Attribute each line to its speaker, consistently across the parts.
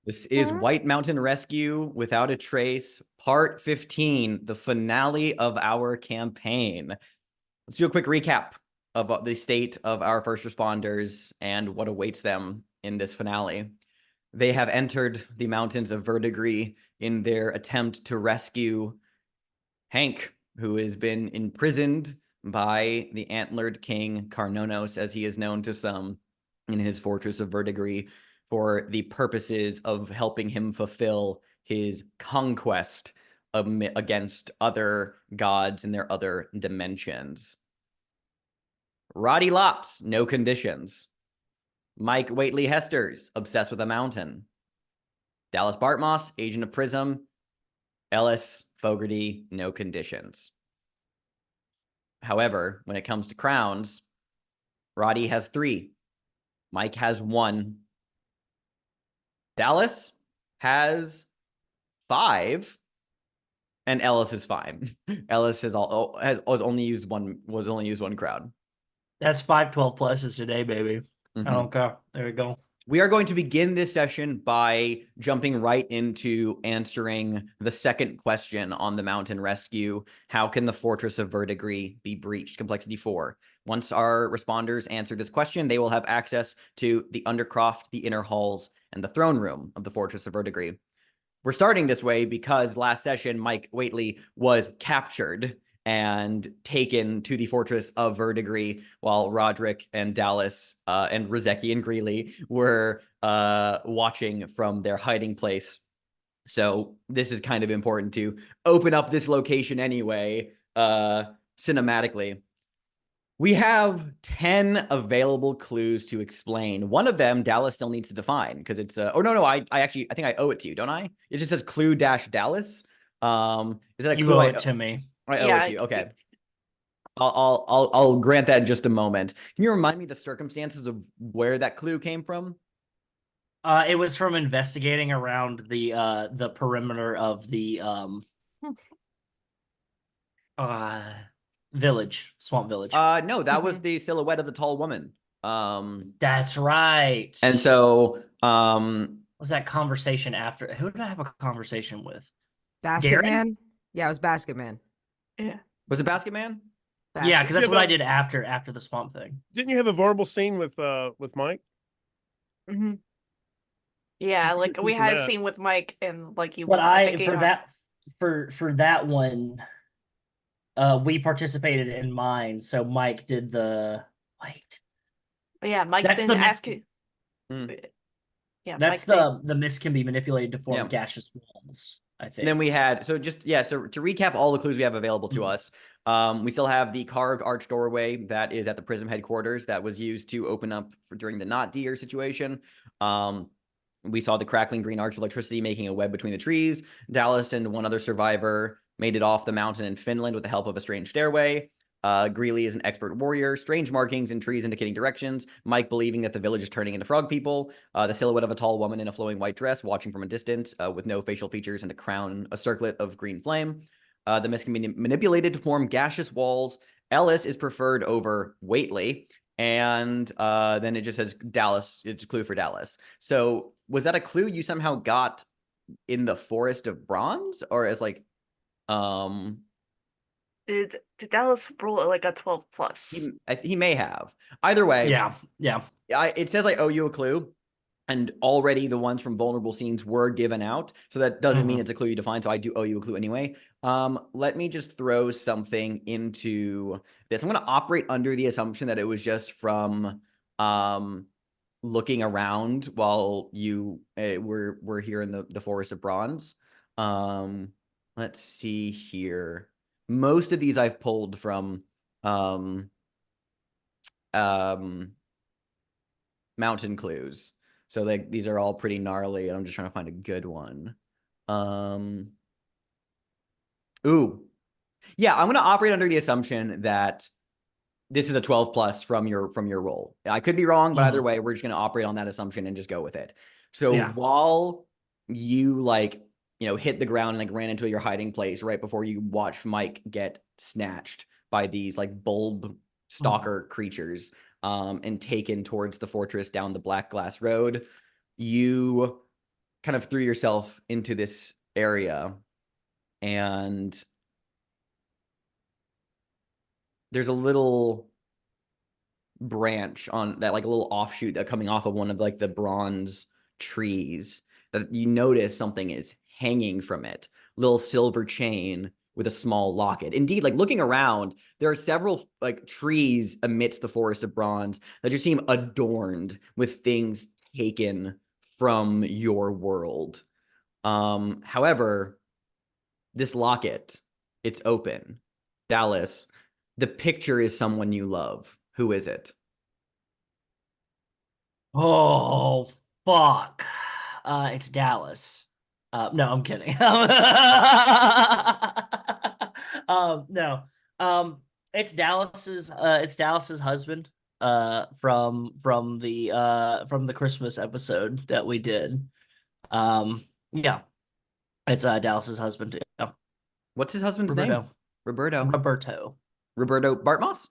Speaker 1: This is White Mountain Rescue Without a Trace, Part 15, the finale of our campaign. Let's do a quick recap of the state of our first responders and what awaits them in this finale. They have entered the mountains of Verdigris in their attempt to rescue Hank, who has been imprisoned by the antlered king Carnonos, as he is known to some, in his Fortress of Verdigris, for the purposes of helping him fulfill his conquest against other gods in their other dimensions. Roddy Lopps, no conditions. Mike Whateley-Hestors, obsessed with a mountain. Dallas Bartmoss, agent of Prism. Ellis, Forgarty, no conditions. However, when it comes to crowns, Roddy has 3. Mike has 1. Dallas has 5. And Ellis is 5. Ellis has only used one crowd.
Speaker 2: That's 5 12 pluses today, baby. I don't care. There we go.
Speaker 1: We are going to begin this session by jumping right into answering the second question on the mountain rescue. How can the Fortress of Verdigris be breached? Complexity 4. Once our responders answer this question, they will have access to the Undercroft, the Inner Halls, and the throne room of the Fortress of Verdigris. We're starting this way because last session, Mike Whateley was captured and taken to the Fortress of Verdigris, while Rodrick and Dallas and Rybitski and Greeley were watching from their hiding place. So this is kind of important to open up this location anyway, cinematically. We have 10 available clues to explain. One of them, Dallas still needs to define because it's oh no, I think I owe it to you, don't I? It just says clue-Dallas. Is that a clue?
Speaker 2: You owe it to me.
Speaker 1: I owe it to you. Okay. I'll grant that in just a moment. Can you remind me the circumstances of where that clue came from?
Speaker 2: It was from investigating around the perimeter of the village, swamp village.
Speaker 1: No, that was the silhouette of the tall woman.
Speaker 2: That's right.
Speaker 1: And so
Speaker 2: was that conversation after? Who did I have a conversation with?
Speaker 3: Basket Man? Yeah, it was Basket Man.
Speaker 1: Yeah. Was it Basket Man?
Speaker 2: Yeah, because that's what I did after the swamp thing.
Speaker 4: Didn't you have a vulnerable scene with Mike?
Speaker 5: Mm-hmm. Yeah, like we had a scene with Mike and like he.
Speaker 2: But for that one, we participated in mine. So Mike did the
Speaker 5: Yeah, Mike didn't ask you.
Speaker 2: Yeah, that's the mist can be manipulated to form gaseous walls. I think.
Speaker 1: And then we had so to recap all the clues we have available to us. We still have the carved arch doorway that is at the Prism headquarters that was used to open up during the not deer situation. We saw the crackling green arcs of electricity making a web between the trees. Dallas and one other survivor made it off the mountain in Finland with the help of a strange stairway. Greeley is an expert warrior. Strange markings in trees indicating directions. Mike believing that the village is turning into frog people. The silhouette of a tall woman in a flowing white dress watching from a distance with no facial features and a circlet of green flame. The mist can be manipulated to form gaseous walls. Ellis is preferred over Whateley. And then it just says Dallas. It's a clue for Dallas. So was that a clue you somehow got in the Forest of Bronze? Or as like...
Speaker 5: Did Dallas roll like a 12 plus?
Speaker 1: He may have. Either way.
Speaker 2: Yeah.
Speaker 1: It says I owe you a clue. And already the ones from vulnerable scenes were given out. So that doesn't mean it's a clue you define. So I do owe you a clue anyway. Let me just throw something into this. I'm going to operate under the assumption that it was just from looking around while you were here in the Forest of Bronze. Let's see here. Most of these I've pulled from mountain clues. So these are all pretty gnarly, and I'm just trying to find a good one. Ooh. Yeah, I'm going to operate under the assumption that this is a 12 plus from your roll. I could be wrong, but either way, we're just going to operate on that assumption and just go with it. So while you hit the ground and ran into your hiding place right before you watched Mike get snatched by these bulb stalker creatures and taken towards the fortress down the Black Glass Road, you kind of threw yourself into this area, and there's a little branch on that, like a little offshoot that coming off of one of like the bronze trees, that you notice something is hanging from it. Little silver chain with a small locket. Indeed, like looking around, there are several like trees amidst the forest of bronze that just seem adorned with things taken from your world. However, this locket, it's open. Dallas, the picture is someone you love. Who is it?
Speaker 2: Oh, fuck. It's Dallas. No, I'm kidding. No. It's Dallas's husband. From the Christmas episode that we did. Yeah. It's Dallas's husband. Yeah.
Speaker 1: What's his husband's name? Roberto. Roberto Bartmoss?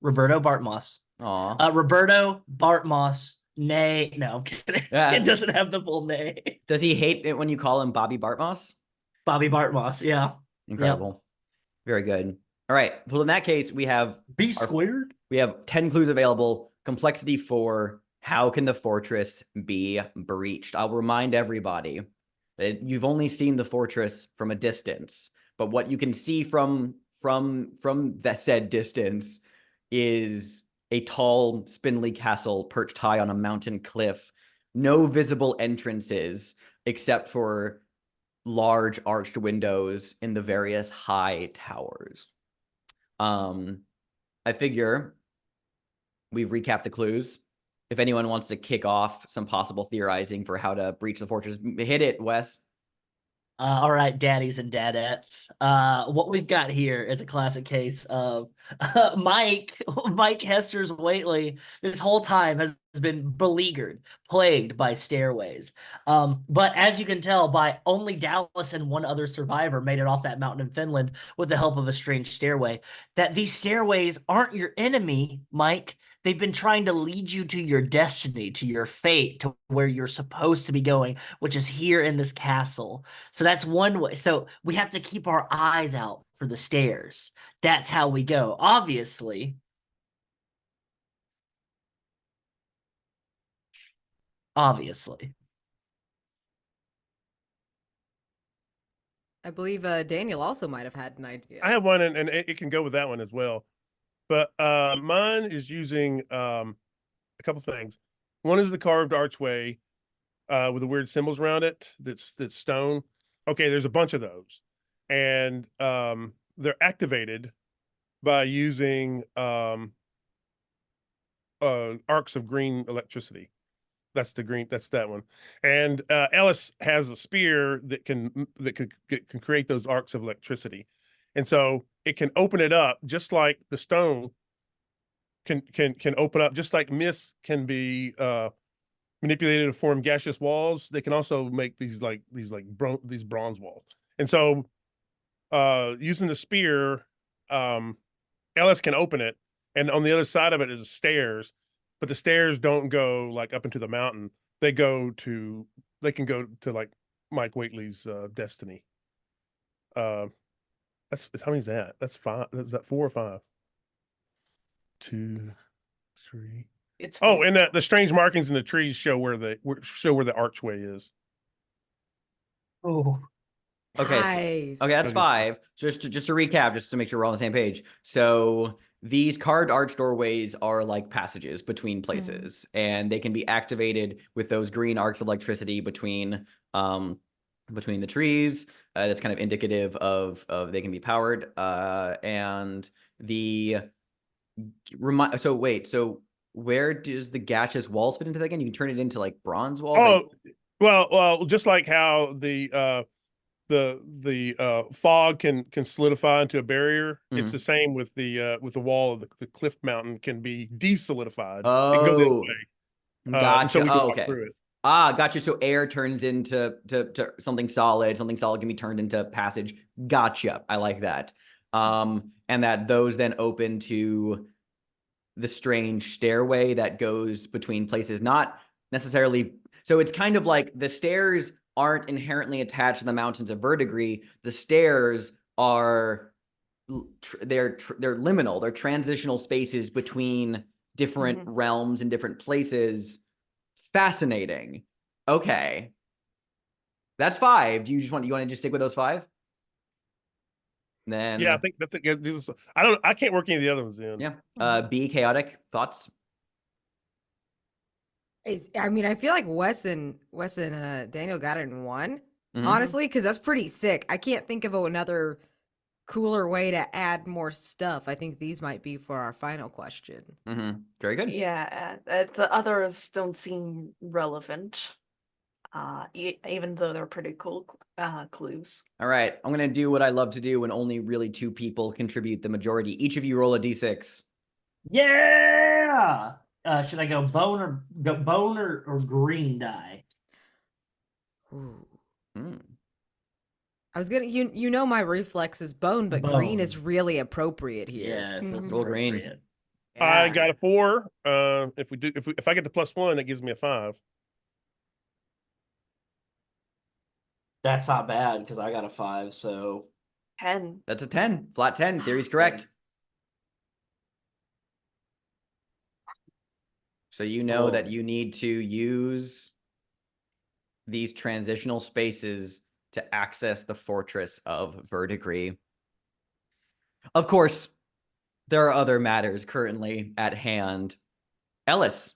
Speaker 2: Roberto Bartmoss.
Speaker 1: Aw.
Speaker 2: Roberto Bartmoss. Nay, no, I'm kidding.
Speaker 1: Yeah.
Speaker 2: It doesn't have the full name.
Speaker 1: Does he hate it when you call him Bobby Bartmoss?
Speaker 2: Bobby Bartmoss, yeah.
Speaker 1: Incredible. Very good. All right. Well, in that case, we have
Speaker 2: B squared.
Speaker 1: We have 10 clues available. Complexity 4. How can the fortress be breached? I'll remind everybody that you've only seen the fortress from a distance, but what you can see from that said distance is a tall, spindly castle perched high on a mountain cliff. No visible entrances except for large arched windows in the various high towers. I figure we've recapped the clues. If anyone wants to kick off some possible theorizing for how to breach the fortress, hit it, Wes.
Speaker 2: All right, daddies and dadettes. What we've got here is a classic case of Mike Hestors Whateley this whole time has been beleaguered, plagued by stairways. But as you can tell, by only Dallas and one other survivor made it off that mountain in Finland with the help of a strange stairway, that these stairways aren't your enemy, Mike. They've been trying to lead you to your destiny, to your fate, to where you're supposed to be going, which is here in this castle. So that's one way. So we have to keep our eyes out for the stairs. That's how we go. Obviously.
Speaker 3: I believe Daniel also might have had an idea.
Speaker 4: I have one, and it can go with that one as well. But mine is using a couple things. One is the carved archway with the weird symbols around it. That's stone. Okay, there's a bunch of those, and they're activated by using arcs of green electricity. That's that one. And Ellis has a spear that can create those arcs of electricity, and so it can open it up just like the stone can open up, just like mist can be manipulated to form gaseous walls. They can also make these bronze walls. And so using the spear, Ellis can open it, and on the other side of it is stairs, but the stairs don't go like up into the mountain. They can go to like Mike Whateley's destiny. That's how many is that? That's 5. Is that 4 or 5? 2, 3.
Speaker 5: It's
Speaker 4: Oh, and the strange markings in the trees show where the archway is.
Speaker 2: Oh,
Speaker 1: Okay.
Speaker 3: Nice.
Speaker 1: Okay, that's
Speaker 4: Okay.
Speaker 1: 5. Just to recap, just to make sure we're all on the same page. So these carved arch doorways are like passages between places, and they can be activated with those green arcs of electricity between the trees. That's kind of indicative of they can be powered. And so where does the gaseous walls fit into that again? You can turn it into like bronze walls.
Speaker 4: Oh, well, just like how the fog can solidify into a barrier. It's the same with the wall of the cliff mountain can be desolidified. It can go the other way.
Speaker 1: Gotcha.
Speaker 4: So we can walk
Speaker 1: Okay.
Speaker 4: through it.
Speaker 1: Gotcha. So air turns into to something solid. Something solid can be turned into passage. Gotcha. I like that. And that those then open to the strange stairway that goes between places, not necessarily. So it's kind of like the stairs aren't inherently attached to the mountains of Verdigris. The stairs are they're liminal. They're transitional spaces between different realms and different places. Fascinating. Okay, that's 5. Do you want to just stick with those 5? Then
Speaker 4: Yeah, I think that's it. I can't work any of the other ones in.
Speaker 1: Yeah. B, chaotic thoughts.
Speaker 3: I mean, I feel like Wes and Daniel got it in 1,
Speaker 1: Mhm.
Speaker 3: honestly, because that's pretty sick. I can't think of another cooler way to add more stuff. I think these might be for our final question.
Speaker 1: Very good.
Speaker 5: Yeah, the others don't seem relevant, even though they're pretty cool clues.
Speaker 1: All right, I'm gonna do what I love to do when only really 2 people contribute the majority. Each of you roll a d6.
Speaker 2: Yeah. Should I go bone or green die?
Speaker 3: Ooh.
Speaker 1: Mm.
Speaker 3: I was gonna, you know, my reflex is bone, but green is
Speaker 2: Bone.
Speaker 3: really appropriate here.
Speaker 2: Yeah, it feels
Speaker 1: Roll green.
Speaker 2: appropriate.
Speaker 4: I got a 4. If I get the +1, that gives me a 5.
Speaker 2: That's not bad because I got a 5. So
Speaker 5: 10.
Speaker 1: That's a 10. Flat 10. Theory's correct. So you know that you need to use these transitional spaces to access the Fortress of Verdigris. Of course, there are other matters currently at hand. Ellis,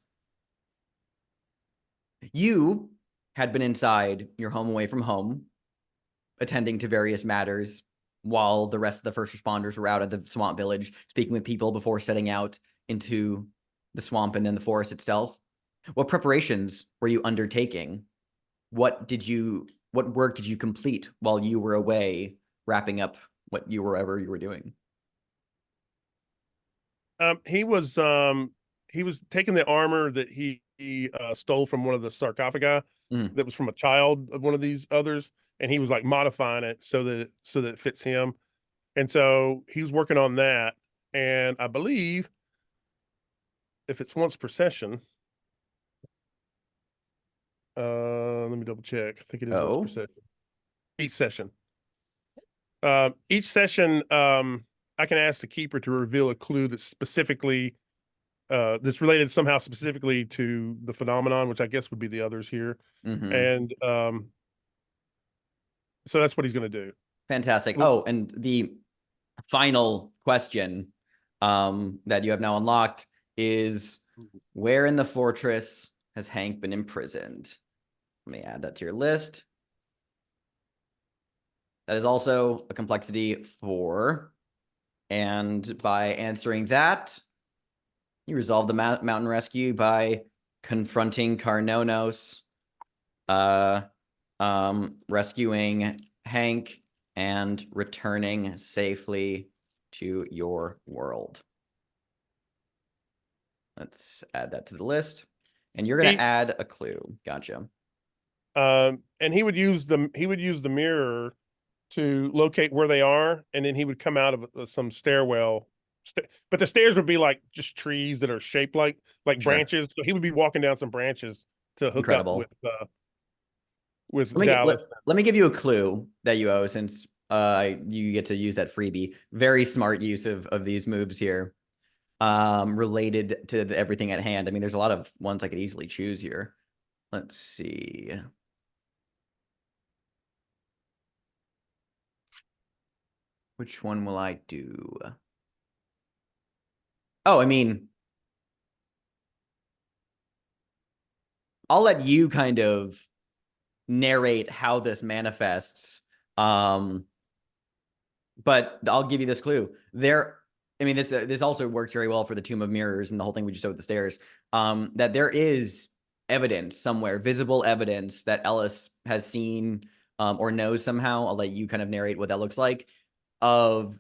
Speaker 1: you had been inside your home away from home, attending to various matters while the rest of the first responders were out at the swamp village, speaking with people before setting out into the swamp and then the forest itself. What preparations were you undertaking? What work did you complete while you were away, wrapping up wherever you were doing?
Speaker 4: He was taking the armor that he stole from one of the sarcophagi that was from a child of one of these others, and he was like modifying it so that it fits him. And so he was working on that, and I believe if it's once per session, let me double check. I think it is once per session. Each session. I can ask the keeper to reveal a clue that's specifically that's related somehow specifically to the phenomenon, which I guess would be the others here. And so that's what he's going to do.
Speaker 1: Fantastic. Oh, and the final question that you have now unlocked is, where in the fortress has Hank been imprisoned? Let me add that to your list. That is also a complexity 4. And by answering that, you resolve the mountain rescue by confronting Carnonos, rescuing Hank, and returning safely to your world. Let's add that to the list. And you're going to add a clue. Gotcha.
Speaker 4: And he would use the mirror to locate where they are, and then he would come out of some stairwell. But the stairs would be like just trees that are shaped like branches. So he would be walking down some branches to hook up with Dallas.
Speaker 1: Let me give you a clue that you owe, since you get to use that freebie. Very smart use of these moves here, related to everything at hand. I mean, there's a lot of ones I could easily choose here. Let's see. Which one will I do? Oh, I mean, I'll let you kind of narrate how this manifests. But I'll give you this clue. This also works very well for the Tomb of Mirrors and the whole thing we just showed with the stairs. That there is evidence somewhere, visible evidence that Ellis has seen or knows somehow. I'll let you kind of narrate what that looks like, of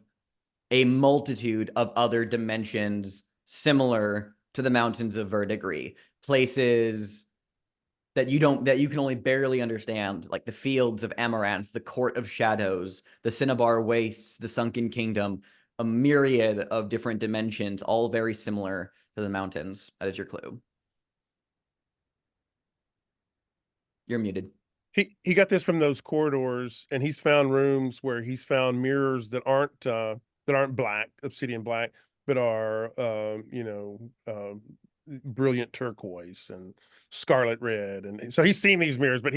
Speaker 1: a multitude of other dimensions similar to the mountains of Verdigris, places that you can only barely understand, like the fields of Amaranth, the Court of Shadows, the Cinnabar Wastes, the Sunken Kingdom, a myriad of different dimensions, all very similar to the mountains. That is your clue. You're muted.
Speaker 4: He got this from those corridors, and he's found rooms where he's found mirrors that aren't black, obsidian black, but are brilliant turquoise and scarlet red, and so he's seen these mirrors, but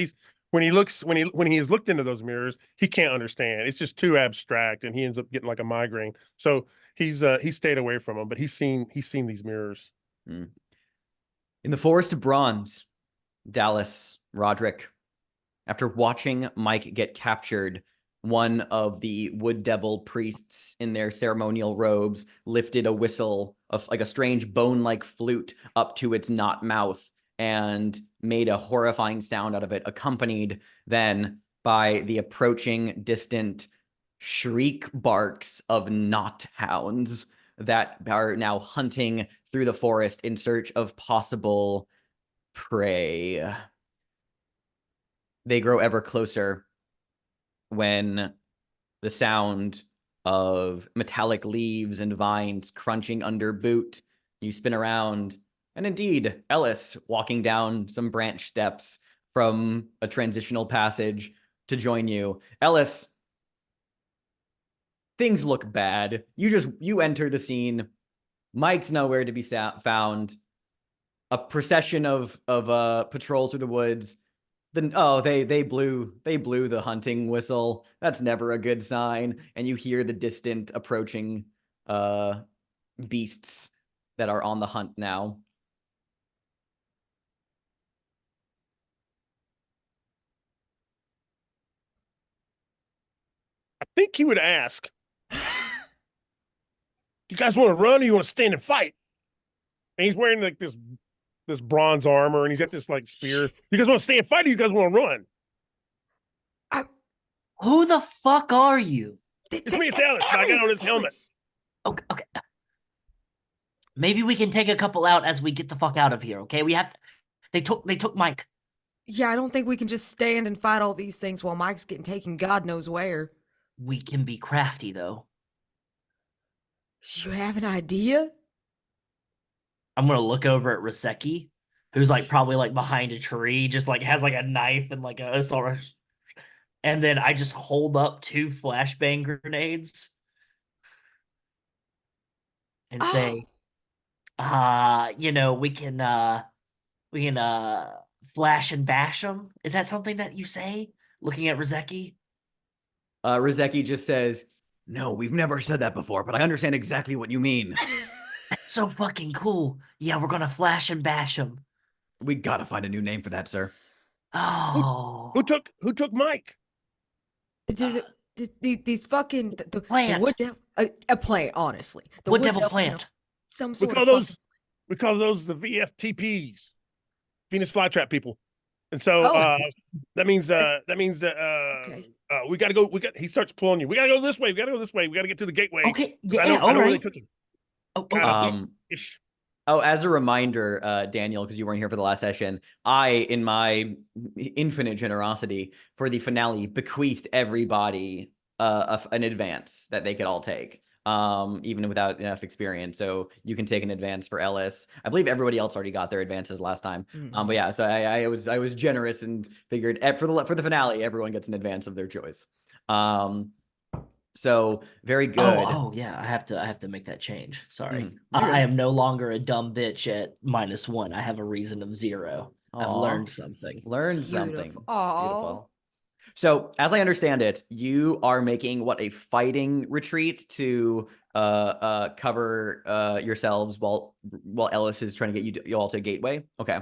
Speaker 4: when he has looked into those mirrors, he can't understand. It's just too abstract, and he ends up getting like a migraine. So he's stayed away from them, but he's seen these mirrors.
Speaker 1: In the Forest of Bronze, Dallas, Rodrick, after watching Mike get captured, one of the wood devil priests in their ceremonial robes lifted a whistle of like a strange bone-like flute up to its knot mouth and made a horrifying sound out of it, accompanied then by the approaching distant shriek barks of knot hounds that are now hunting through the forest in search of possible prey. They grow ever closer when the sound of metallic leaves and vines crunching under boot. You spin around, and indeed, Ellis walking down some branch steps from a transitional passage to join you. Ellis, things look bad. You enter the scene. Mike's nowhere to be found. A procession of patrol through the woods. They blew the hunting whistle. That's never a good sign. And you hear the distant approaching beasts that are on the hunt now.
Speaker 4: I think he would ask, "You guys want to run, or you want to stand and fight?" And he's wearing like this bronze armor, and he's got this like spear. You guys want to stay and fight, or you guys want to run?
Speaker 2: Who the fuck are you?
Speaker 4: It's me, it's Ellis. I got on his helmet.
Speaker 2: Okay. Maybe we can take a couple out as we get the fuck out of here, okay? They took Mike.
Speaker 3: Yeah, I don't think we can just stand and fight all these things while Mike's getting taken God knows where.
Speaker 2: We can be crafty, though.
Speaker 3: You have an idea?
Speaker 2: I'm gonna look over at Rybitski, who's like probably like behind a tree, just like has like a knife and like a sort of, and then I just hold up 2 flashbang grenades and say, we can flash and bash them. Is that something that you say? Looking at Rybitski?
Speaker 1: Rybitski just says, "No, we've never said that before, but I understand exactly what you mean."
Speaker 2: That's so fucking cool. Yeah, we're gonna flash and bash them.
Speaker 1: We gotta find a new name for that, sir.
Speaker 2: Oh,
Speaker 4: Who took Mike?
Speaker 3: These fucking the
Speaker 2: plant.
Speaker 3: wood devil, a plant, honestly. The
Speaker 2: Wood devil
Speaker 3: devil's
Speaker 2: plant.
Speaker 3: Some
Speaker 4: We
Speaker 3: sort
Speaker 4: call
Speaker 3: of
Speaker 4: those the VFTPs, Venus flytrap people. And so that means
Speaker 3: Okay.
Speaker 4: we gotta go. He starts pulling you. We gotta go this way. We gotta go this way. We gotta get to the gateway.
Speaker 2: Okay,
Speaker 4: I know
Speaker 2: all
Speaker 4: where they
Speaker 2: right.
Speaker 4: took him.
Speaker 2: Ish.
Speaker 1: As a reminder, Daniel, because you weren't here for the last session, I, in my infinite generosity for the finale, bequeathed everybody an advance that they could all take, even without enough experience. So you can take an advance for Ellis. I believe everybody else already got their advances last time. But yeah, so I was generous and figured for the finale, everyone gets an advance of their choice. So very good.
Speaker 2: Oh yeah, I have to make that change. Sorry. I am no longer a dumb bitch at -1. I have a reason of 0. I've learned something.
Speaker 3: Beautiful. Aw.
Speaker 1: Beautiful. So as I understand it, you are making a fighting retreat to cover yourselves while Ellis is trying to get you all to Gateway. Okay.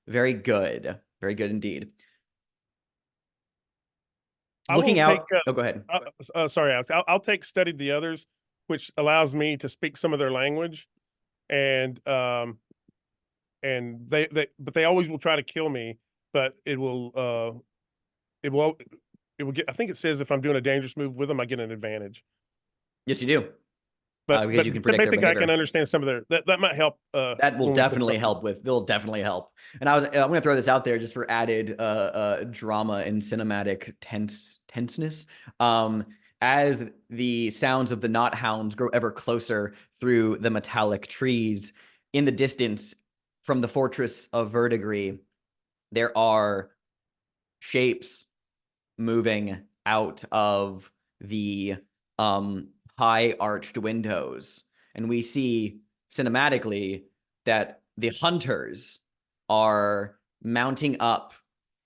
Speaker 1: Very good. Very good indeed. Looking out. Go ahead.
Speaker 4: Sorry, Alex. I'll take Study the Others, which allows me to speak some of their language, and they always will try to kill me, but it will get. I think it says if I'm doing a dangerous move with them, I get an advantage.
Speaker 1: Yes, you do.
Speaker 4: But
Speaker 1: Because you can predict
Speaker 4: basically,
Speaker 1: their
Speaker 4: I can understand some of their that might help.
Speaker 1: That will definitely help they'll definitely help. And I'm going to throw this out there just for added drama and cinematic tenseness. As the sounds of the knot hounds grow ever closer through the metallic trees in the distance from the Fortress of Verdigris, there are shapes moving out of the high arched windows, and we see cinematically that the hunters are mounting up,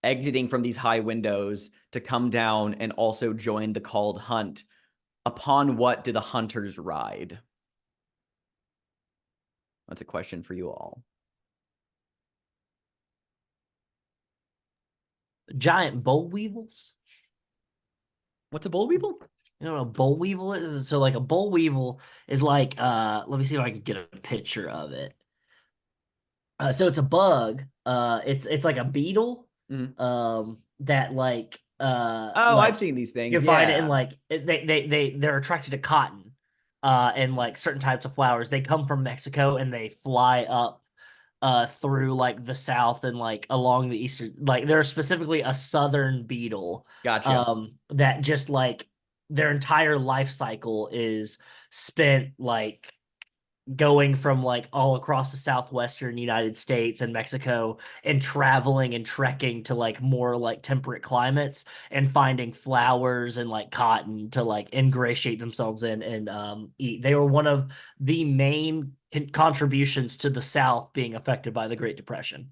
Speaker 1: exiting from these high windows to come down and also join the called hunt. Upon what do the hunters ride? That's a question for you all.
Speaker 2: Giant boll weevils.
Speaker 1: What's a boll weevil?
Speaker 2: You know what a boll weevil is? So like a boll weevil is like let me see if I can get a picture of it. So it's a bug. It's like a beetle. That like
Speaker 1: Oh,
Speaker 2: like
Speaker 1: I've seen these things.
Speaker 2: you can find it in like they're attracted to cotton and like certain types of flowers. They come from Mexico and they fly up through like the south and like along the eastern, like they're specifically a southern beetle.
Speaker 1: Gotcha.
Speaker 2: That just like their entire life cycle is spent like going from like all across the southwestern United States and Mexico and traveling and trekking to like more like temperate climates and finding flowers and like cotton to like ingratiate themselves in and eat. They were one of the main contributions to the South being affected by the Great Depression.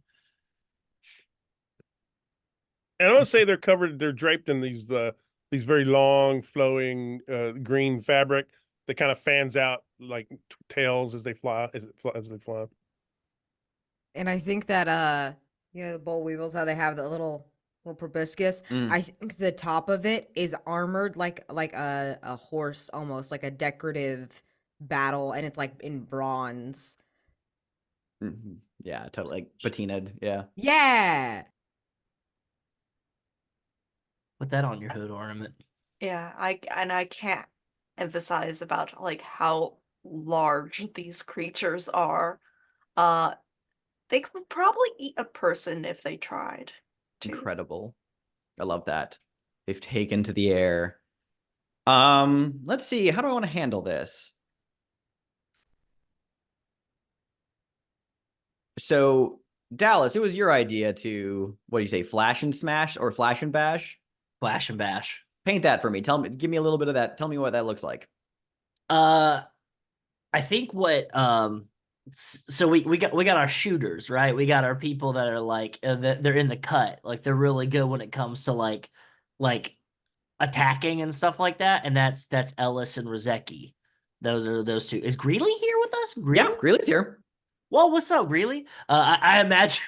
Speaker 4: And I want to say they're draped in these very long flowing green fabric that kind of fans out like tails as they fly, as they fly.
Speaker 3: And I think that the boll weevils, how they have that little proboscis. I think the top of it is armored like a horse, almost like a decorative battle, and it's like in bronze.
Speaker 1: Yeah, totally, like patinaed. Yeah.
Speaker 3: Yeah.
Speaker 2: Put that on your hood ornament.
Speaker 5: Yeah, I can't emphasize about like how large these creatures are. They could probably eat a person if they tried to.
Speaker 1: Incredible. I love that. They've taken to the air. Let's see. How do I want to handle this? So, Dallas, it was your idea to, what do you say, flash and smash or flash and bash?
Speaker 2: Flash and bash.
Speaker 1: Paint that for me. Give me a little bit of that. Tell me what that looks like.
Speaker 2: I think what so we got our shooters, right? We got our people that are like they're in the cut, like they're really good when it comes to like attacking and stuff like that, and that's Ellis and Rybitski. Those are those two. Is Greeley here with us?
Speaker 1: Yeah, Greeley's here.
Speaker 2: Well, what's up, Greeley? I imagine.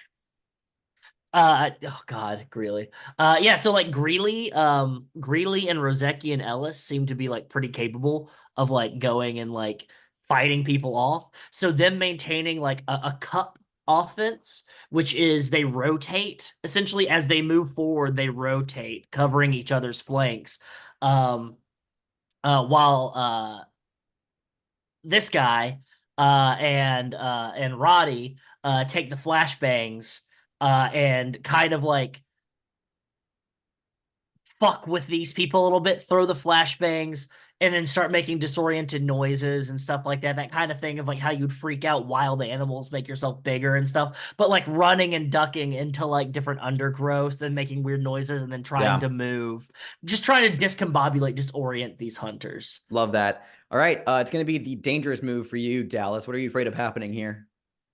Speaker 2: Oh God, Greeley. Yeah, so like Greeley and Rybitski and Ellis seem to be like pretty capable of like going and like fighting people off. So them maintaining like a cup offense, which is they rotate essentially as they move forward, they rotate, covering each other's flanks. While this guy and Roddy take the flashbangs and kind of like fuck with these people a little bit, throw the flashbangs, and then start making disoriented noises and stuff like that. That kind of thing of like how you'd freak out wild animals, make yourself bigger and stuff, but like running and ducking into like different undergrowth and making weird noises and then trying to move. Just trying to discombobulate, disorient these hunters.
Speaker 1: Love that. All right. It's going to be the dangerous move for you, Dallas. What are you afraid of happening here?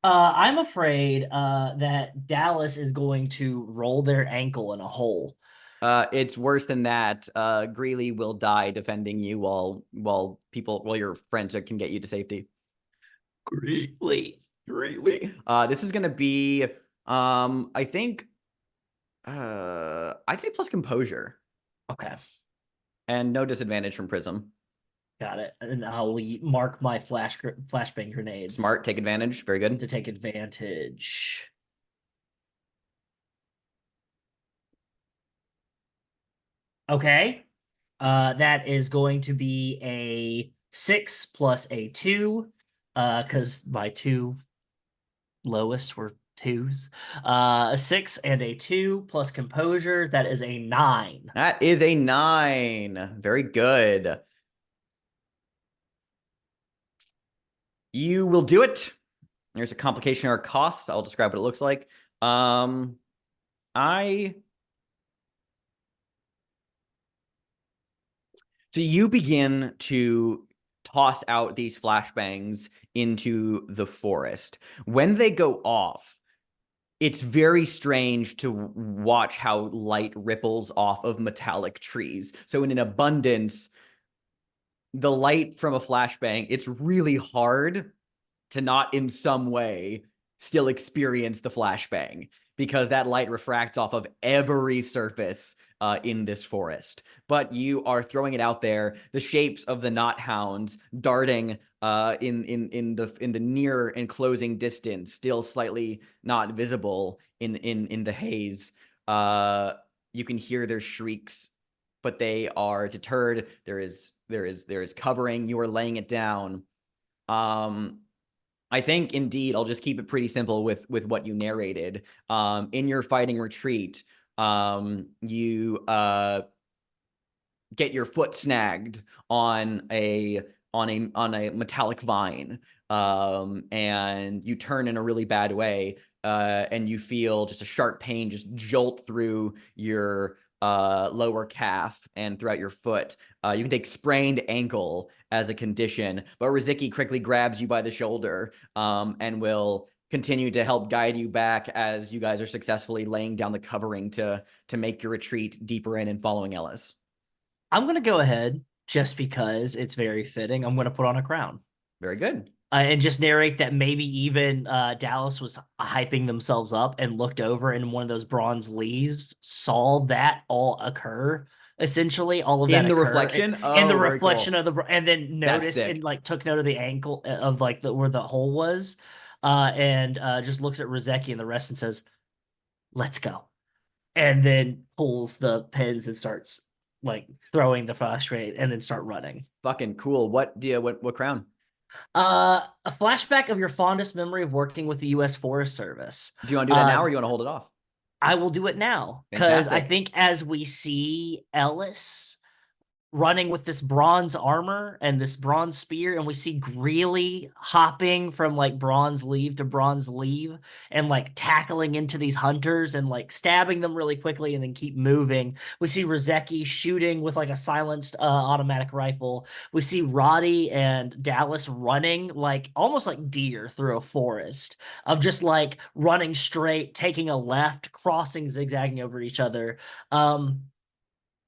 Speaker 2: I'm afraid that Dallas is going to roll their ankle in a hole.
Speaker 1: It's worse than that. Greeley will die defending you while your friends can get you to safety. Greeley. This is gonna be I think I'd say plus composure.
Speaker 2: Okay.
Speaker 1: And no disadvantage from Prism.
Speaker 2: Got it. And I'll mark my flashbang grenades.
Speaker 1: Smart, take advantage. Very good.
Speaker 2: To take advantage. Okay. That is going to be a 6 plus a 2, because my two lowest were 2s. A 6 and a 2 plus composure. That is a 9.
Speaker 1: That is a 9. Very good. You will do it. There's a complication or a cost. I'll describe what it looks like. So you begin to toss out these flashbangs into the forest. When they go off, it's very strange to watch how light ripples off of metallic trees. So in an abundance, the light from a flashbang, it's really hard to not in some way still experience the flashbang because that light refracts off of every surface in this forest. But you are throwing it out there. The shapes of the knot hounds darting in the near enclosing distance, still slightly not visible in the haze. You can hear their shrieks, but they are deterred. There is covering. You are laying it down. I think indeed I'll just keep it pretty simple with what you narrated. In your fighting retreat, you get your foot snagged on a metallic vine, and you turn in a really bad way, and you feel just a sharp pain just jolt through your lower calf and throughout your foot. You can take sprained ankle as a condition, but Rybitski quickly grabs you by the shoulder and will continue to help guide you back as you guys are successfully laying down the covering to make your retreat deeper in and following Ellis.
Speaker 2: I'm going to go ahead just because it's very fitting. I'm going to put on a crown.
Speaker 1: Very good.
Speaker 2: And just narrate that maybe even Dallas was hyping themselves up and looked over and one of those bronze leaves saw that all occur. Essentially, all of that
Speaker 1: in the
Speaker 2: occur,
Speaker 1: reflection.
Speaker 2: In the
Speaker 1: very
Speaker 2: reflection
Speaker 1: cool.
Speaker 2: of the, and then noticed and like took note of the ankle of like where the hole was, and just looks at Rybitski and the rest and says, "Let's go," and then pulls the pins and starts like throwing the flashlight and then start running.
Speaker 1: Fucking cool. What crown?
Speaker 2: A flashback of your fondest memory of working with the U.S. Forest Service.
Speaker 1: Do you want to do that now, or do you want to hold it off?
Speaker 2: I will do it now because I
Speaker 1: Fantastic.
Speaker 2: think as we see Ellis running with this bronze armor and this bronze spear, and we see Greeley hopping from like bronze leaf to bronze leaf and like tackling into these hunters and like stabbing them really quickly and then keep moving. We see Rybitski shooting with like a silenced automatic rifle. We see Roddy and Dallas running like almost like deer through a forest of just like running straight, taking a left, crossing, zigzagging over each other.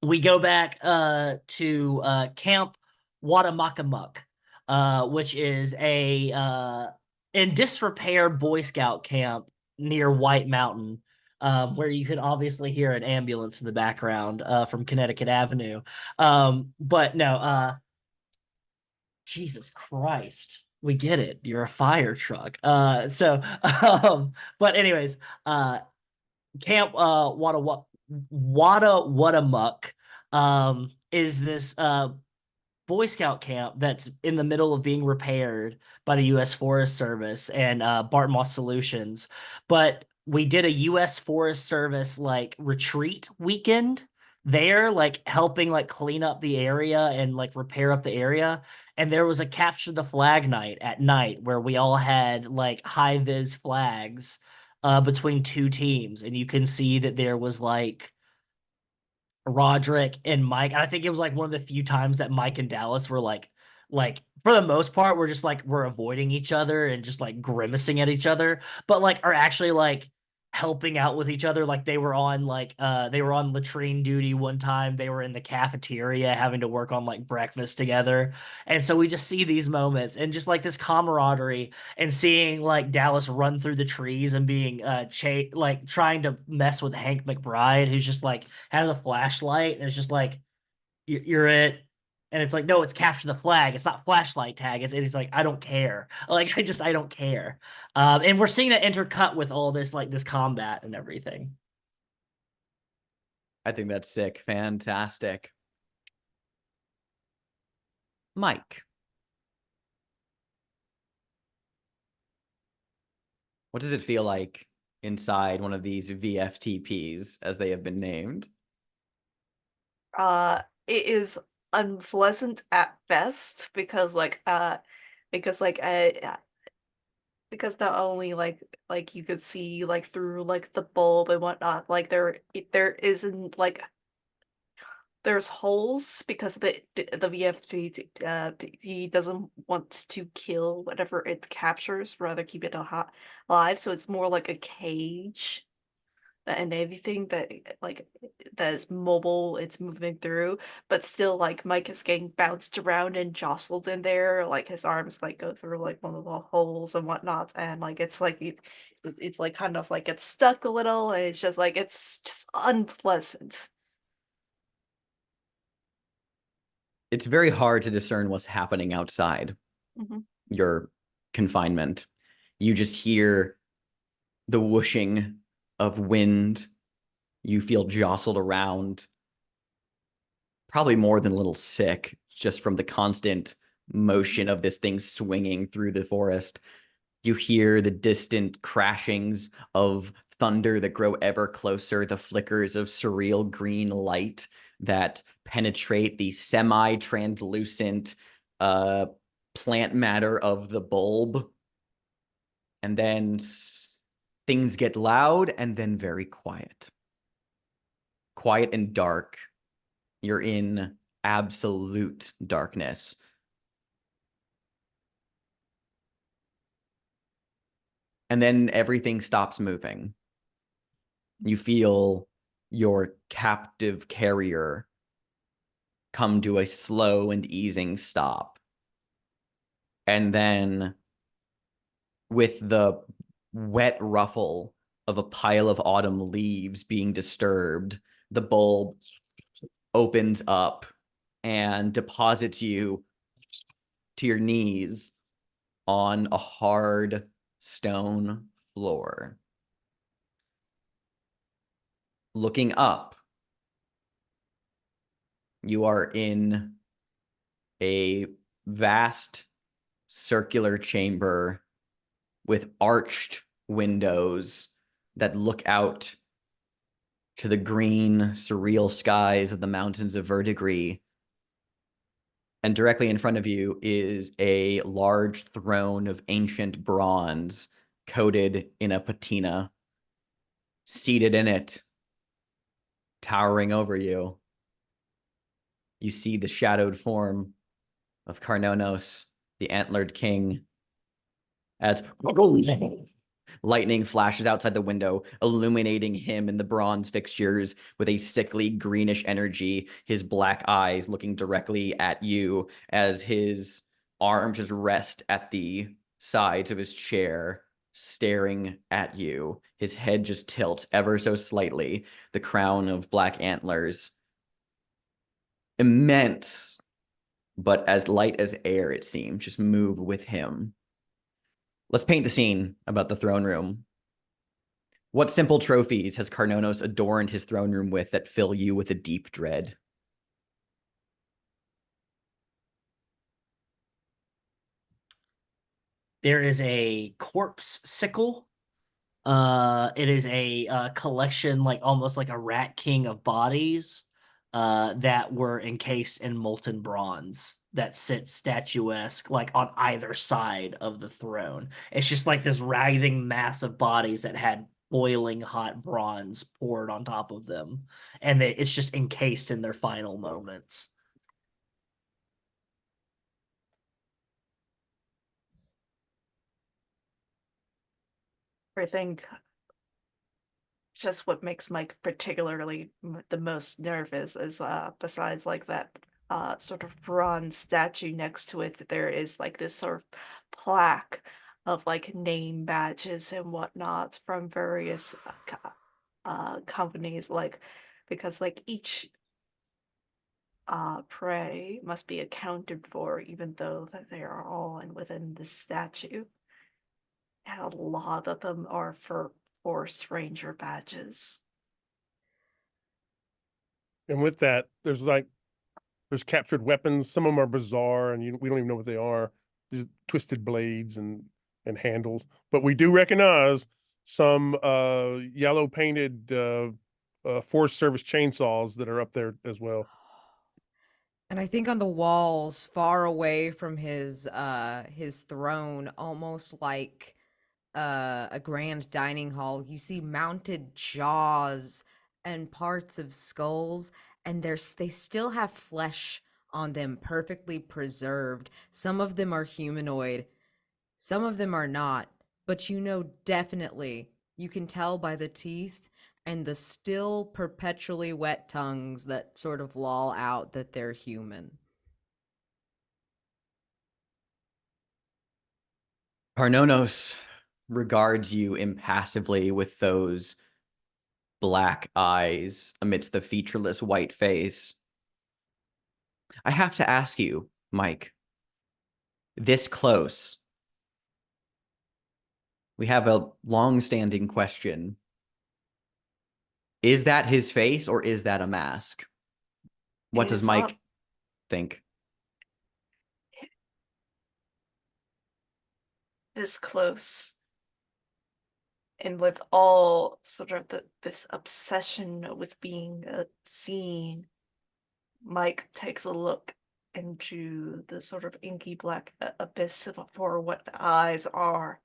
Speaker 2: We go back to Camp Whateley-Hestors, which is a in disrepair Boy Scout camp near White Mountain, where you can obviously hear an ambulance in the background from Connecticut Avenue. But no, Jesus Christ. We get it. You're a fire truck. But anyways, Camp Whateley-Hestors is this Boy Scout camp that's in the middle of being repaired by the U.S. Forest Service and Bartmoss Solutions. But we did a U.S. Forest Service like retreat weekend there, like helping like clean up the area and like repair up the area. And there was a capture the flag night at night where we all had like high vis flags between two teams, and you can see that there was like Rodrick and Mike. I think it was like one of the few times that Mike and Dallas were like for the most part, we're just like we're avoiding each other and just like grimacing at each other, but like are actually like helping out with each other. Like they were on latrine duty one time. They were in the cafeteria having to work on like breakfast together. And so we just see these moments and just like this camaraderie and seeing like Dallas run through the trees and being like trying to mess with Hank McBride, who's just like has a flashlight and it's just like you're it. And it's like, no, it's capture the flag. It's not flashlight tag. It's like, I don't care. Like, I don't care. And we're seeing that intercut with all this, like this combat and everything.
Speaker 1: I think that's sick. Fantastic. Mike. What does it feel like inside one of these VFTPs, as they have been named?
Speaker 5: It is unpleasant at best because because not only like you could see like through like the bulb and whatnot, like there isn't like there's holes because the VFP he doesn't want to kill whatever it captures, rather keep it alive. So it's more like a cage and anything that like that is mobile, it's moving through, but still like Mike is getting bounced around and jostled in there, like his arms like go through like one of the holes and whatnot, and like it's like kind of like gets stuck a little, and it's just unpleasant.
Speaker 1: It's very hard to discern what's happening outside your confinement. You just hear the whooshing of wind. You feel jostled around, probably more than a little sick, just from the constant motion of this thing swinging through the forest. You hear the distant crashings of thunder that grow ever closer, the flickers of surreal green light that penetrate the semi-translucent plant matter of the bulb. And then things get loud and then very quiet. Quiet and dark. You're in absolute darkness. And then everything stops moving. You feel your captive carrier come to a slow and easing stop. And then with the wet ruffle of a pile of autumn leaves being disturbed, the bulb opens up and deposits you to your knees on a hard stone floor. Looking up, you are in a vast circular chamber with arched windows that look out to the green, surreal skies of the mountains of Verdigris. And directly in front of you is a large throne of ancient bronze coated in a patina. Seated in it, towering over you, you see the shadowed form of Carnonos, the antlered king, as lightning flashes outside the window, illuminating him in the bronze fixtures with a sickly greenish energy, his black eyes looking directly at you as his arms just rest at the sides of his chair, staring at you. His head just tilts ever so slightly, the crown of black antlers. Immense, but as light as air, it seems, just move with him. Let's paint the scene about the throne room. What simple trophies has Carnonos adorned his throne room with that fill you with a deep dread?
Speaker 2: There is a corpse sickle. It is a collection, like almost like a rat king of bodies that were encased in molten bronze that sit statuesque, like on either side of the throne. It's just like this writhing mass of bodies that had boiling hot bronze poured on top of them, and it's just encased in their final moments.
Speaker 5: I think just what makes Mike particularly the most nervous is besides like that sort of bronze statue next to it, there is like this sort of plaque of like name badges and whatnot from various companies, like because like each prey must be accounted for, even though that they are all within this statue, and a lot of them are for Forest Ranger badges.
Speaker 4: And with that, there's captured weapons. Some of them are bizarre, and we don't even know what they are. There's twisted blades and handles. But we do recognize some yellow painted Forest Service chainsaws that are up there as well.
Speaker 3: And I think on the walls, far away from his throne, almost like a grand dining hall, you see mounted jaws and parts of skulls, and they still have flesh on them, perfectly preserved. Some of them are humanoid, some of them are not, but you know definitely, you can tell by the teeth and the still perpetually wet tongues that sort of loll out that they're human.
Speaker 1: Carnonos regards you impassively with those black eyes amidst the featureless white face. I have to ask you, Mike, this close, we have a long-standing question. Is that his face or is that a mask? What
Speaker 5: It
Speaker 1: does
Speaker 5: is not-
Speaker 1: Mike think?
Speaker 5: This close. And with all sort of this obsession with being seen, Mike takes a look into the sort of inky black abyss for what the eyes are.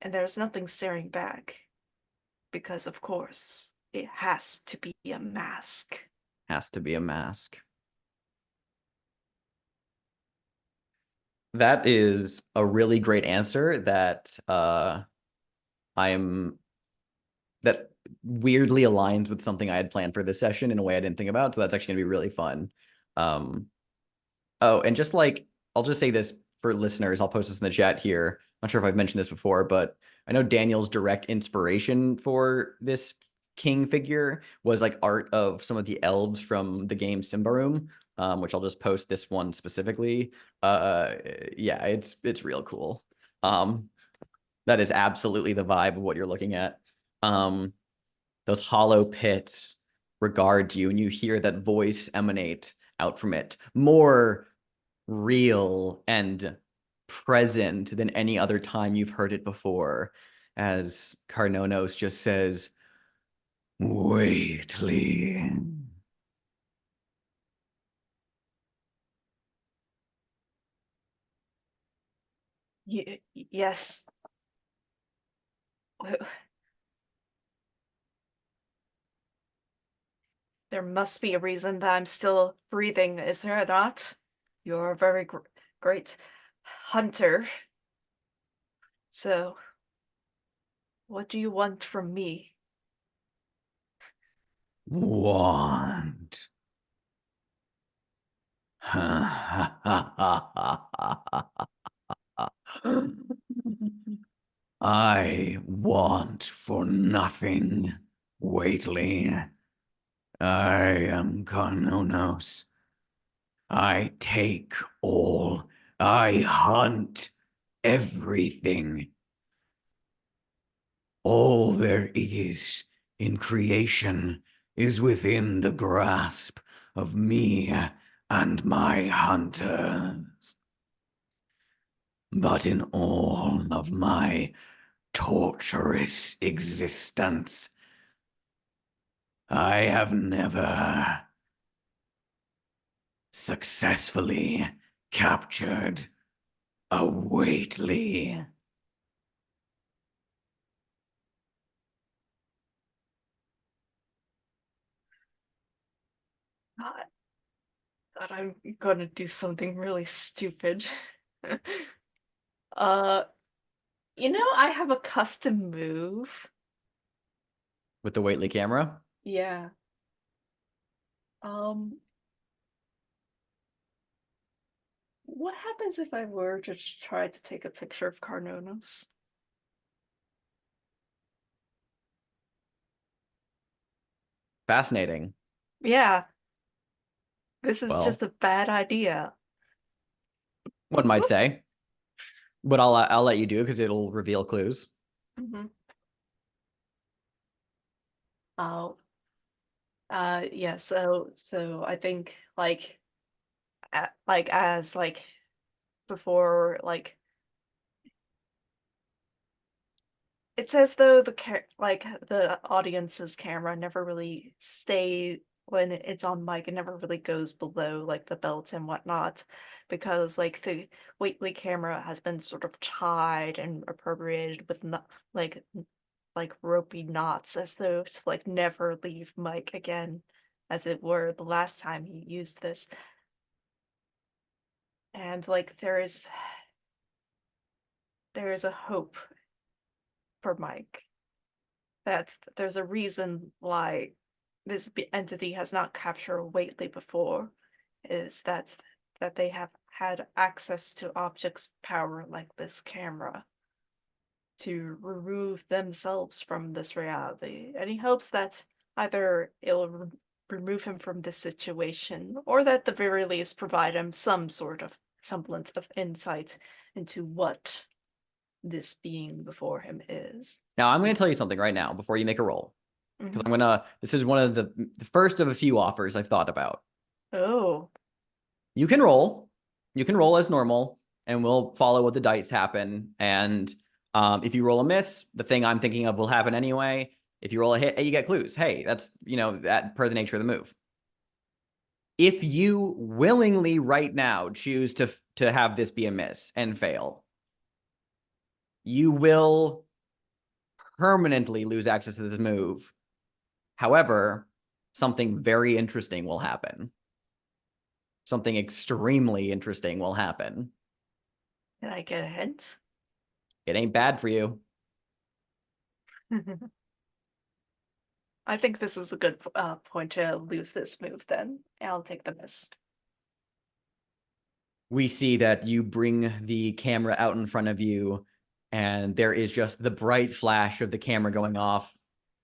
Speaker 5: And there's nothing staring back. Because, of course, it has to be a mask.
Speaker 1: Has to be a mask. That is a really great answer that that weirdly aligns with something I had planned for this session in a way I didn't think about. So that's actually gonna be really fun. Oh, and just like, I'll just say this for listeners, I'll post this in the chat here. Not sure if I've mentioned this before, but I know Daniel's direct inspiration for this king figure was like art of some of the elves from the game Symbaroum, which I'll just post this one specifically. Yeah, it's real cool. That is absolutely the vibe of what you're looking at. Those hollow pits regard you, and you hear that voice emanate out from it, more real and present than any other time you've heard it before, as Carnonos just says, Whateley.
Speaker 5: Yes. There must be a reason that I'm still breathing, is there not? You're a very great hunter. So, what do you want from me?
Speaker 1: Want. I want for nothing, Whateley. I am Carnonos. I take all. I hunt everything. All there is in creation is within the grasp of me and my hunters. But in all of my torturous existence, I have never successfully captured a Whateley.
Speaker 5: Thought I'm gonna do something really stupid. I have a custom move.
Speaker 1: With the Whateley camera?
Speaker 5: Yeah. What happens if I were to try to take a picture of Carnonos?
Speaker 1: Fascinating.
Speaker 5: Yeah. This is
Speaker 1: Well,
Speaker 5: just a bad idea.
Speaker 1: one might say. But I'll let you do it because it'll reveal clues.
Speaker 5: Mm-hmm. Oh. Yeah, so I think as before, it's as though the audience's camera never really when it's on mic, it never really goes below like the belt and whatnot, because like the Whateley camera has been sort of tied and appropriated with like ropey knots, as though to like never leave Mike again, as it were the last time he used this. And like there is a hope for Mike, that there's a reason why this entity has not captured Whateley before, is that they have had access to objects' power like this camera to remove themselves from this reality, and he hopes that either it'll remove him from this situation, or that at the very least provide him some sort of semblance of insight into what this being before him is.
Speaker 1: Now, I'm going to tell you something right now before you make a roll. Because
Speaker 5: Mhm.
Speaker 1: this is one of the first of a few offers I've thought about.
Speaker 5: Oh,
Speaker 1: You can roll. You can roll as normal, and we'll follow what the dice happen. And if you roll a miss, the thing I'm thinking of will happen anyway. If you roll a hit, you get clues. Hey, that's, that per the nature of the move. If you willingly right now choose to have this be a miss and fail, you will permanently lose access to this move. However, something very interesting will happen. Something extremely interesting will happen.
Speaker 5: can I get a hint?
Speaker 1: It ain't bad for you.
Speaker 5: I think this is a good point to lose this move then. I'll take the miss.
Speaker 1: We see that you bring the camera out in front of you, and there is just the bright flash of the camera going off.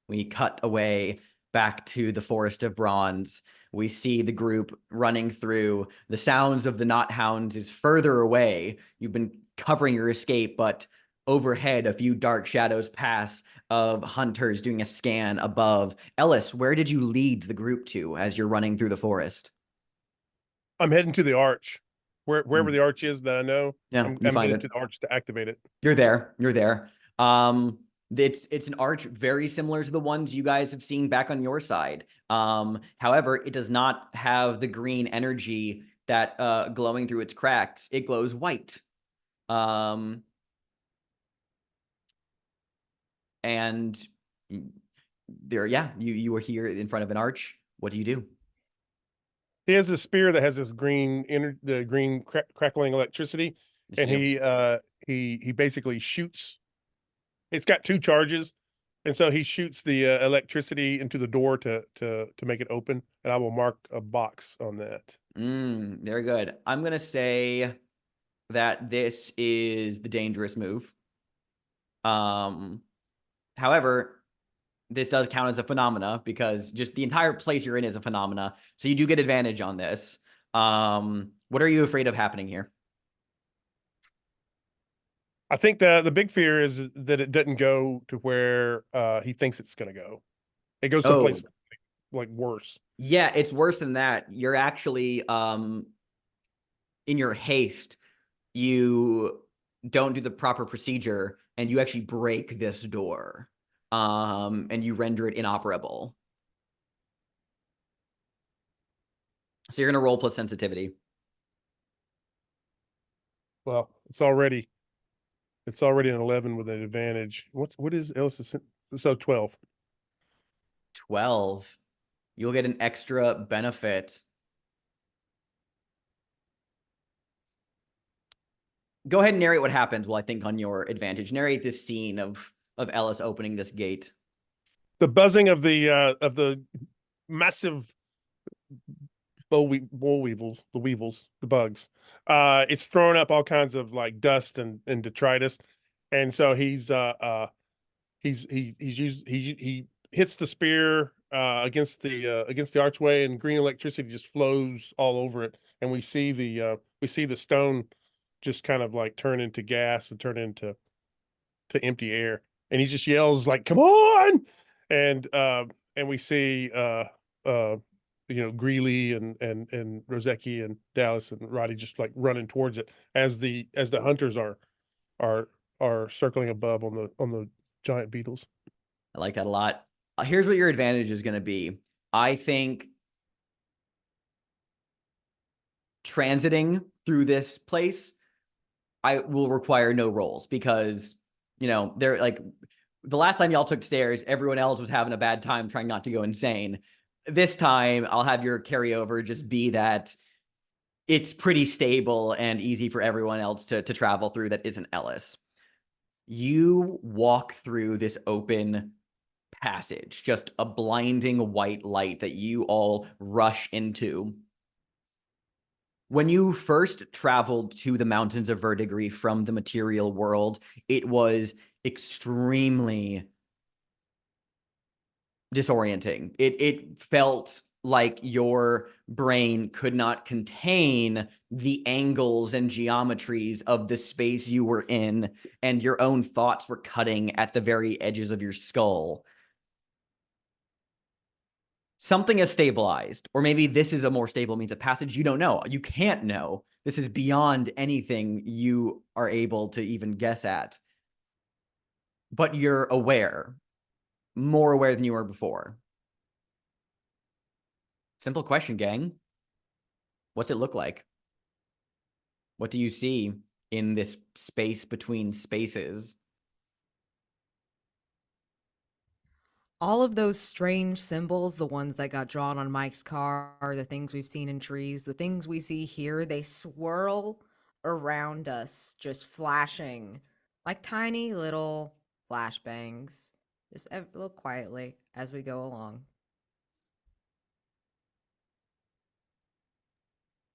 Speaker 1: We cut away back to the Forest of Bronze. We see the group running through. The sounds of the Knot Hounds is further away. You've been covering your escape, but overhead, a few dark shadows pass of hunters doing a scan above. Ellis, where did you lead the group to as you're running through the forest?
Speaker 4: I'm heading to the arch. Wherever the arch is that I know,
Speaker 1: Yeah,
Speaker 4: I'm
Speaker 1: you find
Speaker 4: heading
Speaker 1: it.
Speaker 4: to the arch to activate it.
Speaker 1: You're there. It's an arch very similar to the ones you guys have seen back on your side. However, it does not have the green energy that glowing through its cracks. It glows white. And there, yeah, you were here in front of an arch. What do you do?
Speaker 4: He has a spear that has this green crackling electricity,
Speaker 1: Yes,
Speaker 4: and
Speaker 1: you do.
Speaker 4: he basically shoots. It's got two charges, and so he shoots the electricity into the door to make it open, and I will mark a box on that.
Speaker 1: Very good. I'm gonna say that this is the dangerous move. However, this does count as a phenomena because just the entire place you're in is a phenomena. So you do get advantage on this. What are you afraid of happening here?
Speaker 4: I think the big fear is that it doesn't go to where he thinks it's going to go. It goes someplace
Speaker 1: Oh,
Speaker 4: like worse.
Speaker 1: yeah, it's worse than that. You're actually in your haste, you don't do the proper procedure and you actually break this door. And you render it inoperable. So you're gonna roll plus sensitivity.
Speaker 4: Well, it's already an 11 with an advantage. What is Ellis? So 12.
Speaker 1: 12. You'll get an extra benefit. Go ahead and narrate what happens while I think on your advantage. Narrate this scene of Ellis opening this gate.
Speaker 4: The buzzing of the massive boll weevils, the bugs. It's throwing up all kinds of like dust and detritus, and so he hits the spear against the archway, and green electricity just flows all over it, and we see the stone just kind of like turn into gas and turn into empty air, and he just yells like, "Come on!" and we see Greeley and Rybitski and Dallas and Roddy just like running towards it as the hunters are circling above on the giant beetles.
Speaker 1: I like that a lot. Here's what your advantage is going to be. I think transiting through this place, I will require no rolls because, you know, they're like, the last time y'all took stairs, everyone else was having a bad time trying not to go insane. This time, I'll have your carryover just be that it's pretty stable and easy for everyone else to travel through that isn't Ellis. You walk through this open passage, just a blinding white light that you all rush into. When you first traveled to the mountains of Verdigris from the material world, it was extremely disorienting. It felt like your brain could not contain the angles and geometries of the space you were in, and your own thoughts were cutting at the very edges of your skull. Something has stabilized, or maybe this is a more stable means of passage. You don't know. You can't know. This is beyond anything you are able to even guess at. But you're aware, more aware than you were before. Simple question, gang. What's it look like? What do you see in this space between spaces?
Speaker 3: All of those strange symbols, the ones that got drawn on Mike's car, the things we've seen in trees, the things we see here, they swirl around us, just flashing like tiny little flashbangs, just a little quietly as we go along.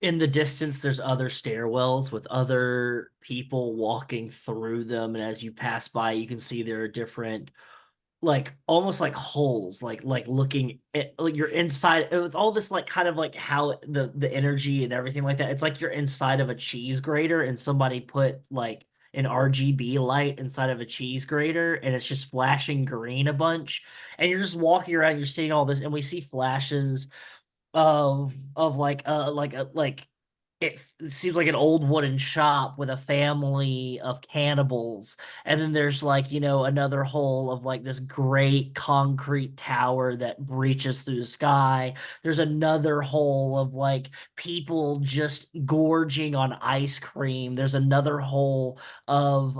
Speaker 2: In the distance, there's other stairwells with other people walking through them, and as you pass by, you can see there are different, like almost like holes, like looking at, like you're inside with all this, like kind of like how the energy and everything like that. It's like you're inside of a cheese grater, and somebody put like an RGB light inside of a cheese grater, and it's just flashing green a bunch, and you're just walking around, you're seeing all this, and we see flashes of like it seems like an old wooden shop with a family of cannibals, and then there's like, you know, another hole of like this great concrete tower that breaches through the sky. There's another hole of like people just gorging on ice cream. There's another hole of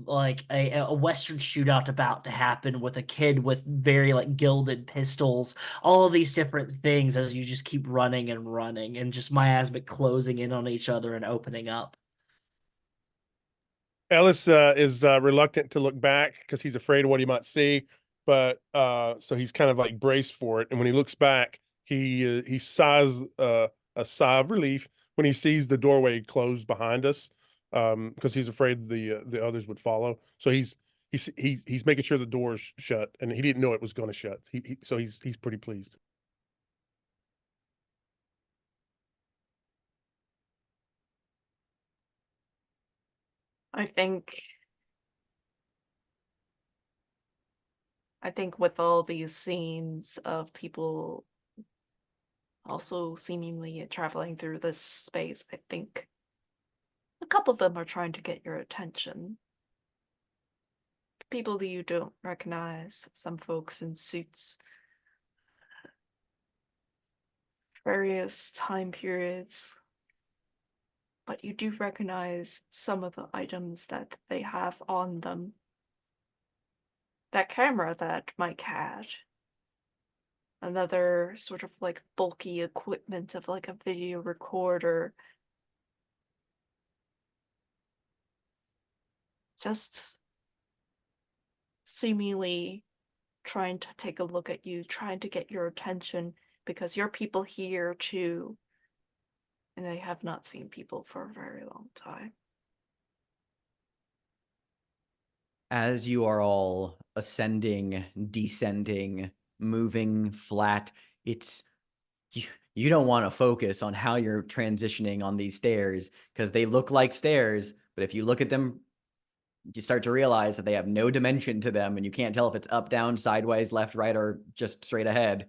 Speaker 2: like a western shootout about to happen with a kid with very like gilded pistols. All of these different things as you just keep running and running, and just miasmic closing in on each other and opening up.
Speaker 4: Ellis is reluctant to look back because he's afraid of what he might see, but so he's kind of like braced for it. And when he looks back, he sighs a sigh of relief when he sees the doorway closed behind us, because he's afraid the others would follow. So he's making sure the door's shut, and he didn't know it was going to shut. So he's pretty pleased.
Speaker 5: I think with all these scenes of people also seemingly traveling through this space, I think a couple of them are trying to get your attention. People that you don't recognize, some folks in suits, various time periods, but you do recognize some of the items that they have on them. That camera that Mike had, another sort of like bulky equipment of like a video recorder. Just seemingly trying to take a look at you, trying to get your attention, because you're people here too, and they have not seen people for a very long time.
Speaker 1: As you are all ascending, descending, moving flat, it's you don't want to focus on how you're transitioning on these stairs because they look like stairs, but if you look at them, you start to realize that they have no dimension to them, and you can't tell if it's up, down, sideways, left, right, or just straight ahead.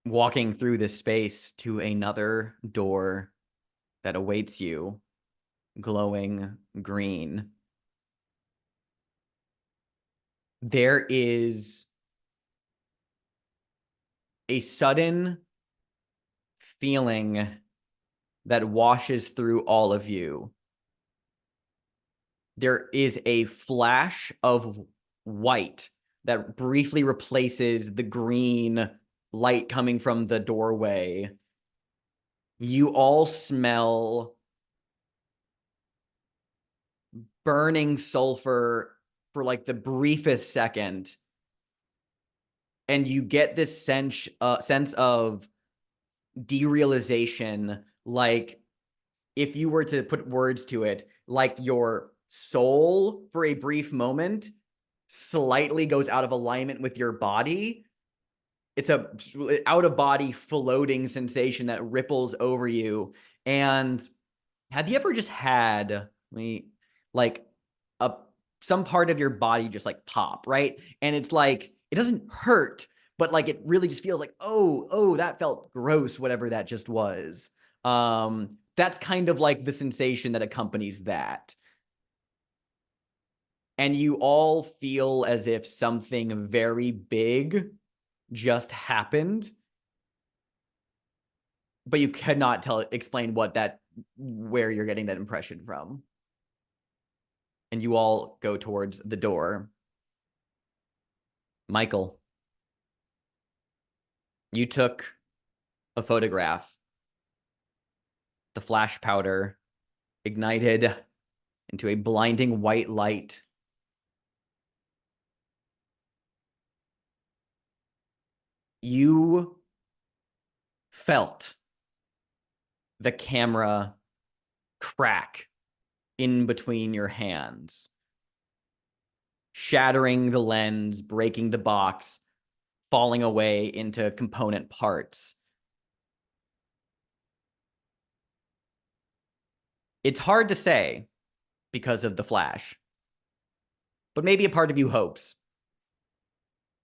Speaker 1: Walking through this space to another door that awaits you, glowing green. There is a sudden feeling that washes through all of you. There is a flash of white that briefly replaces the green light coming from the doorway. You all smell burning sulfur for like the briefest second. And you get this sense of derealization, like if you were to put words to it, like your soul for a brief moment slightly goes out of alignment with your body. It's a out of body floating sensation that ripples over you. And have you ever just had like some part of your body just like pop, right? And it's like, it doesn't hurt, but like it really just feels like, oh, that felt gross, whatever that just was. That's kind of like the sensation that accompanies that. And you all feel as if something very big just happened, but you cannot explain where you're getting that impression from. And you all go towards the door. Michael, you took a photograph. The flash powder ignited into a blinding white light. You felt the camera crack in between your hands, shattering the lens, breaking the box, falling away into component parts. It's hard to say because of the flash, but maybe a part of you hopes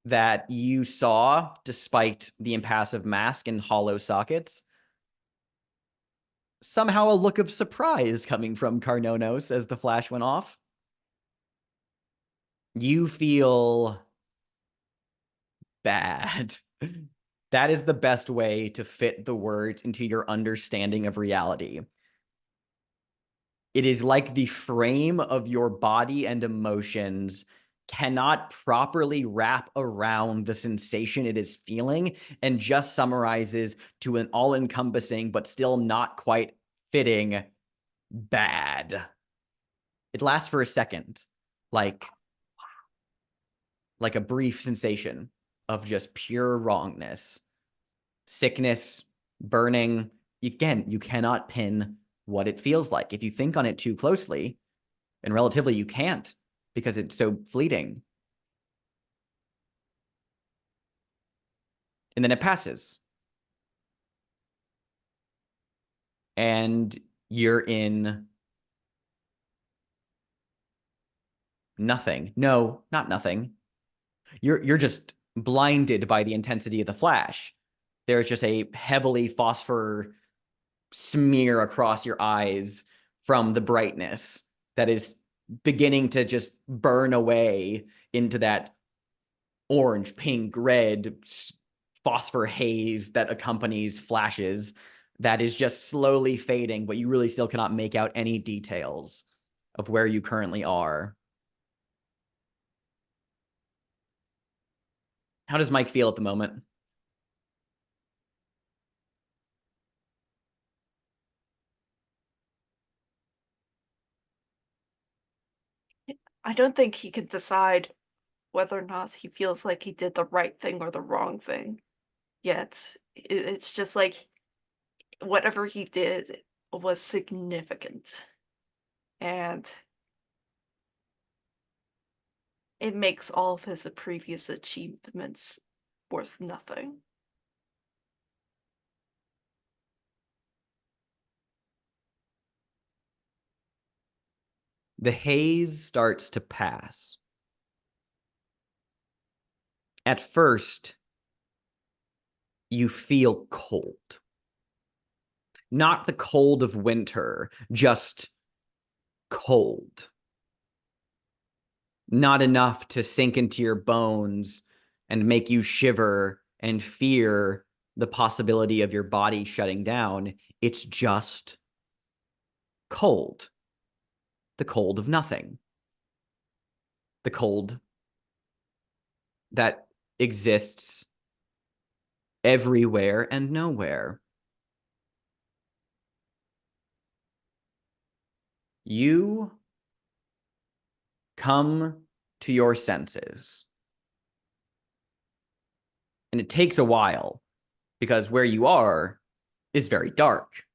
Speaker 1: that you saw, despite the impassive mask and hollow sockets, somehow a look of surprise coming from Carnonos as the flash went off. You feel bad. That is the best way to fit the words into your understanding of reality. It is like the frame of your body and emotions cannot properly wrap around the sensation it is feeling and just summarizes to an all-encompassing but still not quite fitting bad. It lasts for a second, like a brief sensation of just pure wrongness, sickness, burning. Again, you cannot pin what it feels like. If you think on it too closely, and relatively you can't because it's so fleeting. And then it passes. And you're in nothing. No, not nothing. You're just blinded by the intensity of the flash. There's just a heavily phosphor smear across your eyes from the brightness that is beginning to just burn away into that orange, pink, red phosphor haze that accompanies flashes that is just slowly fading, but you really still cannot make out any details of where you currently are. How does Mike feel at the moment?
Speaker 5: I don't think he can decide whether or not he feels like he did the right thing or the wrong thing yet. It's just like whatever he did was significant. And it makes all of his previous achievements worth nothing.
Speaker 1: The haze starts to pass. At first, you feel cold. Not the cold of winter, just cold. Not enough to sink into your bones and make you shiver and fear the possibility of your body shutting down. It's just cold. The cold of nothing. The cold that exists everywhere and nowhere. You come to your senses. And it takes a while because where you are is very dark.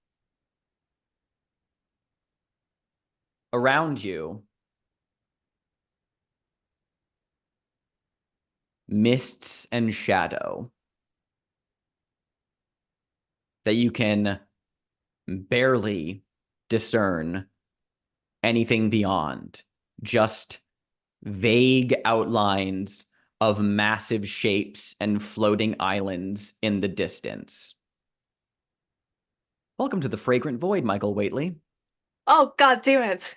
Speaker 1: Around you, mists and shadow that you can barely discern anything beyond. Just vague outlines of massive shapes and floating islands in the distance. Welcome to the Fragrant Void, Michael Whateley.
Speaker 5: Oh, God damn it.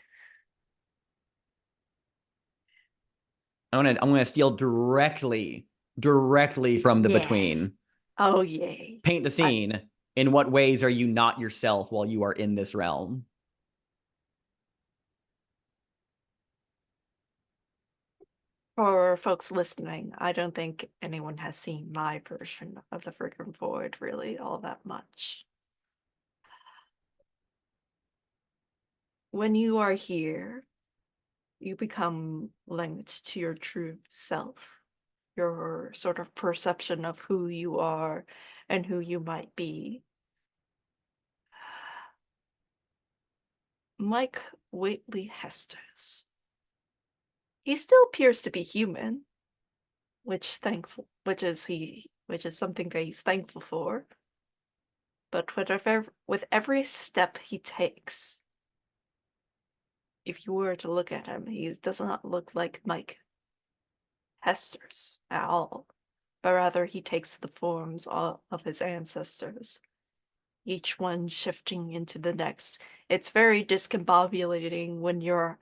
Speaker 1: I'm gonna steal directly from the
Speaker 5: Yes.
Speaker 1: between.
Speaker 5: Oh, yay.
Speaker 1: Paint the scene. In what ways are you not yourself while you are in this realm?
Speaker 5: For folks listening, I don't think anyone has seen my version of the Fragrant Void really all that much. When you are here, you become linked to your true self, your sort of perception of who you are and who you might be. Mike Whateley-Hestors. He still appears to be human, which is something that he's thankful for. But with every step he takes, if you were to look at him, he does not look like Mike Hestors at all, but rather he takes the forms of his ancestors, each one shifting into the next. It's very discombobulating when your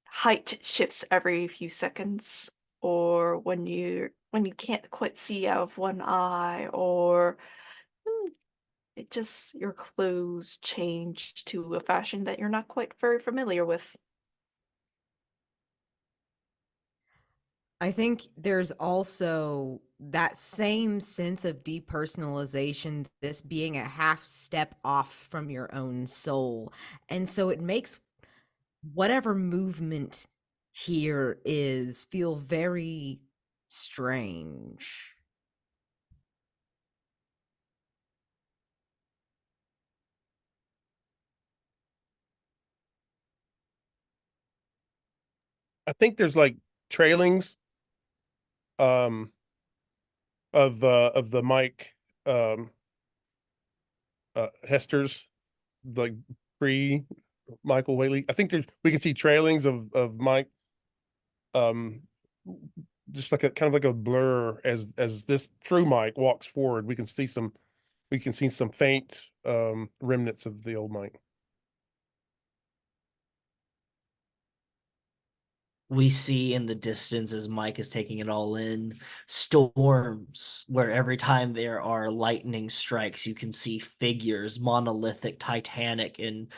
Speaker 5: height shifts every few seconds, or when you can't quite see out of one eye, or it just, your clothes change to a fashion that you're not quite very familiar with.
Speaker 3: I think there's also that same sense of depersonalization, this being a half step off from your own soul. And so it makes whatever movement here is feel very strange.
Speaker 4: I think there's like trailings of the Mike Hestors, like pre Michael Whaley. I think we can see trailings of Mike, just like a kind of like a blur as this true Mike walks forward. We can see some faint remnants of the old Mike.
Speaker 2: We see in the distance, as Mike is taking it all in, storms where every time there are lightning strikes, you can see figures, monolithic, titanic in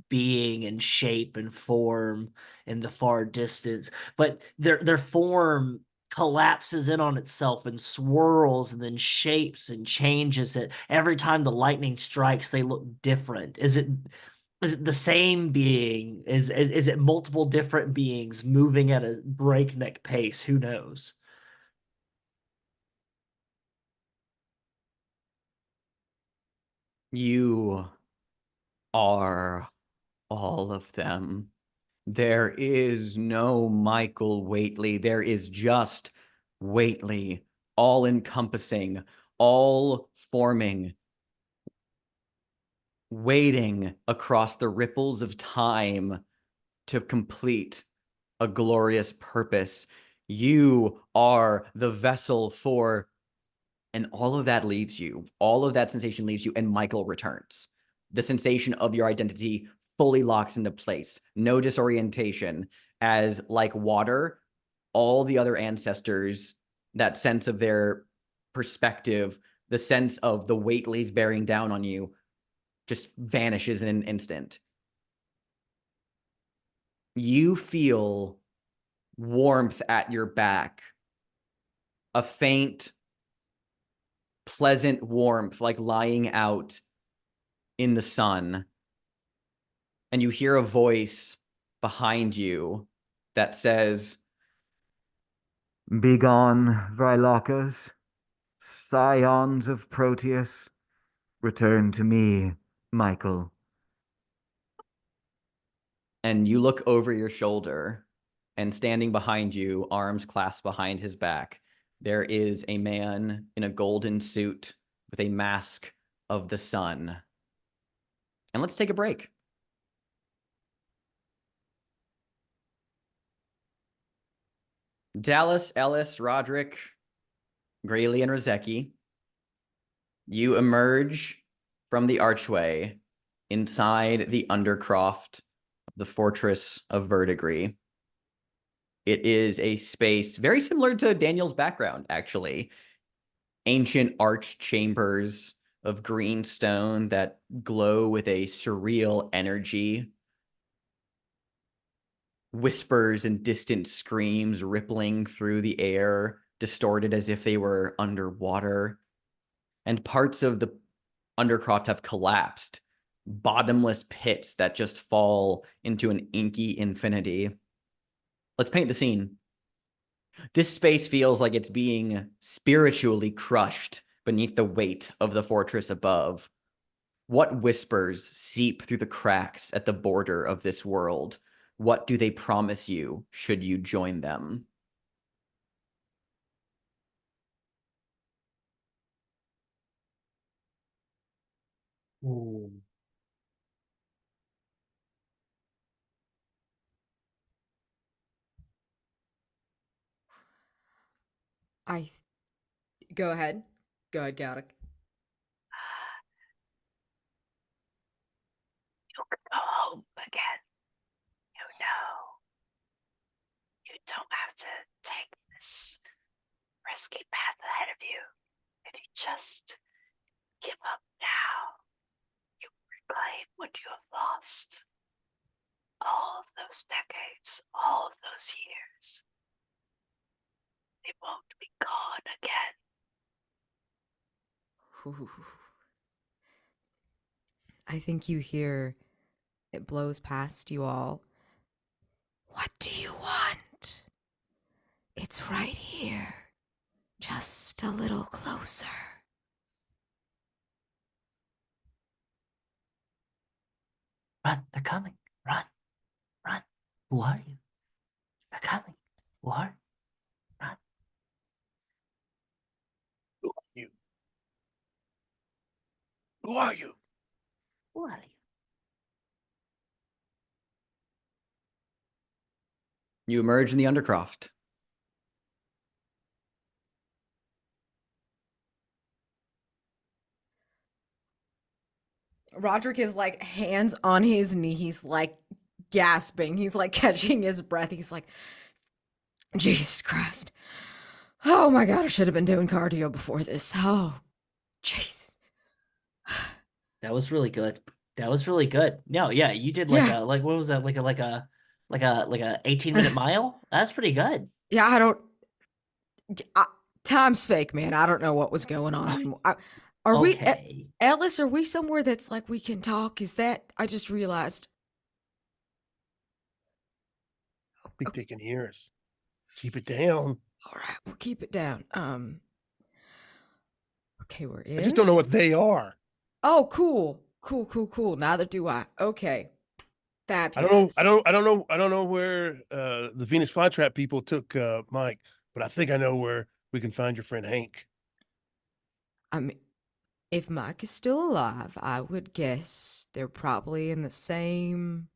Speaker 2: being and shape and form in the far distance. But their form collapses in on itself and swirls and then shapes and changes it. Every time the lightning strikes, they look different. Is it the same being? Is it multiple different beings moving at a breakneck pace? Who knows?
Speaker 1: You are all of them. There is no Michael Whateley. There is just Whateley, all encompassing, all forming, waiting across the ripples of time to complete a glorious purpose. You are the vessel for, and all of that leaves you. All of that sensation leaves you, and Michael returns. The sensation of your identity fully locks into place. No disorientation, as like water, all the other ancestors, that sense of their perspective the sense of the Whateleys bearing down on you just vanishes in an instant. You feel warmth at your back, a faint, pleasant warmth, like lying out in the sun. And you hear a voice behind you that says,
Speaker 6: "Begone, Vrylockers, scions of Proteus, return to me, Michael."
Speaker 1: And you look over your shoulder, and standing behind you, arms clasped behind his back, there is a man in a golden suit with a mask of the sun. And let's take a break. Dallas, Ellis, Rodrick, Grayley, and Rybitski, you emerge from the archway inside the undercroft of the Fortress of Verdigris. It is a space very similar to Daniel's background, actually. Ancient arched chambers of green stone that glow with a surreal energy. Whispers and distant screams rippling through the air, distorted as if they were underwater. And parts of the undercroft have collapsed, bottomless pits that just fall into an inky infinity. Let's paint the scene. This space feels like it's being spiritually crushed beneath the weight of the fortress above. What whispers seep through the cracks at the border of this world? What do they promise you should you join them?
Speaker 2: Ooh.
Speaker 3: Go ahead. Go ahead, Galdic.
Speaker 5: You can go home again. You know. You don't have to take this risky path ahead of you. If you just give up now, you reclaim what you have lost. All of those decades, all of those years. They won't be gone again.
Speaker 3: Ooh. I think you hear it blows past you all. What do you want? It's right here. Just a little closer.
Speaker 2: Run, they're coming. Run, run. Who are you? They're coming. Who are you? Run.
Speaker 4: Who are you? Who are you?
Speaker 2: Who are you?
Speaker 1: You emerge in the undercroft.
Speaker 3: Rodrick is like hands on his knees, like gasping. He's like catching his breath. He's like, Jesus Christ. Oh my God, I should have been doing cardio before this. Oh, jeez.
Speaker 2: That was really good. That was really good. No, yeah, you did like a what was that? Like a 18-minute mile? That's pretty good.
Speaker 3: Yeah, time's fake, man. I don't know what was going on anymore. Are we, Ellis, are we somewhere that's like we can talk? Is that, I just realized.
Speaker 4: I think they can hear us. Keep it down.
Speaker 3: All right, we'll keep it down. Okay, we're in.
Speaker 4: I just don't know what they are.
Speaker 3: Oh, cool. Cool. Neither do I. Okay. Fabulous.
Speaker 4: I don't know where the Venus flytrap people took Mike, but I think I know where we can find your friend Hank.
Speaker 3: I mean, if Mike is still alive, I would guess they're probably in the same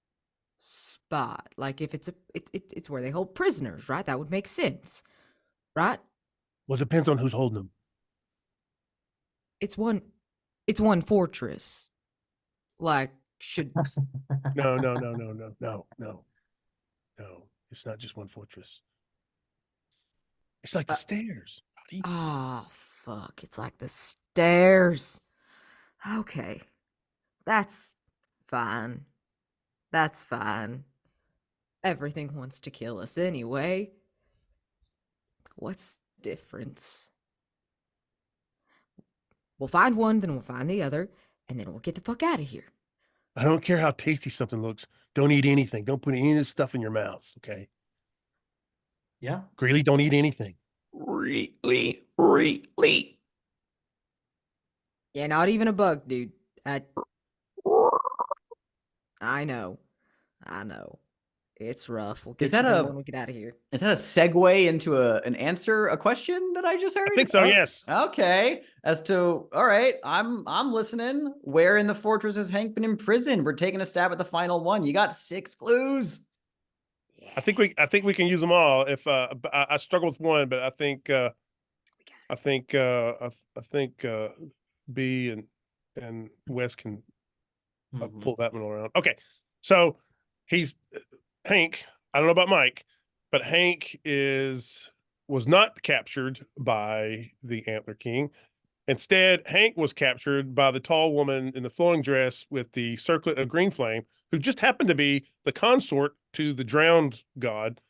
Speaker 3: spot. Like if it's it's where they hold prisoners, right? That would make sense. Right?
Speaker 4: Well, it depends on who's holding them.
Speaker 3: It's one fortress. Like should
Speaker 4: No. It's not just one fortress. It's like the stairs, buddy.
Speaker 3: Ah, fuck. It's like the Stairs. Okay. That's fine. That's fine. Everything wants to kill us anyway. What's the difference? We'll find one, then we'll find the other, and then we'll get the fuck out of here.
Speaker 4: I don't care how tasty something looks. Don't eat anything. Don't put any of this stuff in your mouths, okay?
Speaker 2: Yeah.
Speaker 4: Greeley, don't eat anything.
Speaker 1: Really.
Speaker 3: Yeah, not even a bug, dude. I know. It's rough. We'll get
Speaker 1: Is that
Speaker 3: you done
Speaker 1: a-
Speaker 3: when we get out of here.
Speaker 1: Is that a segue into a question that I just heard?
Speaker 4: I think so,
Speaker 1: Oh,
Speaker 4: yes.
Speaker 1: Okay. All right, I'm listening. Where in the fortress has Hank been imprisoned? We're taking a stab at the final one. You got 6 clues.
Speaker 4: I think we can use them all. If I struggle with one, but I think B and Wes can
Speaker 2: Mhm.
Speaker 4: pull that one around. Okay, so he's Hank. I don't know about Mike, but Hank was not captured by the Antler King. Instead, Hank was captured by the tall woman in the flowing dress with the circlet of green flame, who just happened to be the consort to the drowned god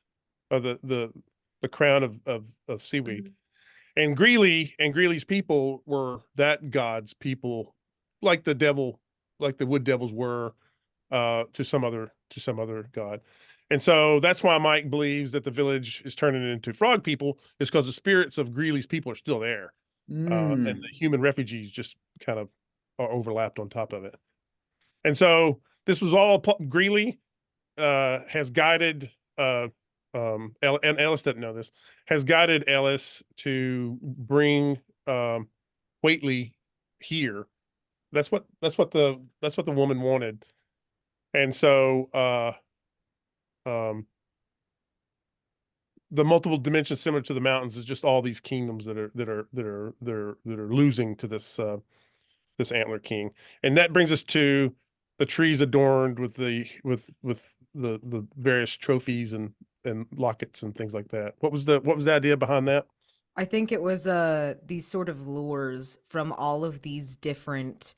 Speaker 4: of the crown of seaweed. And Greeley's people were that god's people, like the devil, like the wood devils were to some other god. And so that's why Mike believes that the village is turning into frog people, is because the spirits of Greeley's people are still there. And the human refugees just kind of are overlapped on top of it. And so this was all Greeley has guided and Ellis doesn't know this, has guided Ellis to bring Whateley here. That's what the woman wanted. And so the multiple dimensions similar to the mountains is just all these kingdoms that are losing to this this Antler King. And that brings us to the trees adorned with the various trophies and lockets and things like that. What was the idea behind that?
Speaker 3: I think it was these sort of lures from all of these different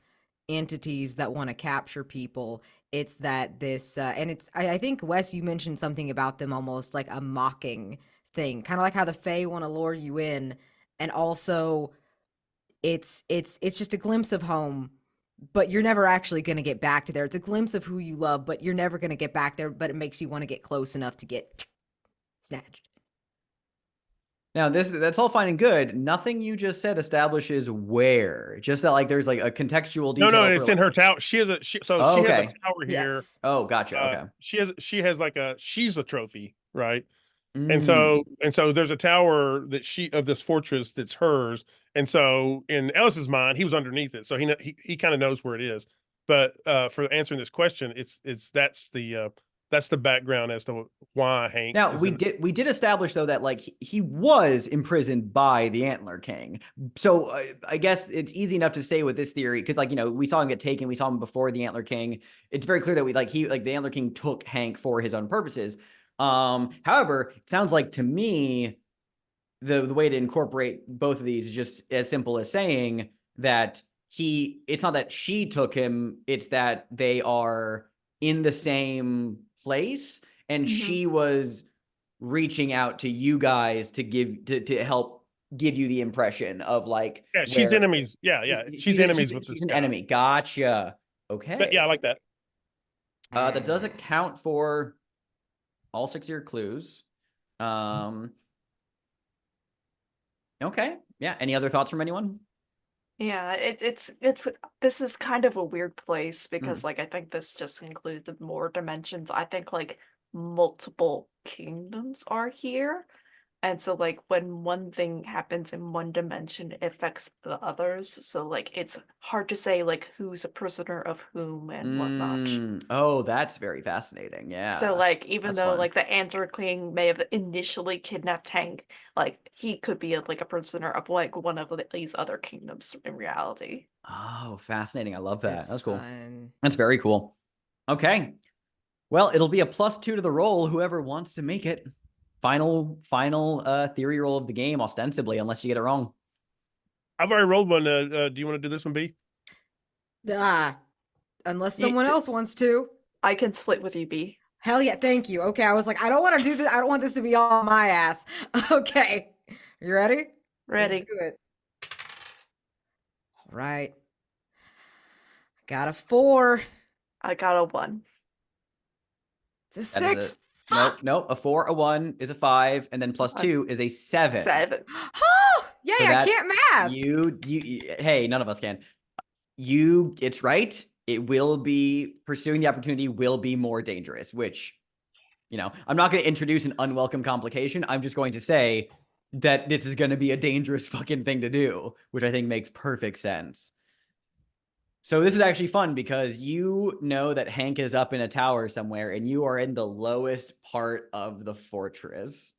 Speaker 3: entities that want to capture people. It's that this and it's I think Wes, you mentioned something about them almost like a mocking thing, kind of like how the Fae want to lure you in, and also it's just a glimpse of home, but you're never actually going to get back to there. It's a glimpse of who you love, but you're never going to get back there, but it makes you want to get close enough to get snatched.
Speaker 1: Now that's all fine and good. Nothing you just said establishes where. Just that like there's like a contextual detail.
Speaker 4: No,
Speaker 1: for,
Speaker 4: it's
Speaker 1: like...
Speaker 4: in her tower. She has a she has
Speaker 1: okay.
Speaker 4: a tower here.
Speaker 3: Yes.
Speaker 1: Oh, gotcha. Okay.
Speaker 4: She has like she's a trophy, right?
Speaker 1: Mm.
Speaker 4: And so there's a tower that of this fortress that's hers. And so in Ellis's mind, he was underneath it, so he kind of knows where it is. But for answering this question, that's the background as to why Hank.
Speaker 1: Now we did establish though that like he was imprisoned by the Antler King. So I guess it's easy enough to say with this theory because like we saw him get taken, we saw him before the Antler King. It's very clear that the Antler King took Hank for his own purposes. However, it sounds like to me the way to incorporate both of these is just as simple as saying that it's not that she took him, it's that they are in the same place and she was reaching out to you guys to help give you the impression of like
Speaker 4: she's enemies. She's enemies with
Speaker 1: she's
Speaker 4: this
Speaker 1: an
Speaker 4: guy.
Speaker 1: enemy. Gotcha. Okay.
Speaker 4: But yeah, I like that.
Speaker 1: That does account for all 6 of your clues. Okay. Yeah. Any other thoughts from anyone?
Speaker 5: Yeah, it's this is kind of a weird place because like I think this just includes more dimensions. I think like multiple kingdoms are here. And so like when one thing happens in one dimension, it affects the others. So like it's hard to say like who's a prisoner of whom and whatnot.
Speaker 1: Oh, that's very fascinating. Yeah.
Speaker 5: So like even
Speaker 1: that's
Speaker 5: though
Speaker 1: fun.
Speaker 5: like the Antler King may have initially kidnapped Hank, like he could be like a prisoner of like one of these other kingdoms in reality.
Speaker 1: Oh, fascinating. I love that. That's cool.
Speaker 3: Fun.
Speaker 1: That's very cool. Okay. Well, it'll be a +2 to the roll, whoever wants to make it. Final theory roll of the game, ostensibly, unless you get it wrong.
Speaker 4: I've already rolled one. Do you want to do this one, B?
Speaker 3: Unless someone else wants to.
Speaker 5: I can split with you, B.
Speaker 3: Hell yeah, thank you. Okay, I was like, I don't want to do this. I don't want this to be all my ass. Okay, you ready?
Speaker 5: Ready.
Speaker 3: Let's do it. All right. Got a 4.
Speaker 5: I got a 1.
Speaker 3: It's a
Speaker 1: That is
Speaker 3: 6.
Speaker 1: No, a 4, a 1 is a 5, and then plus 2 is a 7.
Speaker 5: 7.
Speaker 3: Oh, yay,
Speaker 1: So
Speaker 3: I
Speaker 1: that-
Speaker 3: can't math.
Speaker 1: You, hey, none of us can. It's right. It will be, pursuing the opportunity will be more dangerous, which, I'm not going to introduce an unwelcome complication. I'm just going to say that this is going to be a dangerous fucking thing to do, which I think makes perfect sense. So this is actually fun because you know that Hank is up in a tower somewhere and you are in the lowest part of the fortress.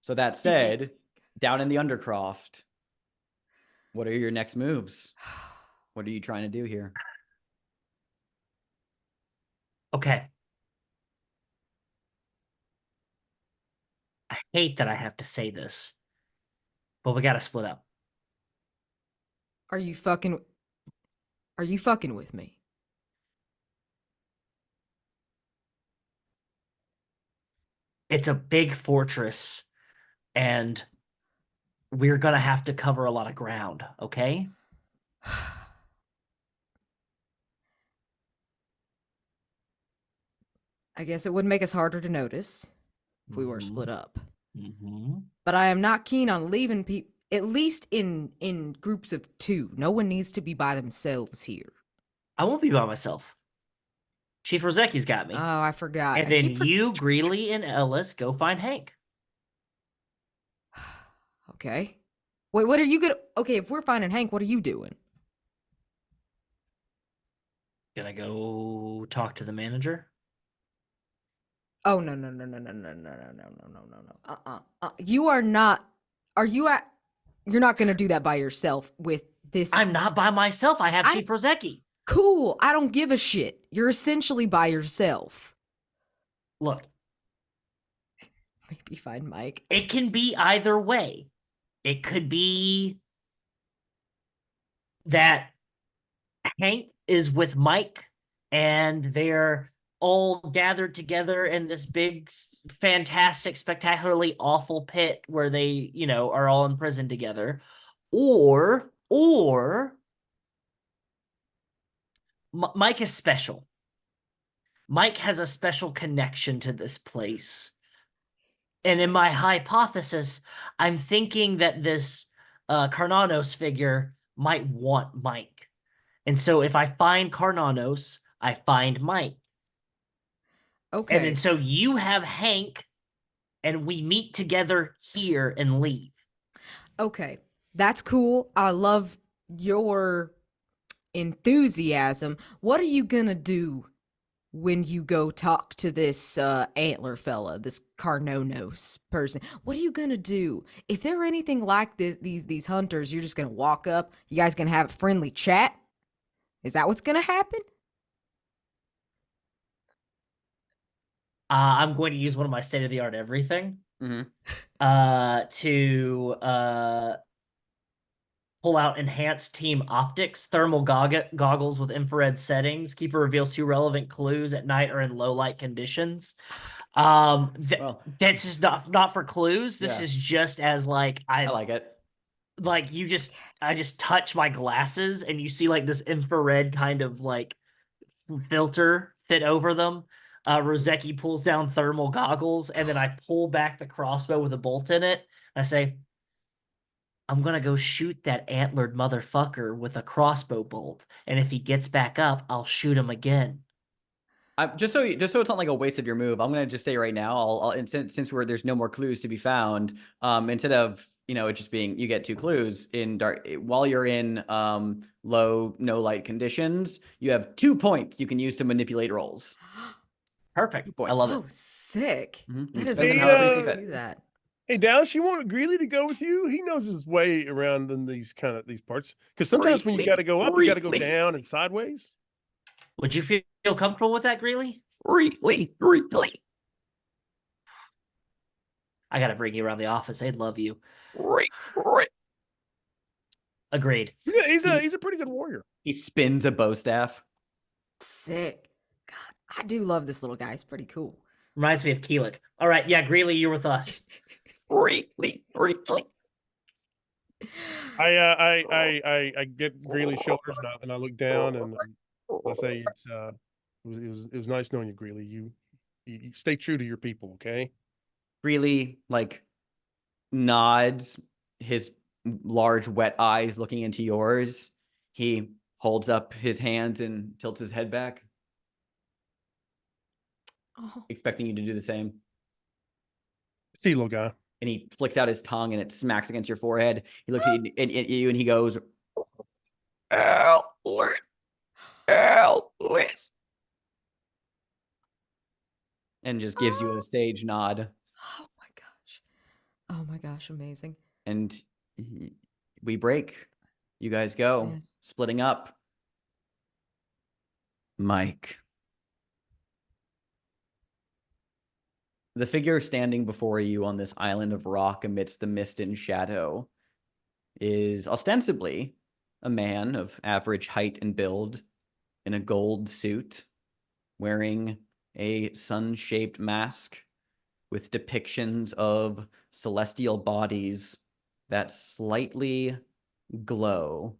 Speaker 1: So that said, down in the Undercroft, what are your next moves? What are you trying to do here?
Speaker 2: Okay. I hate that I have to say this, but we got to split up.
Speaker 3: Are you fucking with me?
Speaker 2: It's a big fortress, and we're going to have to cover a lot of ground, okay?
Speaker 3: I guess it would make us harder to notice if we were split up.
Speaker 2: Mm-hmm.
Speaker 3: But I am not keen on leaving people, at least in groups of 2. No one needs to be by themselves here.
Speaker 2: I won't be by myself. Chief Rozecki's got me.
Speaker 3: Oh, I forgot.
Speaker 2: And then you, Greeley, and Ellis go find Hank.
Speaker 3: Okay. Wait, what are you gonna... Okay, if we're finding Hank, what are you doing?
Speaker 2: Gonna go talk to the manager?
Speaker 3: Oh, no. You are not... Are you at... You're not gonna do that by yourself with this...
Speaker 2: I'm not by myself. I have Chief Rozecki.
Speaker 3: Cool. I don't give a shit. You're essentially by yourself.
Speaker 2: Look.
Speaker 3: Maybe find Mike.
Speaker 2: It can be either way. It could be that Hank is with Mike and they're all gathered together in this big, fantastic, spectacularly awful pit where they, are all imprisoned together. Or Mike is special. Mike has a special connection to this place. And in my hypothesis, I'm thinking that this Carnanos figure might want Mike. And so if I find Carnanos, I find Mike.
Speaker 3: Okay.
Speaker 2: And then so you have Hank, and we meet together here and leave.
Speaker 3: Okay. That's cool. I love your enthusiasm. What are you gonna do when you go talk to this antler fella, this Carnanos person? What are you gonna do? If they're anything like these hunters, you're just gonna walk up, you guys gonna have a friendly chat? Is that what's gonna happen?
Speaker 2: I'm going to use one of my state-of-the-art everything to pull out enhanced team optics, thermal goggles with infrared settings. Keeper reveals 2 relevant clues at night or in low light conditions. That's just not for clues. This is just as like
Speaker 1: I like it.
Speaker 2: Like I just touch my glasses and you see like this infrared kind of like filter fit over them. Rozecki pulls down thermal goggles, and then I pull back the crossbow with a bolt in it. I say, I'm gonna go shoot that antlered motherfucker with a crossbow bolt, and if he gets back up, I'll shoot him again.
Speaker 1: Just so it's not like a waste of your move, I'm gonna just say right now, and since there's no more clues to be found, instead of it just being you get 2 clues in dark while you're in low no light conditions, you have 2 points you can use to manipulate rolls.
Speaker 2: Perfect.
Speaker 1: Points.
Speaker 2: I love
Speaker 3: Oh,
Speaker 2: it.
Speaker 3: sick.
Speaker 1: Mhm.
Speaker 3: That
Speaker 1: You
Speaker 3: is
Speaker 1: spend
Speaker 4: them
Speaker 3: really
Speaker 4: however you
Speaker 3: cool
Speaker 4: see
Speaker 3: to
Speaker 4: fit.
Speaker 3: do that.
Speaker 4: Hey Dallas, you want Greeley to go with you? He knows his way around in these parts. Because sometimes when you got to go up, you got to go down and sideways.
Speaker 2: Would you feel comfortable with that, Greeley?
Speaker 1: Really.
Speaker 2: I gotta bring you around the office. They'd love you. Agreed.
Speaker 4: He's a pretty good warrior.
Speaker 1: He spins a bow staff.
Speaker 3: Sick. God, I do love this little guy. He's pretty cool.
Speaker 2: Reminds me of Keelik. All right, yeah, Greeley, you're with us.
Speaker 1: Really.
Speaker 4: I get Greeley's shoulders and I look down and I say it was nice knowing you, Greeley. You stay true to your people, okay?
Speaker 1: Really, like, nods, his large wet eyes looking into yours. He holds up his hands and tilts his head back, expecting you to do the same.
Speaker 4: See, little guy.
Speaker 1: And he flicks out his tongue and it smacks against your forehead. He looks at you and he goes, Ellis. And just gives you a sage nod.
Speaker 3: Oh my gosh. Oh my gosh, amazing.
Speaker 1: And we break. You guys go,
Speaker 3: Yes.
Speaker 1: splitting up. Mike. The figure standing before you on this island of rock amidst the mist and shadow is ostensibly a man of average height and build in a gold suit, wearing a sun-shaped mask with depictions of celestial bodies that slightly glow.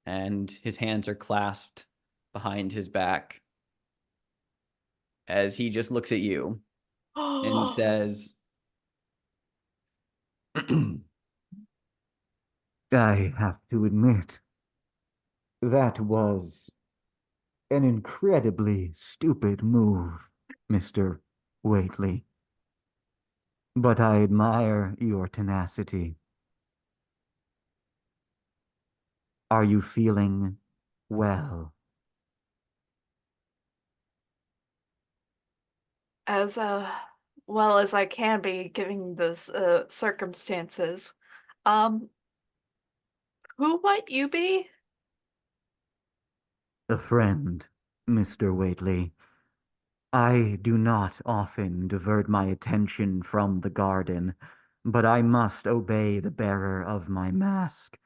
Speaker 1: And his hands are clasped behind his back as he just looks at you and says,
Speaker 6: I have to admit, that was an incredibly stupid move, Mr. Whateley. But I admire your tenacity. Are you feeling well?
Speaker 5: As well as I can be, given the circumstances. Who might you be?
Speaker 6: A friend, Mr. Whateley. I do not often divert my attention from the garden, but I must obey the bearer of my mask.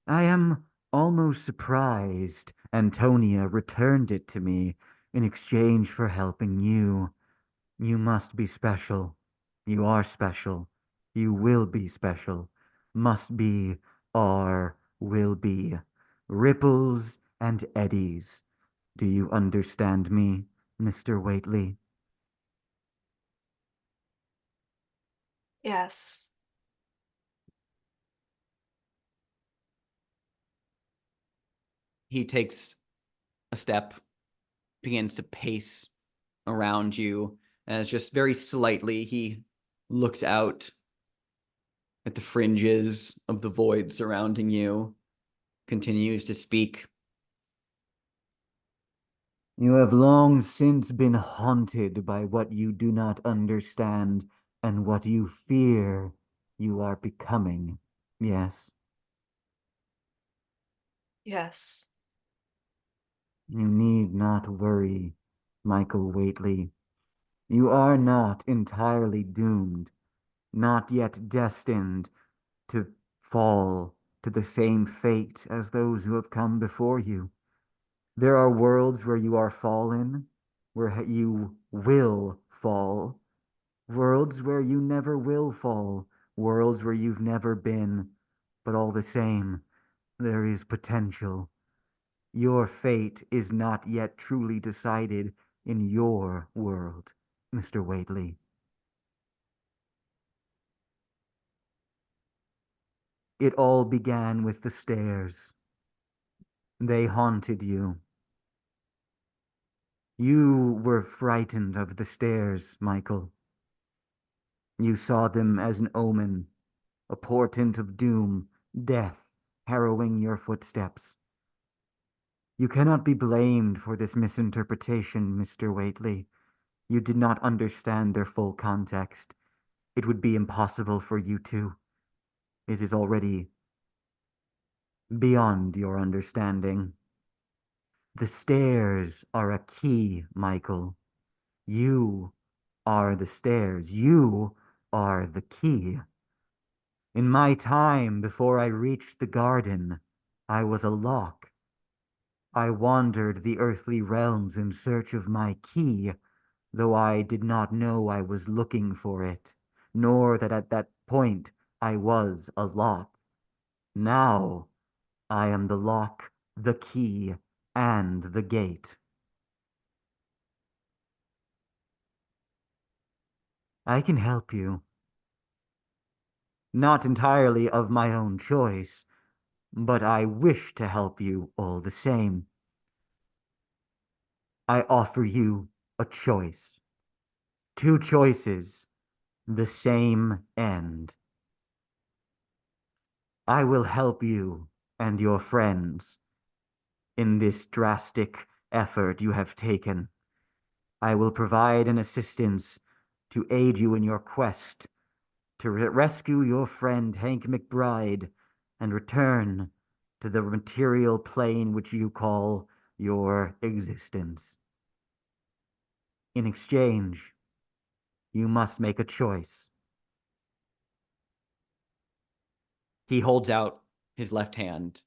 Speaker 6: I am almost surprised Antonia returned it to me in exchange for helping you. You must be special. You are special. You will be special. Must be, are, will be. Ripples and eddies. Do you understand me, Mr. Whateley?
Speaker 5: Yes.
Speaker 1: he takes a step, begins to pace around you, as just very slightly he looks out at the fringes of the void surrounding you, continues to speak.
Speaker 6: You have long since been haunted by what you do not understand and what you fear you are becoming, yes?
Speaker 5: Yes.
Speaker 6: You need not worry, Michael Whateley. You are not entirely doomed, not yet destined to fall to the same fate as those who have come before you. There are worlds where you are fallen, where you will fall, worlds where you never will fall, worlds where you've never been, but all the same, there is potential. Your fate is not yet truly decided in your world, Mr. Whateley. It all began with the stairs. They haunted you. You were frightened of the stairs, Michael. You saw them as an omen, a portent of doom, death, harrowing your footsteps. You cannot be blamed for this misinterpretation, Mr. Whateley. You did not understand their full context. It would be impossible for you to. It is already beyond your understanding. The stairs are a key, Michael. You are the stairs. You are the key. In my time before I reached the garden, I was a lock. I wandered the earthly realms in search of my key, though I did not know I was looking for it, nor that at that point I was a lock. Now I am the lock, the key, and the gate. I can help you. Not entirely of my own choice, but I wish to help you all the same. I offer you a choice. 2 choices, the same end. I will help you and your friends in this drastic effort you have taken. I will provide an assistance to aid you in your quest to rescue your friend Hank McBride and return to the material plane which you call your existence. In exchange, you must make a choice.
Speaker 1: He holds out his left hand,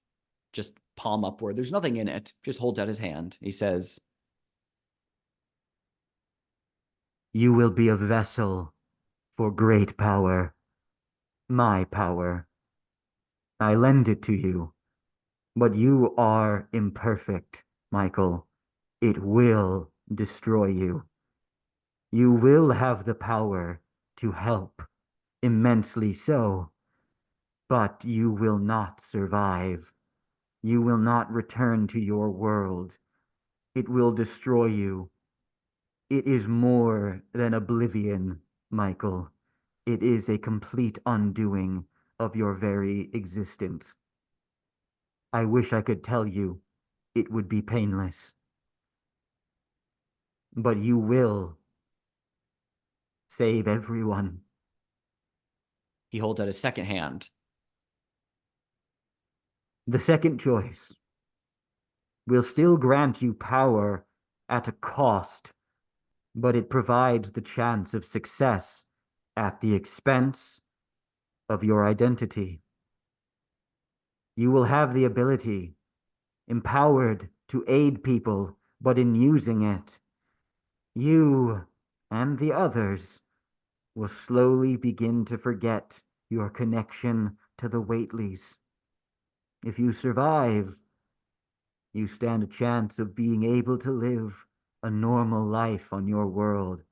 Speaker 1: just palm upward. There's nothing in it. Just holds out his hand. He says,
Speaker 6: You will be a vessel for great power, my power. I lend it to you, but you are imperfect, Michael. It will destroy you. You will have the power to help, immensely so, but you will not survive. You will not return to your world. It will destroy you. It is more than oblivion, Michael. It is a complete undoing of your very existence. I wish I could tell you it would be painless. But you will save everyone.
Speaker 1: he holds out his second hand.
Speaker 6: The second choice will still grant you power at a cost, but it provides the chance of success at the expense of your identity. You will have the ability, empowered to aid people, but in using it, you and the others will slowly begin to forget your connection to the Whateleys. If you survive, you stand a chance of being able to live a normal life on your world,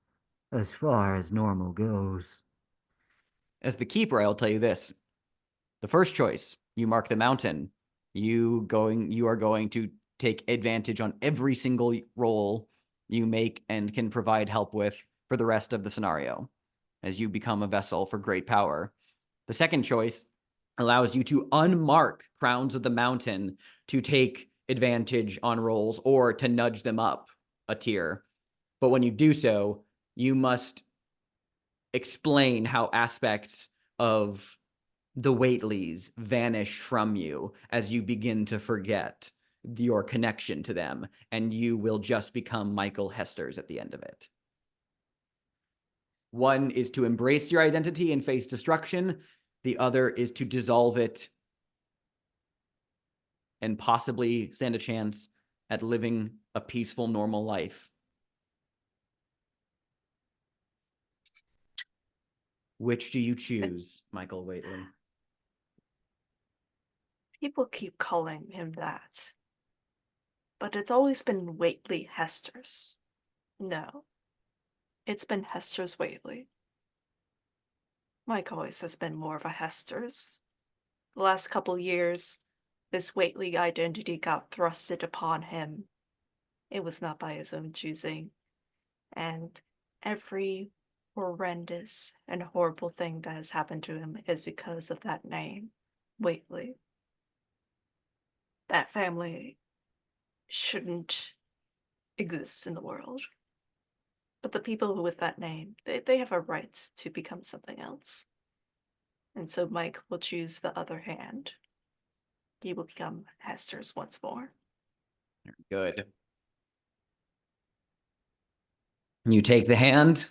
Speaker 6: as far as normal goes.
Speaker 1: As the keeper, I'll tell you this. The first choice, you mark the mountain. You are going to take advantage on every single roll you make and can provide help with for the rest of the scenario as you become a vessel for great power. The second choice allows you to unmark crowns of the mountain to take advantage on rolls or to nudge them up a tier. But when you do so, you must explain how aspects of the Whateleys vanish from you as you begin to forget your connection to them, and you will just become Whateley-Hestors at the end of it. One is to embrace your identity and face destruction. The other is to dissolve it and possibly stand a chance at living a peaceful, normal life. Which do you choose, Michael Whateley?
Speaker 5: People keep calling him that. But it's always been Whateley-Hestors. No. It's been Hestors Whateley. Mike always has been more of a Hestors. The last couple years, this Whateley identity got thrusted upon him. It was not by his own choosing. And every horrendous and horrible thing that has happened to him is because of that name, Whateley. That family shouldn't exist in the world. But the people with that name, they have a right to become something else. And so Mike will choose the other hand. He will become Hestors once more.
Speaker 1: Good. You take the hand.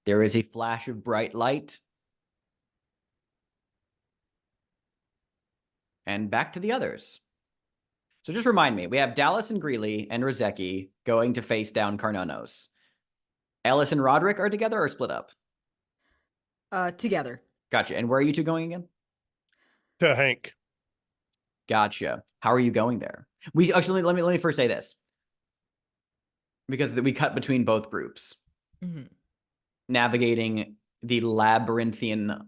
Speaker 1: There is a flash of bright light. and back to the others. So just remind me, we have Dallas and Greeley and Rybitski going to face down Carnonos. Ellis and Rodrick are together or split up?
Speaker 3: Together.
Speaker 1: Gotcha. And where are you two going again?
Speaker 4: To Hank.
Speaker 1: Gotcha. How are you going there? We actually let me first say this, because we cut between both groups, navigating the labyrinthian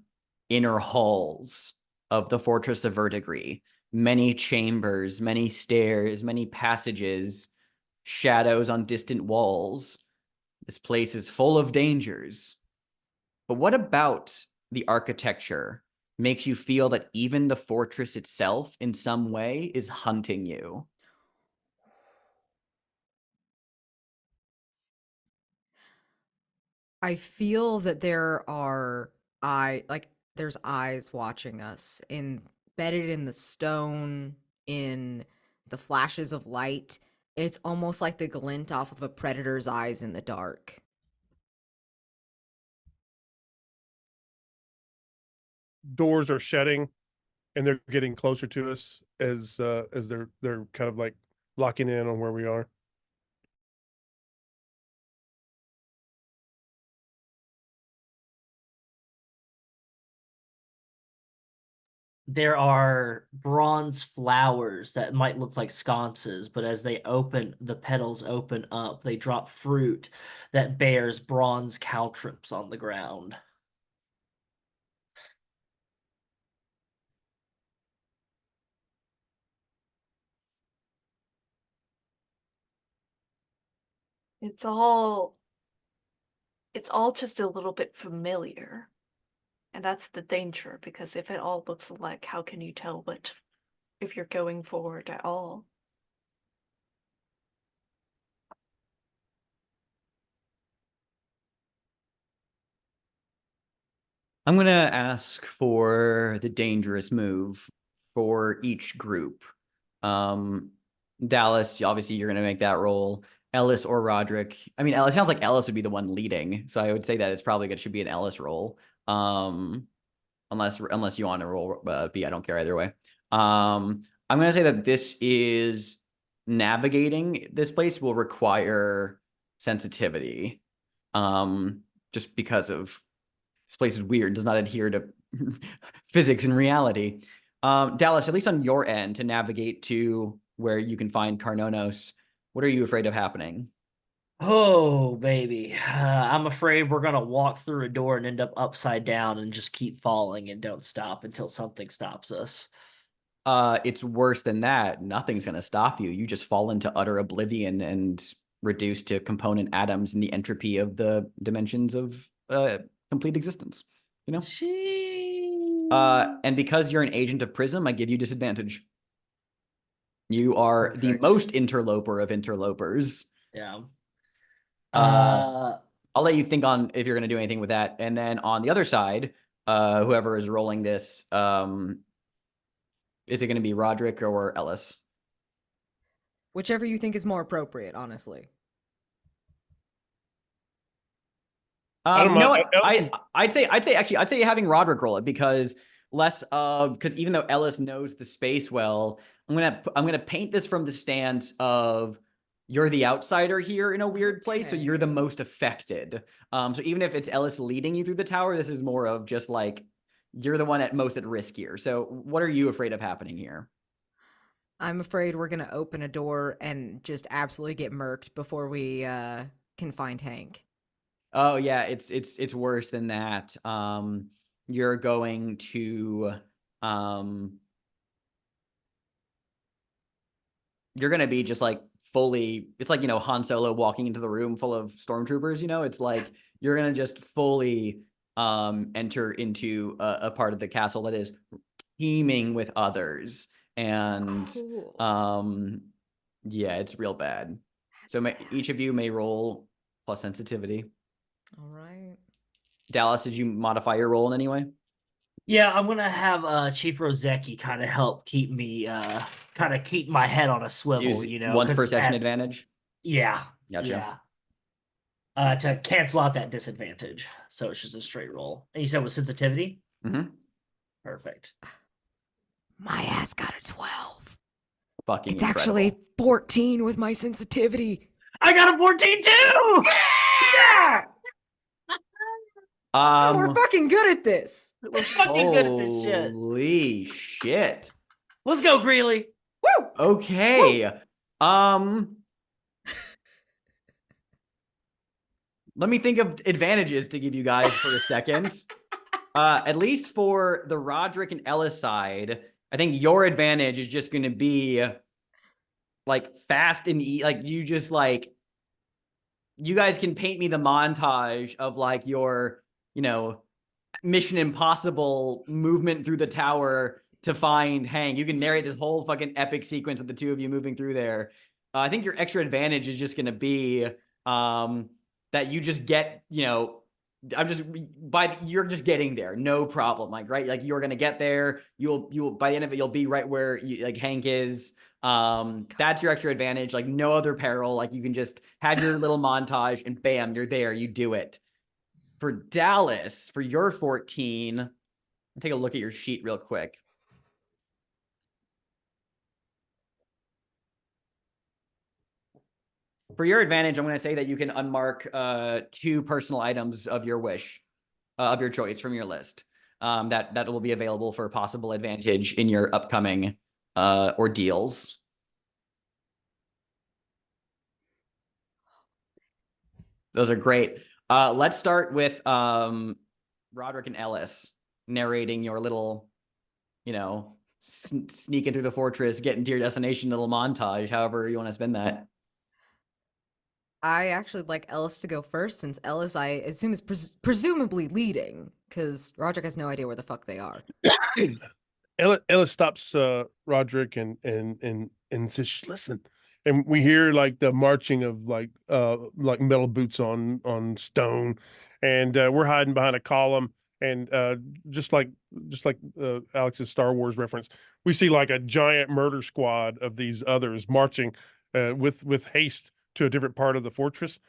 Speaker 1: inner halls of the Fortress of Verdigris. Many chambers, many stairs, many passages, shadows on distant walls. This place is full of dangers. But what about the architecture makes you feel that even the fortress itself in some way is hunting you?
Speaker 3: I feel that there's eyes watching us, embedded in the stone, in the flashes of light. It's almost like the glint off of a predator's eyes in the dark.
Speaker 4: Doors are shutting, and they're getting closer to us as they're kind of like locking in on where we are.
Speaker 2: There are bronze flowers that might look like sconces, but as they open, the petals open up, they drop fruit that bears bronze caltrops on the ground.
Speaker 5: It's all just a little bit familiar. And that's the danger, because if it all looks alike, how can you tell if you're going forward at all?
Speaker 1: I'm going to ask for the dangerous move for each group. Dallas, obviously you're going to make that roll. Ellis or Rodrick. I mean, it sounds like Ellis would be the one leading, so I would say that it's probably should be an Ellis roll. Unless you want to roll B, I don't care either way. I'm going to say that this is navigating this place will require sensitivity. Just because of this place is weird, does not adhere to physics and reality. Dallas, at least on your end, to navigate to where you can find Carnonos, what are you afraid of happening?
Speaker 2: Oh, baby. I'm afraid we're going to walk through a door and end up upside down and just keep falling and don't stop until something stops us.
Speaker 1: It's worse than that. Nothing's going to stop you. You just fall into utter oblivion and reduce to component atoms in the entropy of the dimensions of complete existence. You know? And because you're an agent of Prism, I give you disadvantage. You are the
Speaker 2: Perfect.
Speaker 1: most interloper of interlopers.
Speaker 2: Yeah.
Speaker 1: I'll let you think on if you're going to do anything with that. And then on the other side, whoever is rolling this, is it going to be Rodrick or Ellis?
Speaker 3: Whichever you think is more appropriate, honestly.
Speaker 4: don't
Speaker 1: You know
Speaker 4: mind.
Speaker 1: what? I'd say having Rodrick roll it, because even though Ellis knows the space well, I'm gonna paint this from the stance of you're the outsider here in a weird place, so you're the most affected. So even if it's Ellis leading you through the tower, this is more of just like you're the one at most at risk here. So what are you afraid of happening here?
Speaker 3: I'm afraid we're gonna open a door and just absolutely get murked before we can find Hank.
Speaker 1: Oh yeah, it's worse than that. You're going to you're gonna be just like fully, it's like, Han Solo walking into the room full of stormtroopers, it's like you're gonna just fully enter into a part of the castle that is teeming with others. And
Speaker 3: Cool.
Speaker 1: yeah, it's real bad. So each of you may roll plus sensitivity.
Speaker 3: All right.
Speaker 1: Dallas, did you modify your roll in any way?
Speaker 2: Yeah, I'm gonna have Chief Rybitski kind of help keep me keep my head on a swivel,
Speaker 1: Use once per
Speaker 2: 'cause
Speaker 1: session advantage.
Speaker 2: Yeah.
Speaker 1: Gotcha.
Speaker 2: Yeah. To cancel out that disadvantage. So it's just a straight roll. And you said with sensitivity?
Speaker 1: Mm-hmm.
Speaker 2: Perfect.
Speaker 3: My has got a 12.
Speaker 1: Fucking
Speaker 3: It's
Speaker 1: incredible.
Speaker 3: actually 14 with my sensitivity.
Speaker 2: I got a 14 too.
Speaker 3: Yeah! We're fucking good at this.
Speaker 2: We're fucking good at this shit.
Speaker 1: Holy shit.
Speaker 2: Let's go, Greeley.
Speaker 3: Woo!
Speaker 1: Okay. Let me think of advantages to give you guys for a second. At least for the Rodrick and Ellis side, I think your advantage is just going to be like fast and like you just like you guys can paint me the montage of like your, you know, Mission Impossible movement through the tower to find Hank. You can narrate this whole fucking epic sequence of the two of you moving through there. I think your extra advantage is just going to be that you just get, you know, you're just getting there, no problem. Like, right, like you're gonna get there. You'll by the end of it, you'll be right where like Hank is. That's your extra advantage. Like no other peril. Like you can just have your little montage, and bam, you're there. You do it. For Dallas, for your 14, take a look at your sheet real quick. For your advantage, I'm going to say that you can unmark 2 personal items of your wish, of your choice from your list. That will be available for possible advantage in your upcoming ordeals. Those are great. Let's start with Rodrick and Ellis narrating your little, you know, sneaking through the fortress, getting to your destination little montage, however you want to spend that.
Speaker 3: I actually like Ellis to go first, since Ellis, I assume, is presumably leading, because Rodrick has no idea where the fuck they are.
Speaker 4: Ellis stops Rodrick and says, "Listen." And we hear like the marching of like metal boots on stone, and we're hiding behind a column. And just like Alex's Star Wars reference, we see like a giant murder squad of these others marching with haste to a different part of the fortress.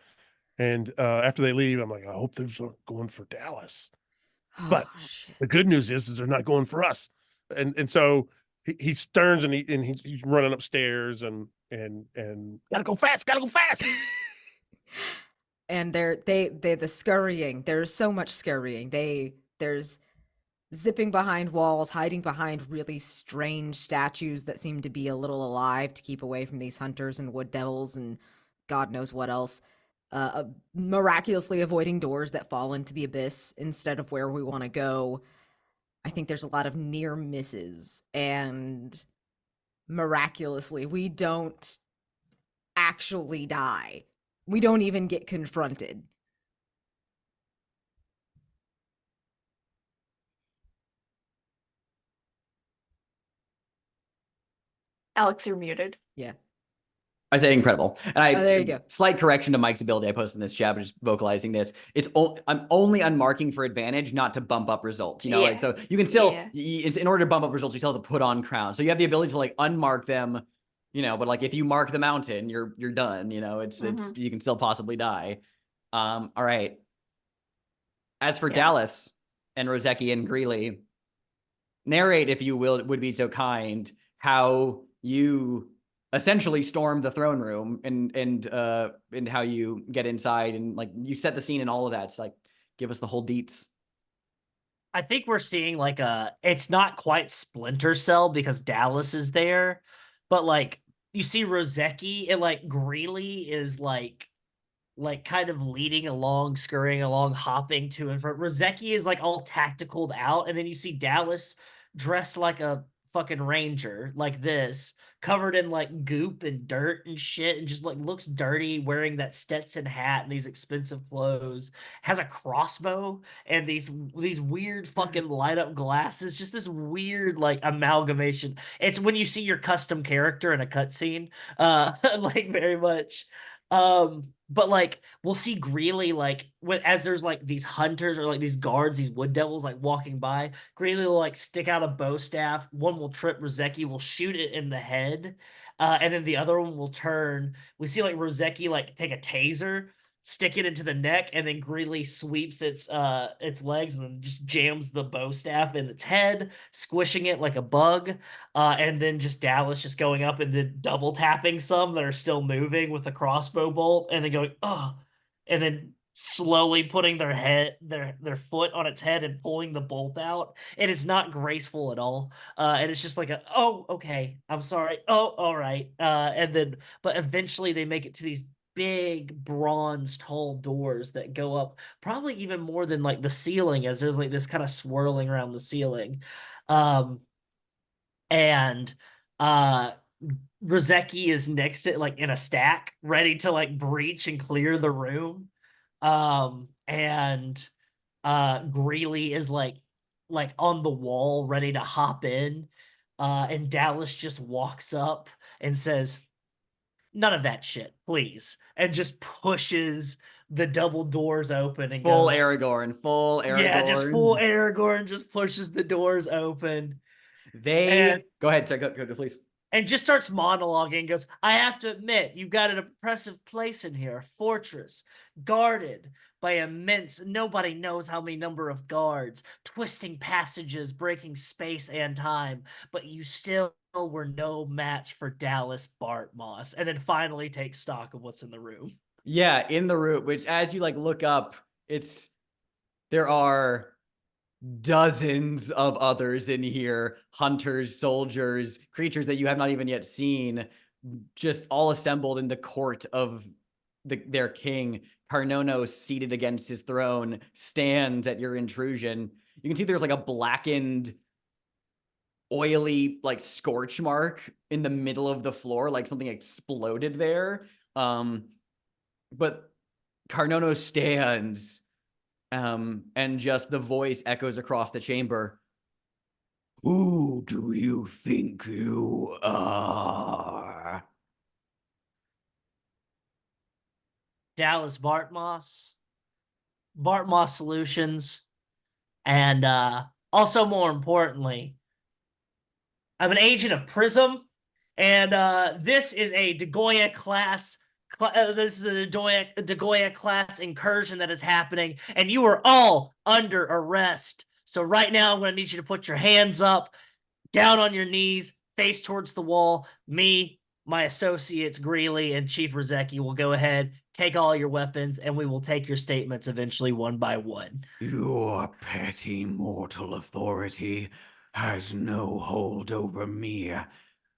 Speaker 4: And after they leave, I'm like, I hope they're going for Dallas. But
Speaker 3: shit.
Speaker 4: the good news is they're not going for us. And so he turns and he's running upstairs and gotta go fast.
Speaker 3: And they're the scurrying. There's so much scurrying. There's zipping behind walls, hiding behind really strange statues that seem to be a little alive to keep away from these hunters and wood devils and God knows what else. Miraculously avoiding doors that fall into the abyss instead of where we want to go. I think there's a lot of near misses, and miraculously we don't actually die. We don't even get confronted.
Speaker 5: Alex, you're muted.
Speaker 3: Yeah.
Speaker 1: I say incredible. And
Speaker 3: there you go.
Speaker 1: Slight correction to Mike's ability I posted in this chat, but just vocalizing this. I'm only unmarking for advantage, not to bump up results. You know,
Speaker 5: Yeah.
Speaker 1: like, so you can still,
Speaker 5: Yeah.
Speaker 1: it's in order to bump up results, you still have to put on crown. So you have the ability to like unmark them, you know, but like if you mark the mountain, you're done. You know, it's you can still possibly die. All right. As for Dallas and Rybitski and Greeley, narrate, if you would be so kind, how you essentially storm the throne room and how you get inside and like you set the scene and all of that. It's like, give us the whole deets.
Speaker 2: I think we're seeing like it's not quite Splinter Cell because Dallas is there, but like you see Rybitski and like Greeley is like kind of leading along, scurrying along, hopping to and from. Rybitski is like all tacticaled out, and then you see Dallas dressed like a fucking ranger, like this, covered in like goop and dirt and shit, and just like looks dirty, wearing that Stetson hat and these expensive clothes, has a crossbow and these weird fucking light up glasses, just this weird like amalgamation. It's when you see your custom character in a cutscene, like very much. But like we'll see Greeley like as there's like these hunters or like these guards, these wood devils like walking by, Greeley will like stick out a bow staff. One will trip Rybitski, will shoot it in the head, and then the other one will turn. We see like Rybitski like take a taser stick it into the neck, and then Greeley sweeps its legs and then just jams the bow staff in its head, squishing it like a bug. And then just Dallas just going up and then double tapping some that are still moving with a crossbow bolt, and then going, oh, and then slowly putting their foot on its head and pulling the bolt out. It is not graceful at all. And it's just like oh, okay, I'm sorry. Oh, all right. But eventually they make it to these big bronze tall doors that go up probably even more than like the ceiling, as there's like this kind of swirling around the ceiling. And Rybitski is next to it, like in a stack, ready to like breach and clear the room. And Greeley is like on the wall ready to hop in. And Dallas just walks up and says, none of that shit, please. And just pushes the double doors open and
Speaker 1: Full
Speaker 2: goes,
Speaker 1: Aragorn, full Aragorn.
Speaker 2: yeah, just full Aragorn, just pushes the doors open.
Speaker 1: Go ahead, sorry, go, please.
Speaker 2: And just starts monologuing, goes, I have to admit, you've got an impressive place in here, a fortress, guarded by immense, nobody knows how many number of guards, twisting passages, breaking space and time, but you still were no match for Dallas Bartmoss. And then finally take stock of what's in the room.
Speaker 1: Yeah, in the room, which as you like look up, there are dozens of others in here, hunters, soldiers, creatures that you have not even yet seen, just all assembled in the court of their king. Carnonos, seated against his throne, stands at your intrusion. You can see there's like a blackened, oily, like scorch mark in the middle of the floor, like something exploded there. But Carnonos stands, and just the voice echoes across the chamber. Who do you think you are?
Speaker 2: Dallas Bartmoss, Bartmoss Solutions, and also more importantly, I'm an agent of Prism, and this is a Dagoya class. This is a Dagoya class incursion that is happening, and you are all under arrest. So right now, I'm going to need you to put your hands up, down on your knees, face towards the wall. Me, my associates Greeley and Chief Rybitski will go ahead, take all your weapons, and we will take your statements eventually one by one.
Speaker 1: Your petty mortal authority has no hold over me.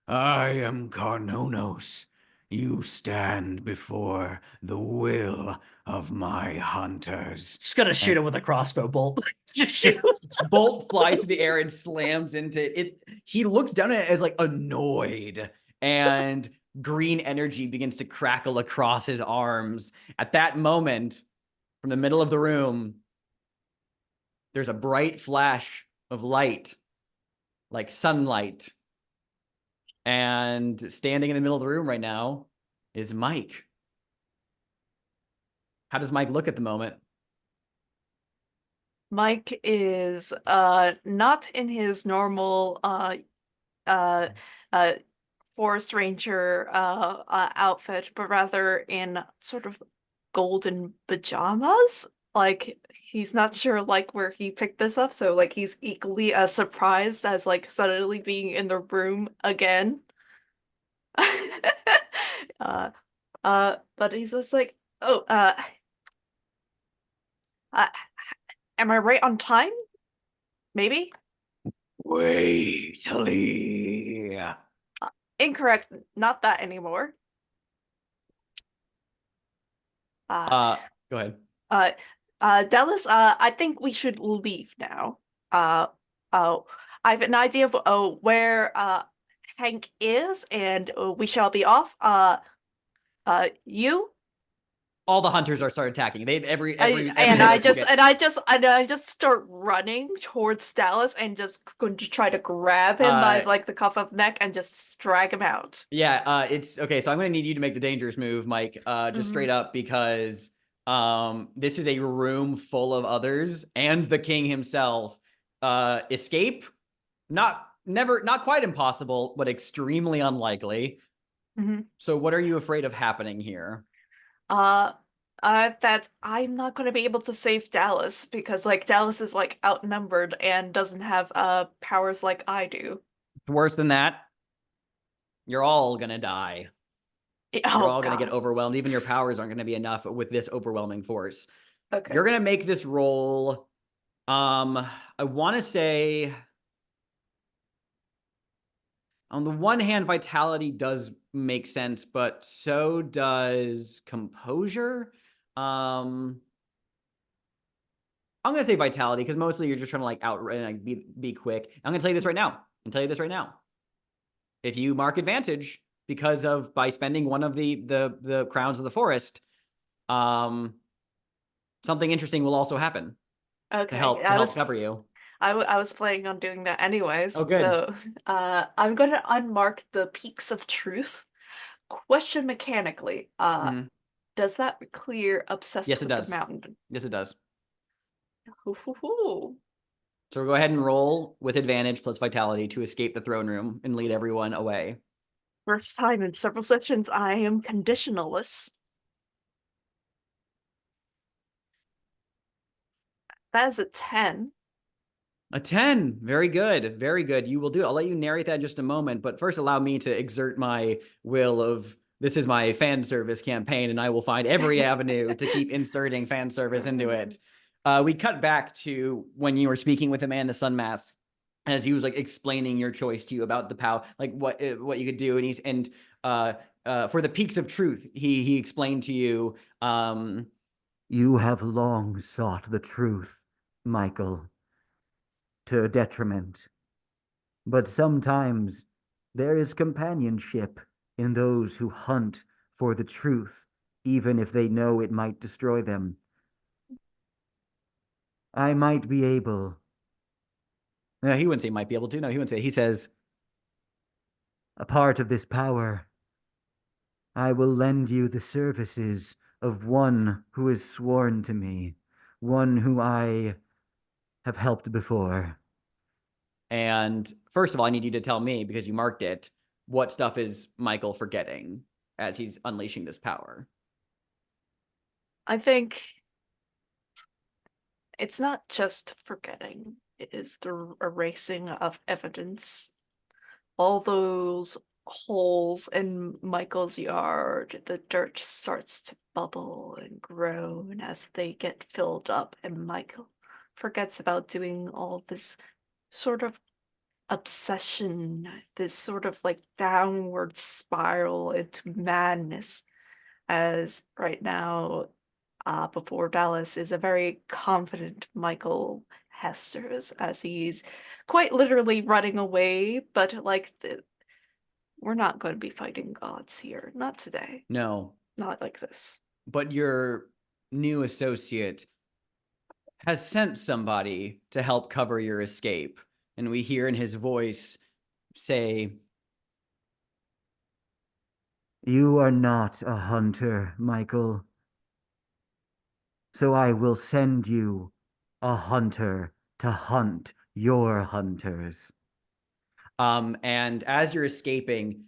Speaker 1: I am Carnonos. You stand before the will of my hunters.
Speaker 2: Just gonna shoot him with a crossbow bolt.
Speaker 1: Just bolt flies through the air and slams into it. He looks down at it as like annoyed, and green energy begins to crackle across his arms. At that moment, from the middle of the room, there's a bright flash of light, like sunlight. And standing in the middle of the room right now is Mike. How does Mike look at the moment?
Speaker 5: Mike is not in his normal forest ranger outfit, but rather in sort of golden pajamas. Like, he's not sure like where he picked this up, so like he's equally as surprised as like suddenly being in the room again. But he's just like, oh, am I right on time? Maybe?
Speaker 1: Whateley.
Speaker 5: Incorrect. Not that anymore.
Speaker 1: Go ahead.
Speaker 5: Dallas, I think we should leave now. I have an idea of where Hank is, and we shall be off. You?
Speaker 1: All the hunters are start attacking.
Speaker 5: I just start running towards Dallas and just going to try to grab him by like the cuff of the neck and just drag him out.
Speaker 1: Yeah, it's okay. So I'm gonna need you to make the dangerous move, Mike. Just straight up, because this is a room full of others and the king himself. Escape, not quite impossible, but extremely unlikely. So what are you afraid of happening here?
Speaker 5: That I'm not going to be able to save Dallas because like Dallas is like outnumbered and doesn't have powers like I do.
Speaker 1: Worse than that, you're all gonna die. You're
Speaker 5: Oh
Speaker 1: all gonna get
Speaker 5: God.
Speaker 1: overwhelmed. Even your powers aren't gonna be enough with this overwhelming force.
Speaker 5: Okay.
Speaker 1: You're gonna make this roll. I want to say, on the one hand, vitality does make sense, but so does composure. I'm gonna say vitality because mostly you're just trying to like like be quick. I'm gonna tell you this right now. If you mark advantage because of by spending one of the crowns of the forest, something interesting will also happen
Speaker 5: Okay.
Speaker 1: to help cover you.
Speaker 5: I was planning on doing that anyways.
Speaker 1: Oh, good.
Speaker 5: So I'm gonna unmark the peaks of truth. Question mechanically, does that clear obsessed
Speaker 1: Yes, it
Speaker 5: with
Speaker 1: does.
Speaker 5: the mountain?
Speaker 1: Yes, it does.
Speaker 5: Hoo-hoo-hoo.
Speaker 1: So we'll go ahead and roll with advantage plus vitality to escape the throne room and lead everyone away.
Speaker 5: First time in several sessions, I am conditionalist. That is a 10.
Speaker 1: A 10. Very good. Very good. You will do it. I'll let you narrate that in just a moment, but first allow me to exert my will of this is my fan service campaign, and I will find every avenue to keep inserting fan service into it. We cut back to when you were speaking with the man in the sun mask, as he was like explaining your choice to you about the power, like what you could do, and for the peaks of truth, he explained to you.
Speaker 6: You have long sought the truth, Michael, to a detriment. But sometimes there is companionship in those who hunt for the truth, even if they know it might destroy them. I might be able.
Speaker 1: No, he wouldn't say might be able to. No, he wouldn't say. He says,
Speaker 6: a part of this power. I will lend you the services of one who is sworn to me, one who I have helped before.
Speaker 1: and first of all, I need you to tell me, because you marked it, what stuff is Michael forgetting as he's unleashing this power?
Speaker 5: I think it's not just forgetting, it is the erasing of evidence. All those holes in Michael's yard, the dirt starts to bubble and groan as they get filled up, and Michael forgets about doing all this sort of obsession, this sort of like downward spiral into madness, as right now, before Dallas is a very confident Michael Hestors, as he's quite literally running away, but like we're not going to be fighting gods here. Not today.
Speaker 1: No,
Speaker 5: Not like this.
Speaker 1: but your new associate has sent somebody to help cover your escape. And we hear in his voice say,
Speaker 6: You are not a hunter, Michael. So I will send you a hunter to hunt your hunters.
Speaker 1: And as you're escaping,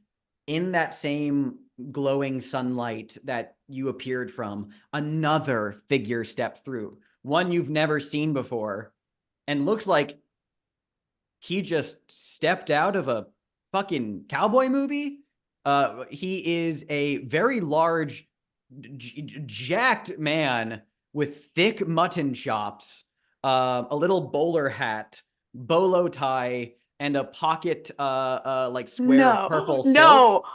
Speaker 1: in that same glowing sunlight that you appeared from, another figure stepped through, one you've never seen before, and looks like he just stepped out of a fucking cowboy movie. He is a very large, jacked man with thick mutton chops, a little bowler hat, bolo tie, and a pocket like square of purple silk.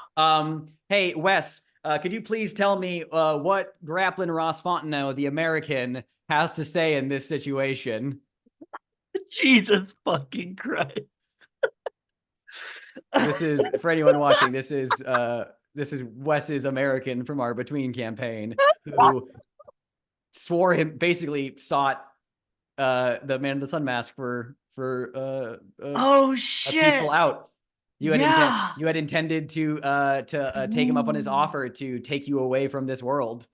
Speaker 1: Hey, Wes, could you please tell me what Grappling Ross Fontenot, the American, has to say in this situation?
Speaker 2: Jesus fucking Christ.
Speaker 1: This is, for anyone watching, this is Wes's American from our Between campaign, who swore him, basically sought the Man in the Sun mask for
Speaker 2: Oh
Speaker 1: a
Speaker 2: shit.
Speaker 1: peaceful out. You had
Speaker 2: Yeah.
Speaker 1: intended to take him up on his offer to take you away from this world.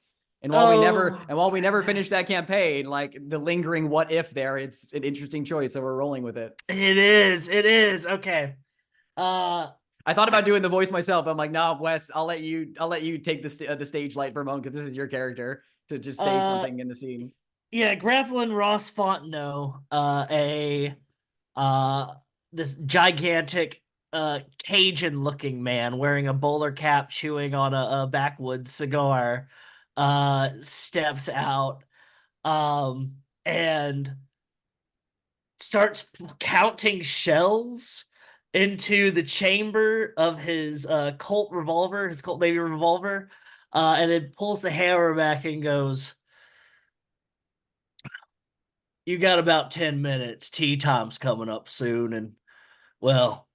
Speaker 1: And while we never finished that campaign, like the lingering what if there, it's an interesting choice, so we're rolling with it.
Speaker 2: It is. Okay.
Speaker 1: I thought about doing the voice myself. I'm like, nah, Wes, I'll let you take the stage light for a moment because this is your character. to just say something in the scene.
Speaker 2: Yeah, grappling Ross Fontenot, this gigantic Cajun looking man wearing a bowler cap chewing on a backwoods cigar steps out and starts counting shells into the chamber of his Colt revolver, his Colt Navy revolver, and then pulls the hammer back and goes, "You got about 10 minutes. Tea time's coming up soon, and well,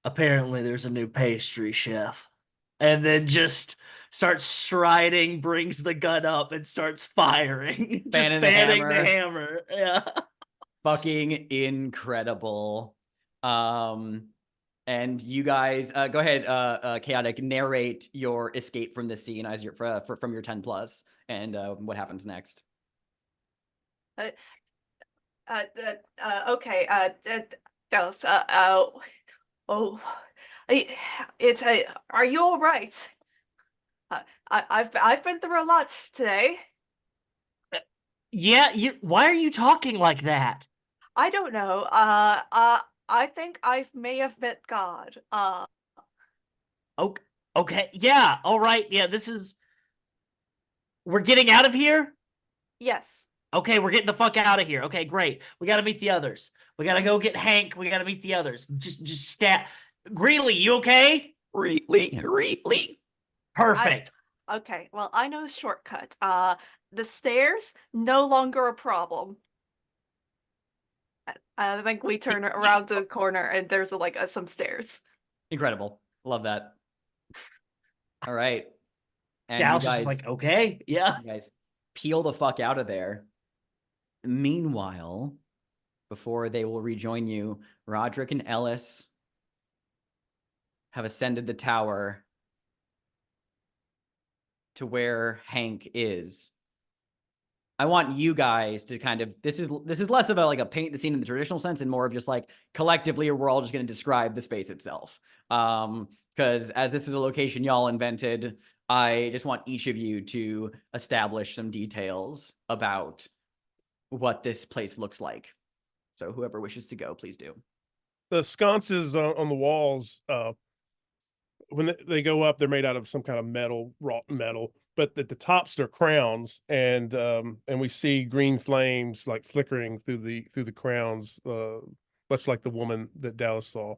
Speaker 2: apparently there's a new pastry chef." And then just starts striding, brings the gun up, and starts firing. Just fanning the hammer. Yeah.
Speaker 1: Fucking incredible. And you guys go ahead, Chaotic, narrate your escape from this scene as your from your 10 plus and what happens next.
Speaker 5: Okay. Dallas. It's a. Are you all right? I've been through a lot today.
Speaker 2: Yeah. Why are you talking like that?
Speaker 5: I don't know. I think I may have met God.
Speaker 2: Okay. Yeah. All right. Yeah. We're getting out of here.
Speaker 5: Yes.
Speaker 2: Okay, we're getting the fuck out of here. Okay, great. We got to meet the others. We got to go get Hank. We got to meet the others. Just stat. Greeley, you okay?
Speaker 1: Greeley.
Speaker 2: Perfect.
Speaker 5: Okay, well, I know the shortcut. The stairs, no longer a problem. I think we turn around to the corner and there's some stairs.
Speaker 1: Incredible. Love that. All right. And
Speaker 2: Dallas
Speaker 1: you guys,
Speaker 2: is like, okay, yeah.
Speaker 1: you guys peel the fuck out of there. Meanwhile, before they will rejoin you, Rodrick and Ellis have ascended the tower to where Hank is. I want you guys to kind of, this is less of a paint the scene in the traditional sense and more of just like collectively we're all just going to describe the space itself. Because as this is a location y'all invented, I just want each of you to establish some details about what this place looks like. So whoever wishes to go, please do.
Speaker 4: The sconces on the walls, when they go up, they're made out of some kind of metal, wrought metal. But at the tops, they're crowns, and we see green flames like flickering through the crowns, much like the woman that Dallas saw.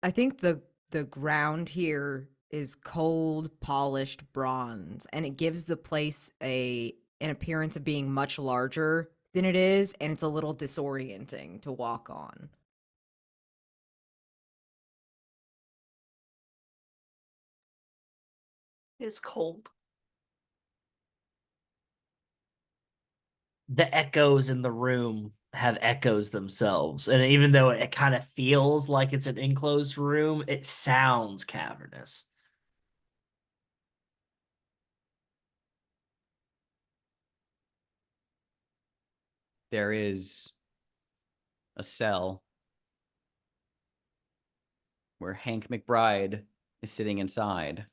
Speaker 3: I think the ground here is cold, polished bronze, and it gives the place an appearance of being much larger than it is, and it's a little disorienting to walk on.
Speaker 5: It is cold.
Speaker 2: The echoes in the room have echoes themselves. And even though it kind of feels like it's an enclosed room, it sounds cavernous.
Speaker 1: There is a cell where Hank McBride is sitting inside.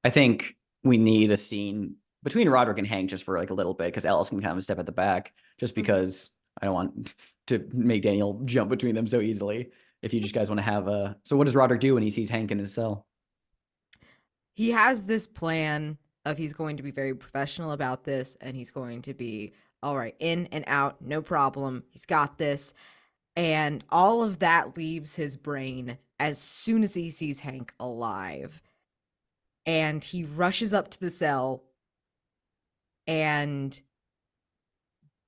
Speaker 1: I think we need a scene between Rodrick and Hank just for like a little bit because Ellis can kind of step at the back just because I don't want to make Daniel jump between them so easily. If you just guys want to have a... So what does Rodrick do when he sees Hank in his cell?
Speaker 3: He has this plan of he's going to be very professional about this and he's going to be, all right, in and out, no problem. He's got this. And all of that leaves his brain as soon as he sees Hank alive. And he rushes up to the cell and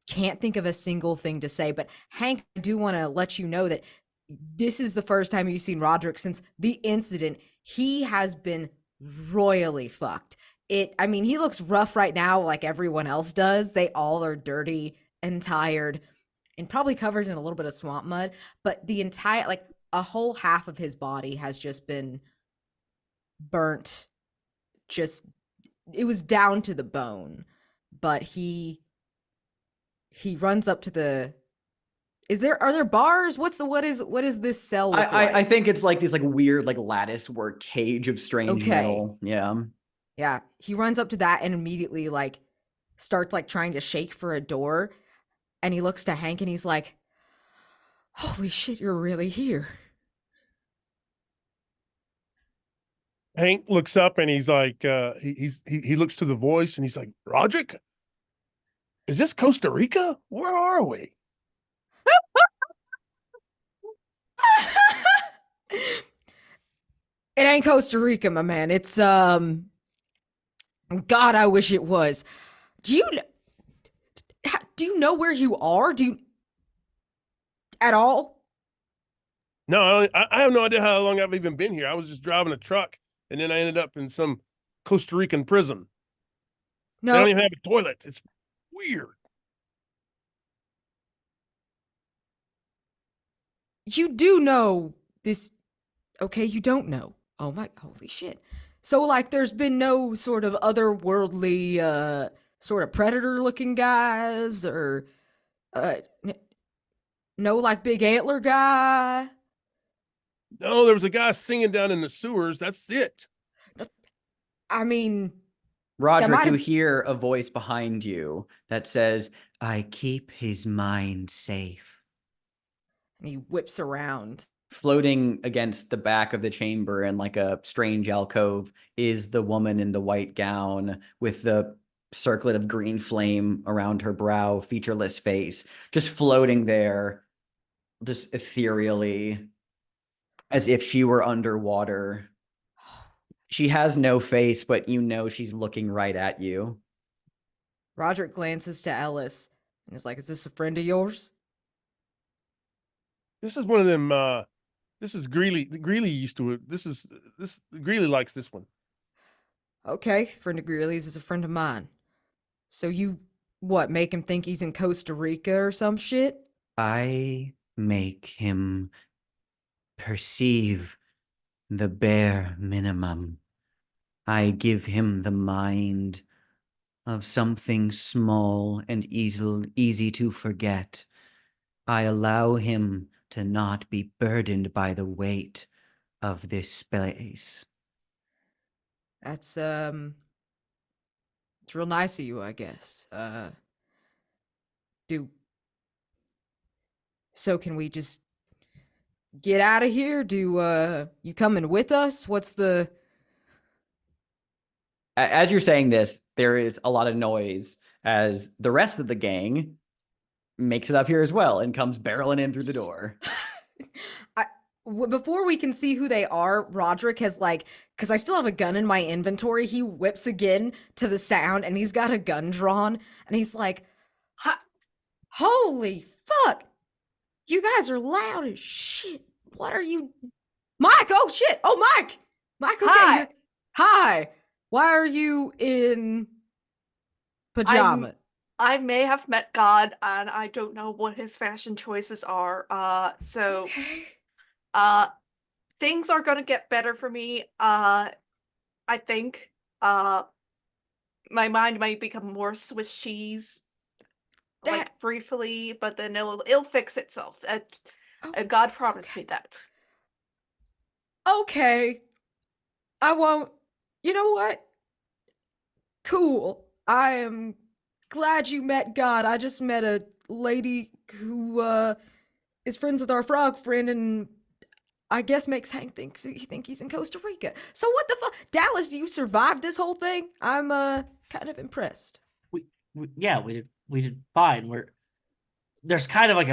Speaker 3: can't think of a single thing to say. But Hank, I do want to let you know that this is the first time you've seen Rodrick since the incident. He has been royally fucked. I mean, he looks rough right now like everyone else does. They all are dirty and tired and probably covered in a little bit of swamp mud. But the entire, like, a whole half of his body has just been burnt. Just, it was down to the bone. But he runs up to the... Are there bars? What is this cell look like?
Speaker 1: I think it's like this like weird like lattice work cage of strange metal. Yeah.
Speaker 3: Yeah, he runs up to that and immediately like starts like trying to shake for a door, and he looks to Hank and he's like, "Holy shit, you're really here."
Speaker 4: Hank looks up and he's like, he looks to the voice and he's like, Rodrick, is this Costa Rica? Where are we?
Speaker 3: It ain't Costa Rica, my man. It's God, I wish it was. Do you do you know where you are? Do you at all?
Speaker 4: No, I have no idea how long I've even been here. I was just driving a truck and then I ended up in some Costa Rican prison. They don't
Speaker 3: No,
Speaker 4: even have a toilet. It's weird.
Speaker 3: you do know this. Okay, you don't know. Oh my, holy shit. So like there's been no sort of otherworldly sort of predator looking guys or uh n- no like big antler guy.
Speaker 4: No, there was a guy singing down in the sewers. That's it.
Speaker 3: I mean,
Speaker 1: Rodrick,
Speaker 3: might
Speaker 1: you
Speaker 3: have-
Speaker 1: hear a voice behind you that says, I keep his mind safe.
Speaker 3: and he whips around.
Speaker 1: Floating against the back of the chamber in like a strange alcove is the woman in the white gown with the circlet of green flame around her brow, featureless face, just floating there, just ethereally, as if she were underwater. She has no face, but you know she's looking right at you.
Speaker 3: Roderick glances to Ellis and is like, "Is this a friend of yours?"
Speaker 4: This is one of them. This is Greeley. Greeley used to. This Greeley likes this one.
Speaker 3: Okay, friend of Greeley's is a friend of mine. So you what, make him think he's in Costa Rica or some shit?
Speaker 6: I make him perceive the bare minimum. I give him the mind of something small and easy to forget. I allow him to not be burdened by the weight of this space.
Speaker 3: That's it's real nice of you, I guess. Do so can we just get out of here? Do you coming with us? What's the
Speaker 1: As you're saying this, there is a lot of noise as the rest of the gang makes it up here as well and comes barreling in through the door.
Speaker 3: Before we can see who they are, Roderick has like, because I still have a gun in my inventory, he whips again to the sound and he's got a gun drawn and he's like, holy fuck, you guys are loud as shit. What are you, Mike? Oh shit. Oh, Mike, okay.
Speaker 5: Hi.
Speaker 3: Hi. Why are you in pajama?
Speaker 5: I may have met God, and I don't know what his fashion choices are. So
Speaker 3: Okay.
Speaker 5: things are gonna get better for me. I think. My mind might become more Swiss cheese,
Speaker 3: That
Speaker 5: like briefly, but then it'll fix itself.
Speaker 3: Oh,
Speaker 5: God promised
Speaker 3: okay.
Speaker 5: me that.
Speaker 3: Okay. I won't. You know what? Cool. I am glad you met God. I just met a lady who is friends with our frog friend and I guess makes Hank think he's in Costa Rica. So what the fuck? Dallas, do you survive this whole thing? I'm kind of impressed.
Speaker 2: Yeah, we did fine. There's kind of like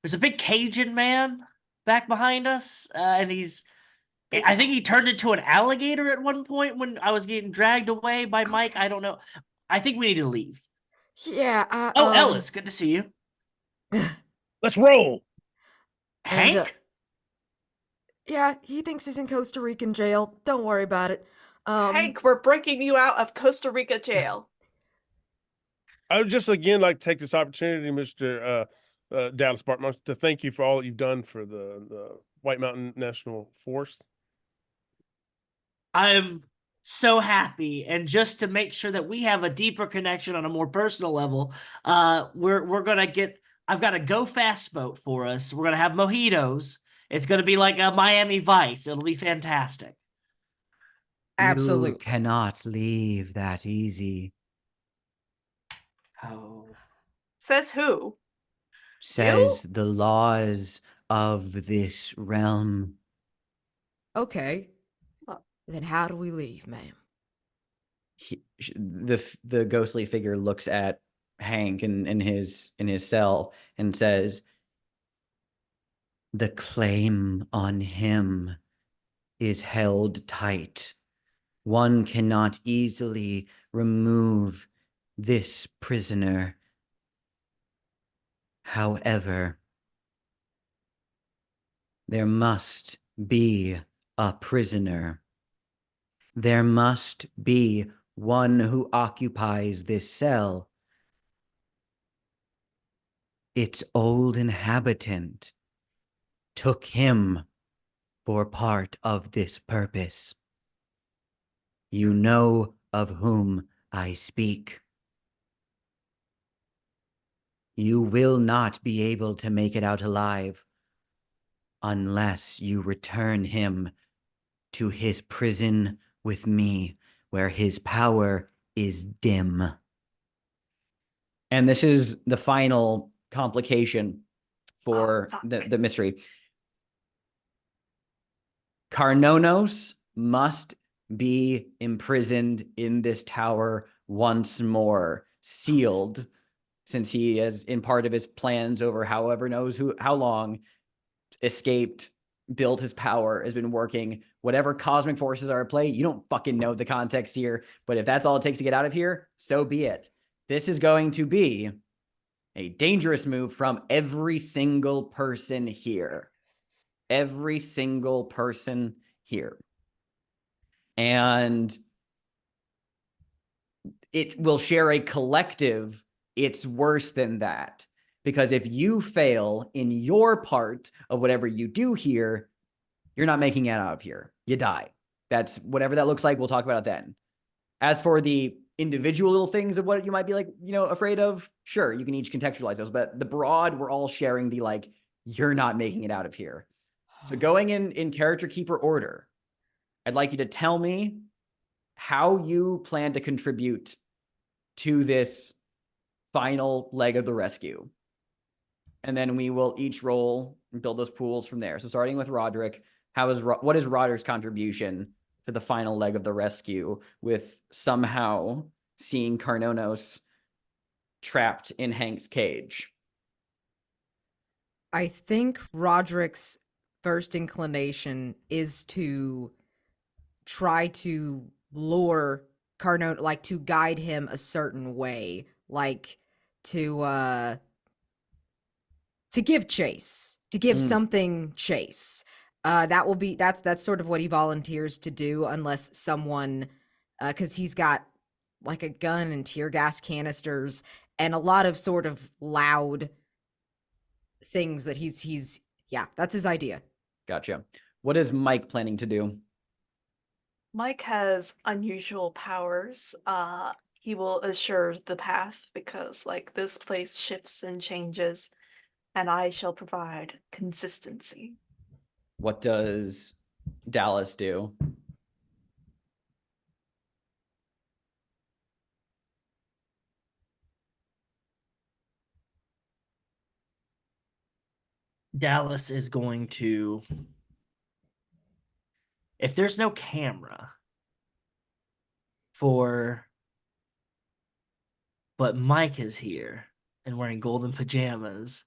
Speaker 2: there's a big Cajun man back behind us, and I think he turned into an alligator at one point when I was getting dragged away by Mike.
Speaker 3: Okay.
Speaker 2: I don't know. I think we need to leave.
Speaker 3: Yeah, I
Speaker 2: Oh, Ellis, good to see you.
Speaker 4: Let's roll.
Speaker 3: And,
Speaker 2: Hank?
Speaker 3: yeah, he thinks he's in Costa Rican jail. Don't worry about it.
Speaker 5: Hank, we're breaking you out of Costa Rica jail.
Speaker 4: I would just again like to take this opportunity, Mr. Dallas Bartmoss, to thank you for all that you've done for the White Mountain National Forest.
Speaker 2: I'm so happy, and just to make sure that we have a deeper connection on a more personal level, we're gonna get. I've got a go fast boat for us. We're gonna have mojitos. It's gonna be like a Miami Vice. It'll be fantastic.
Speaker 3: Absolutely.
Speaker 6: You cannot leave that easy,
Speaker 2: Oh.
Speaker 5: Says who?
Speaker 6: says the laws of this realm.
Speaker 3: Okay.
Speaker 5: Well-
Speaker 3: Then how do we leave, ma'am?
Speaker 1: The ghostly figure looks at Hank in his cell and says,
Speaker 6: The claim on him is held tight. One cannot easily remove this prisoner. However, there must be a prisoner. There must be one who occupies this cell. Its old inhabitant took him for part of this purpose. You know of whom I speak. You will not be able to make it out alive unless you return him to his prison with me, where his power is dim.
Speaker 1: and this is the final complication for
Speaker 5: fuck.
Speaker 1: the mystery. Carnonos must be imprisoned in this tower once more, sealed, since he has, in part of his plans over however knows how long, escaped, built his power, has been working. Whatever cosmic forces are at play, you don't fucking know the context here, but if that's all it takes to get out of here, so be it. This is going to be a dangerous move from every single person here. Every single person here. And it will share a collective, it's worse than that. Because if you fail in your part of whatever you do here, you're not making it out of here. You die. That's whatever that looks like. We'll talk about it then. As for the individual little things of what you might be like, afraid of, sure, you can each contextualize those. But the broad, we're all sharing the like, you're not making it out of here. So going in character keeper order, I'd like you to tell me how you plan to contribute to this final leg of the rescue. And then we will each roll and build those pools from there. So starting with Rodrick, what is Roderick's contribution to the final leg of the rescue with somehow seeing Carnonos trapped in Hank's cage?
Speaker 3: I think Roderick's first inclination is to try to lure Carnon, like to guide him a certain way, like to give chase, to give something chase. That's sort of what he volunteers to do, unless someone, because he's got like a gun and tear gas canisters and a lot of sort of loud things that he's that's his idea.
Speaker 1: Gotcha. What is Mike planning to do?
Speaker 5: Mike has unusual powers. He will assure the path because like this place shifts and changes, and I shall provide consistency.
Speaker 1: What does Dallas do?
Speaker 2: Dallas is going to, if there's no camera but Mike is here and wearing golden pajamas,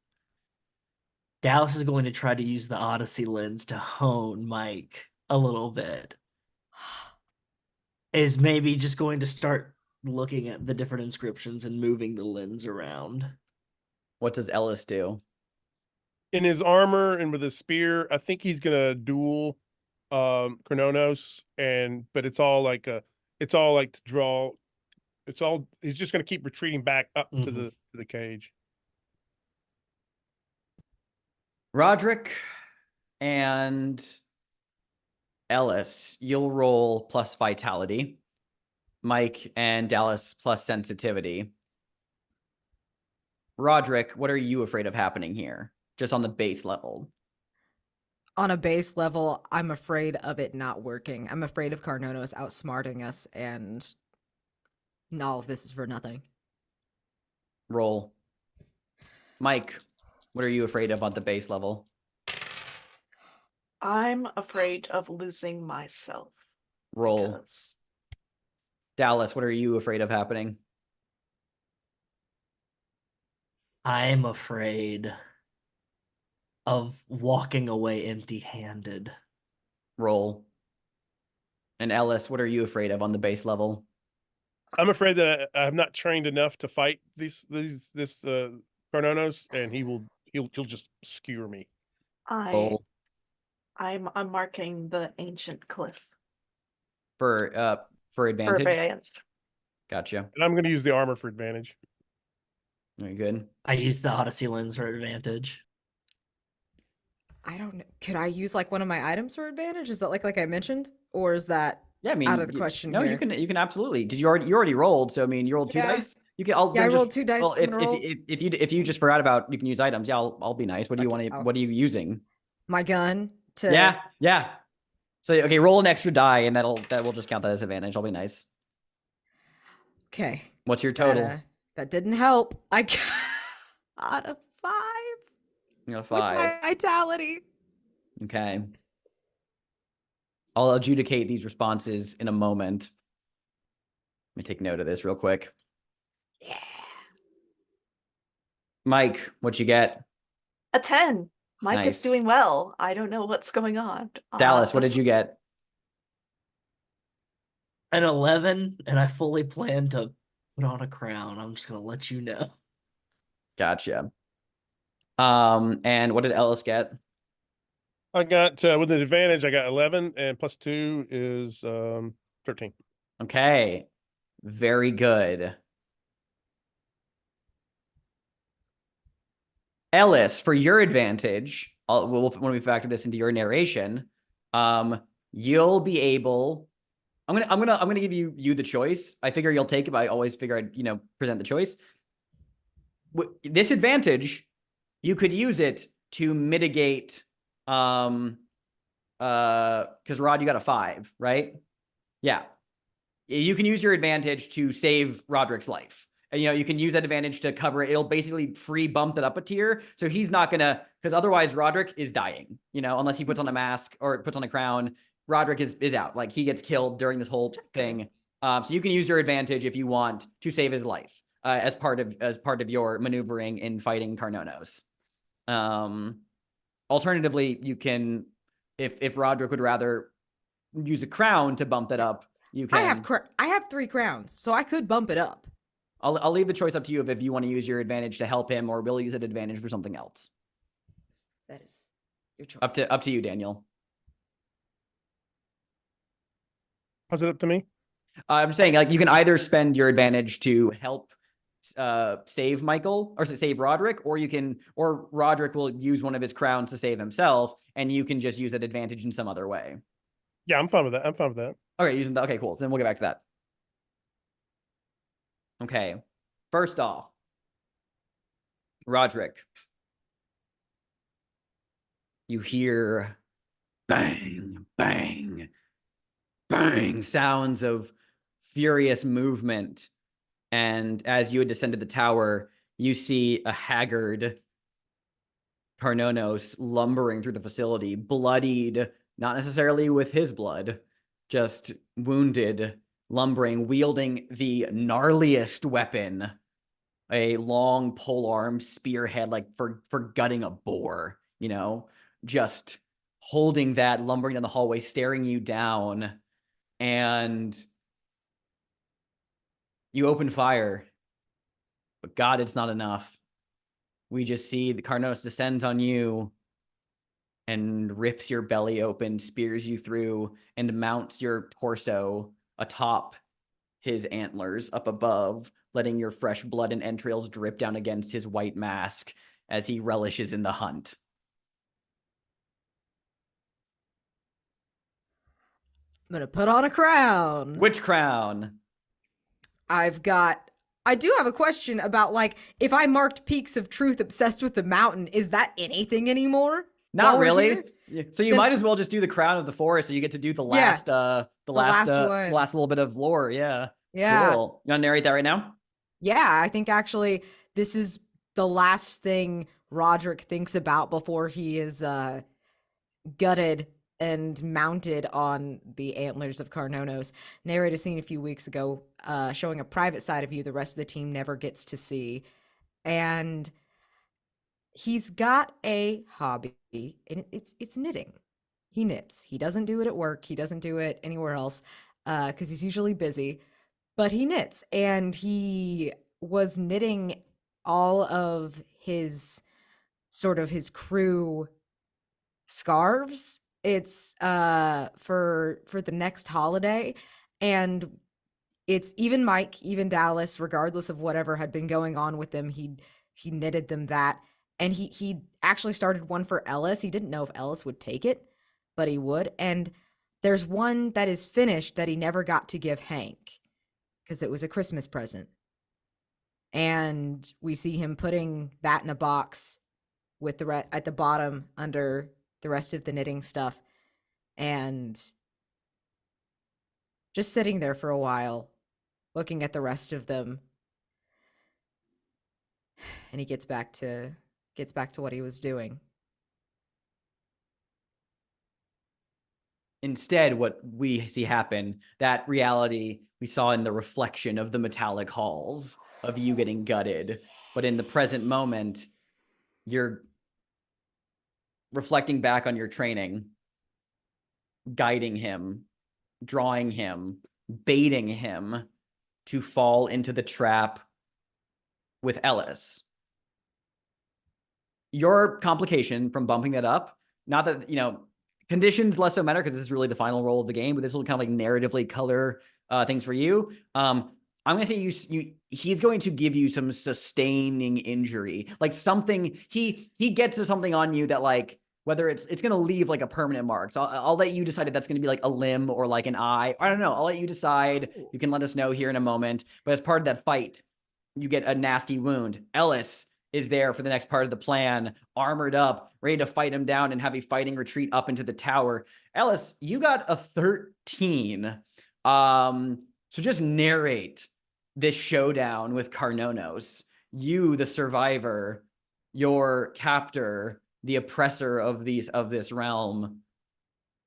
Speaker 2: Dallas is going to try to use the Odyssey lens to hone Mike a little bit. Is maybe just going to start looking at the different inscriptions and moving the lens around.
Speaker 1: What does Ellis do?
Speaker 4: In his armor and with his spear, I think he's gonna duel Chrononos, but it's all like to draw. He's just gonna keep retreating back up to the cage.
Speaker 1: Rodrick and Ellis, you'll roll plus vitality. Mike and Dallas plus sensitivity. Rodrick, what are you afraid of happening here? Just on the base level.
Speaker 3: on a base level, I'm afraid of it not working. I'm afraid of Carnonos outsmarting us, and all of this is for nothing.
Speaker 1: Roll. Mike, what are you afraid of on the base level?
Speaker 5: I'm afraid of losing myself.
Speaker 1: Roll.
Speaker 5: Because
Speaker 1: Dallas, what are you afraid of happening?
Speaker 2: I'm afraid of walking away empty-handed.
Speaker 1: Roll. And Ellis, what are you afraid of on the base level?
Speaker 4: I'm afraid that I'm not trained enough to fight this Carnonos, and he'll just skewer me.
Speaker 5: I'm marking the ancient cliff
Speaker 1: For
Speaker 5: for
Speaker 1: advantage.
Speaker 5: advantage.
Speaker 1: Gotcha.
Speaker 4: And I'm going to use the armor for advantage.
Speaker 1: Very good.
Speaker 2: I used the Odyssey lens for advantage.
Speaker 3: I don't know. Could I use like one of my items for advantage? Is that like I mentioned, or is that
Speaker 1: Yeah, I mean,
Speaker 3: out of the question?
Speaker 1: No,
Speaker 3: here?
Speaker 1: you can absolutely. Did you already rolled? So I mean, you rolled 2
Speaker 3: Yeah.
Speaker 1: dice. You can. I'll
Speaker 3: Yeah, I
Speaker 1: then
Speaker 3: rolled
Speaker 1: just,
Speaker 3: 2 dice.
Speaker 1: Well,
Speaker 3: I'm gonna roll.
Speaker 1: if you just forgot about you can use items. Yeah, I'll be nice. What do you
Speaker 3: Okay,
Speaker 1: want to?
Speaker 3: I'll-
Speaker 1: What are you using?
Speaker 3: My gun to
Speaker 1: Yeah. So okay, roll an extra die, and that will just count that as advantage. I'll be nice.
Speaker 3: Okay.
Speaker 1: What's your total?
Speaker 3: That didn't help. I got out of 5
Speaker 1: You got
Speaker 3: with
Speaker 1: 5.
Speaker 3: my vitality.
Speaker 1: Okay. I'll adjudicate these responses in a moment. Let me take note of this real quick.
Speaker 3: Yeah.
Speaker 1: Mike, what you get?
Speaker 5: A 10. Mike
Speaker 1: Nice.
Speaker 5: is doing well. I don't know what's going on.
Speaker 1: Dallas, what
Speaker 5: This
Speaker 1: did you
Speaker 5: is-
Speaker 1: get?
Speaker 2: An 11, and I fully plan to put on a crown. I'm just gonna let you know.
Speaker 1: Gotcha. And what did Ellis get?
Speaker 4: I got with an advantage. I got 11, and plus 2 is 13.
Speaker 1: Okay. Very good. Ellis, for your advantage, when we factor this into your narration, you'll be able. I'm gonna give you the choice. I figure you'll take it, but I always figure I'd present the choice. This advantage, you could use it to mitigate. Because Rod, you got a 5, right? Yeah. You can use your advantage to save Roderick's life. And, you can use that advantage to cover it. It'll basically free bump it up a tier. So he's not going to, because otherwise Roderick is dying, unless he puts on a mask or puts on a crown. Roderick is out. Like, he gets killed during this whole thing. So you can use your advantage if you want to save his life as part of your maneuvering in fighting Carnonos. Alternatively, you can, if Roderick would rather use a crown to bump it up, you can.
Speaker 3: I have 3 crowns, so I could bump it up.
Speaker 1: I'll leave the choice up to you if you want to use your advantage to help him, or we'll use an advantage for something else.
Speaker 3: That is your choice.
Speaker 1: Up to you, Daniel.
Speaker 4: How's it up to me?
Speaker 1: I'm saying, like, you can either spend your advantage to help save Michael or save Roderick, or Roderick will use one of his crowns to save himself, and you can just use that advantage in some other way.
Speaker 4: Yeah, I'm fine with that.
Speaker 1: Okay, okay, cool. Then we'll get back to that. Okay. First off, Roderick, you hear bang, bang, bang sounds of furious movement. And as you had descended the tower, you see a haggard Carnonos lumbering through the facility, bloodied, not necessarily with his blood, just wounded, lumbering, wielding the gnarliest weapon, a long polearm spearhead, like for gutting a boar, just holding that, lumbering down the hallway, staring you down. And you open fire, but God, it's not enough. We just see the Carnonos descends on you and rips your belly open, spears you through, and mounts your torso atop his antlers up above, letting your fresh blood and entrails drip down against his white mask as he relishes in the hunt.
Speaker 3: I'm gonna put on a crown.
Speaker 1: Which crown?
Speaker 3: I do have a question about, like, if I marked Peaks of Truth obsessed with the mountain, is that anything anymore?
Speaker 1: Not
Speaker 3: While we're
Speaker 1: really.
Speaker 3: here,
Speaker 1: Yeah, so you
Speaker 3: then-
Speaker 1: might as well just do the crown of the forest, so you get to do the
Speaker 3: Yeah,
Speaker 1: last
Speaker 3: last one.
Speaker 1: last little bit of lore. Yeah.
Speaker 3: Yeah.
Speaker 1: Cool. You want to narrate that right now?
Speaker 3: Yeah, I think actually this is the last thing Rodrick thinks about before he is gutted and mounted on the antlers of Carnonos. Narrated a scene a few weeks ago, showing a private side of you the rest of the team never gets to see. And he's got a hobby, and it's knitting. He knits. He doesn't do it at work. He doesn't do it anywhere else, because he's usually busy. But he knits, and he was knitting all of his his crew scarves. It's for the next holiday, and it's even Mike, even Dallas, regardless of whatever had been going on with them, he knitted them that. And he actually started one for Ellis. He didn't know if Ellis would take it, but he would. And there's one that is finished that he never got to give Hank because it was a Christmas present. And we see him putting that in a box with the at the bottom under the rest of the knitting stuff, and just sitting there for a while looking at the rest of them. And he gets back to what he was doing.
Speaker 1: Instead, what we see happen, that reality we saw in the reflection of the metallic halls of you getting gutted. But in the present moment, you're reflecting back on your training, guiding him, drawing him, baiting him to fall into the trap with Ellis. Your complication from bumping that up, not that, conditions less so matter because this is really the final role of the game, but this will kind of like narratively color things for you. I'm going to say he's going to give you some sustaining injury, like something he gets to something on you that, like, whether it's going to leave like a permanent mark. So I'll let you decide if that's going to be like a limb or like an eye. I don't know. I'll let you decide. You can let us know here in a moment. But as part of that fight, you get a nasty wound. Ellis is there for the next part of the plan, armored up, ready to fight him down and have a fighting retreat up into the tower. Ellis, you got a 13. So just narrate this showdown with Carnonos. You, the survivor, your captor, the oppressor of this realm.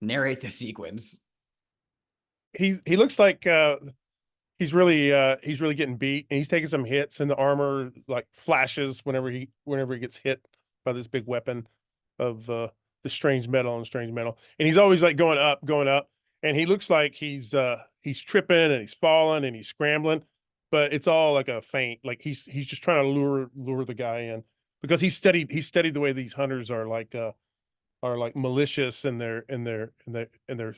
Speaker 1: Narrate the sequence.
Speaker 4: He looks like he's really getting beat, and he's taking some hits, and the armor like flashes whenever he gets hit by this big weapon of the strange metal, and he's always like going up, and he looks like he's tripping and he's falling and he's scrambling, but it's all like a feint. Like he's just trying to lure the guy in, because he's studied the way these hunters are like malicious, and they're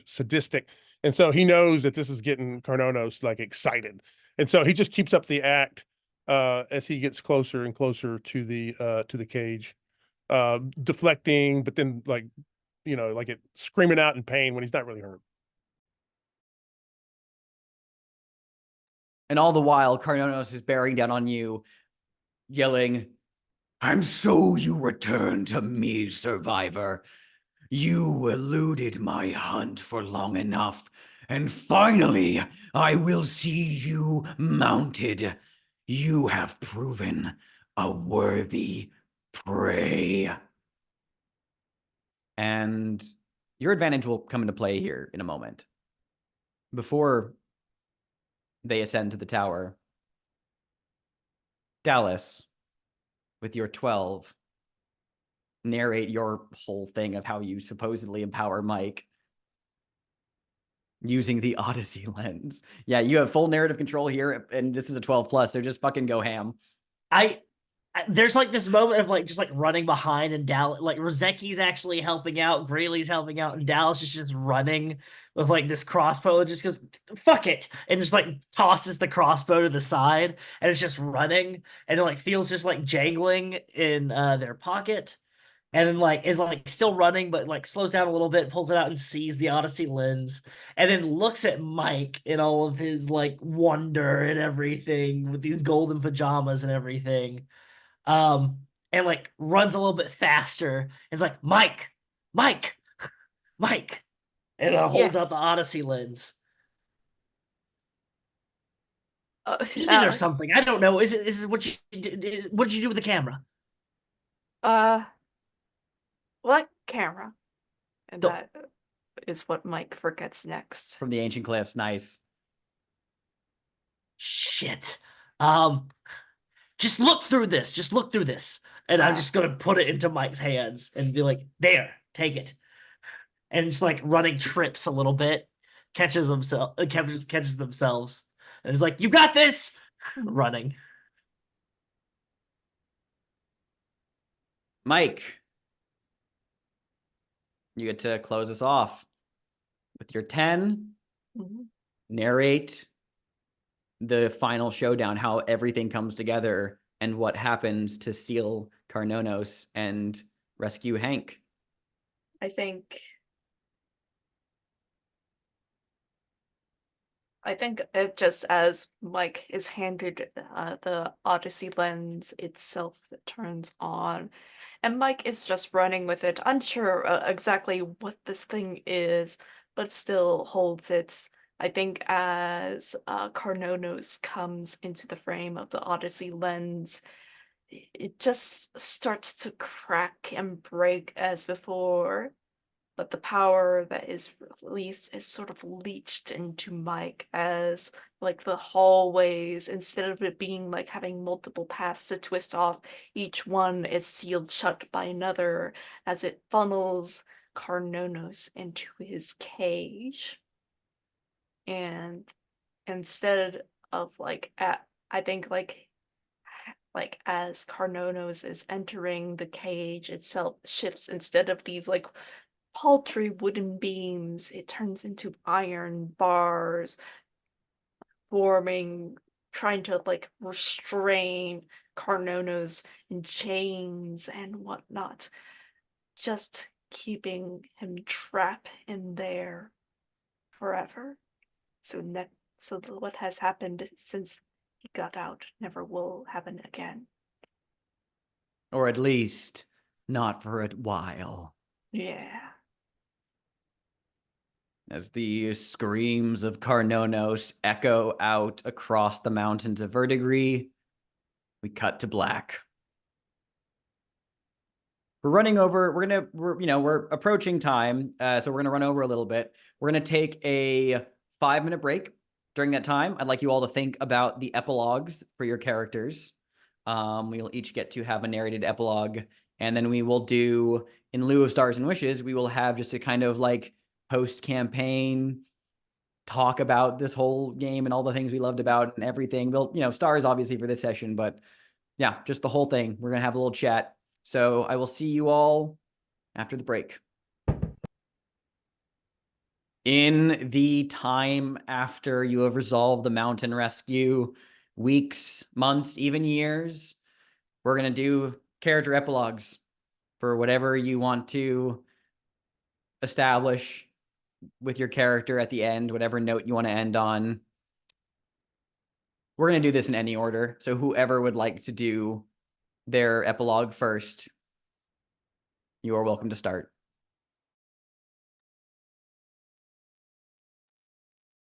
Speaker 4: sadistic. And so he knows that this is getting Carnonos like excited. And so he just keeps up the act as he gets closer and closer to the cage, deflecting, but then like it screaming out in pain when he's not really hurt.
Speaker 1: And all the while, Carnonos is bearing down on you, yelling, "And so you return to me, survivor. You eluded my hunt for long enough, and finally I will see you mounted. You have proven a worthy prey." And your advantage will come into play here in a moment. Before they ascend to the tower, Dallas, with your 12, narrate your whole thing of how you supposedly empower Mike using the Odyssey lens. Yeah, you have full narrative control here, and this is a 12+, so just fucking go ham.
Speaker 2: There's like this moment of like just like running behind, and Dallas, like Rozecki's actually helping out, Greeley's helping out, and Dallas is just running with like this crossbow and just goes, "Fuck it," and just like tosses the crossbow to the side, and it's just running, and it like feels just like jangling in their pocket. And then like is like still running, but like slows down a little bit, pulls it out and sees the Odyssey lens, and then looks at Mike in all of his like wonder and everything with these golden pajamas and everything. And like runs a little bit faster. And it's like, "Mike, Mike, Mike, and holds out the Odyssey lens. Eat it or something. I don't know. Is it what you did? What did you do with the camera?
Speaker 5: What camera? And
Speaker 2: The-
Speaker 5: that is what Mike forgets next.
Speaker 1: From the ancient cliffs. Nice.
Speaker 2: Shit. Just look through this. Just look through this. And I'm just gonna put it into Mike's hands and be like, there, take it. And just like running trips a little bit, catches themselves, and he's like, you got this. Running.
Speaker 1: Mike, you get to close us off with your 10.
Speaker 5: Mhm.
Speaker 1: Narrate the final showdown, how everything comes together and what happens to seal Carnonos and rescue Hank.
Speaker 5: I think it just as Mike is handed the Odyssey lens itself that turns on, and Mike is just running with it, unsure exactly what this thing is, but still holds it. I think as Carnonos comes into the frame of the Odyssey lens, it just starts to crack and break as before. But the power that is released is sort of leached into Mike as like the hallways, instead of it being like having multiple paths to twist off, each one is sealed shut by another as it funnels Carnonos into his cage. And instead of I think like as Carnonos is entering the cage itself shifts, instead of these like paltry wooden beams, it turns into iron bars, trying to like restrain Carnonos in chains and whatnot, just keeping him trapped in there forever. So what has happened since he got out never will happen again.
Speaker 1: Or at least not for a while.
Speaker 5: Yeah.
Speaker 1: As the screams of Carnonos echo out across the mountains of Verdigris, we cut to black. We're running over. We're approaching time, so we're gonna run over a little bit. We're gonna take a 5-minute break. During that time, I'd like you all to think about the epilogues for your characters. We'll each get to have a narrated epilogue, and then we will do, in lieu of stars and wishes, we will have just a kind of like post-campaign talk about this whole game and all the things we loved about and everything. We'll, stars obviously for this session, but yeah, just the whole thing. We're gonna have a little chat. So I will see you all after the break. In the time after you have resolved the mountain rescue, weeks, months, even years, we're gonna do character epilogues for whatever you want to establish with your character at the end, whatever note you want to end on. We're going to do this in any order. So whoever would like to do their epilogue first, you are welcome to start.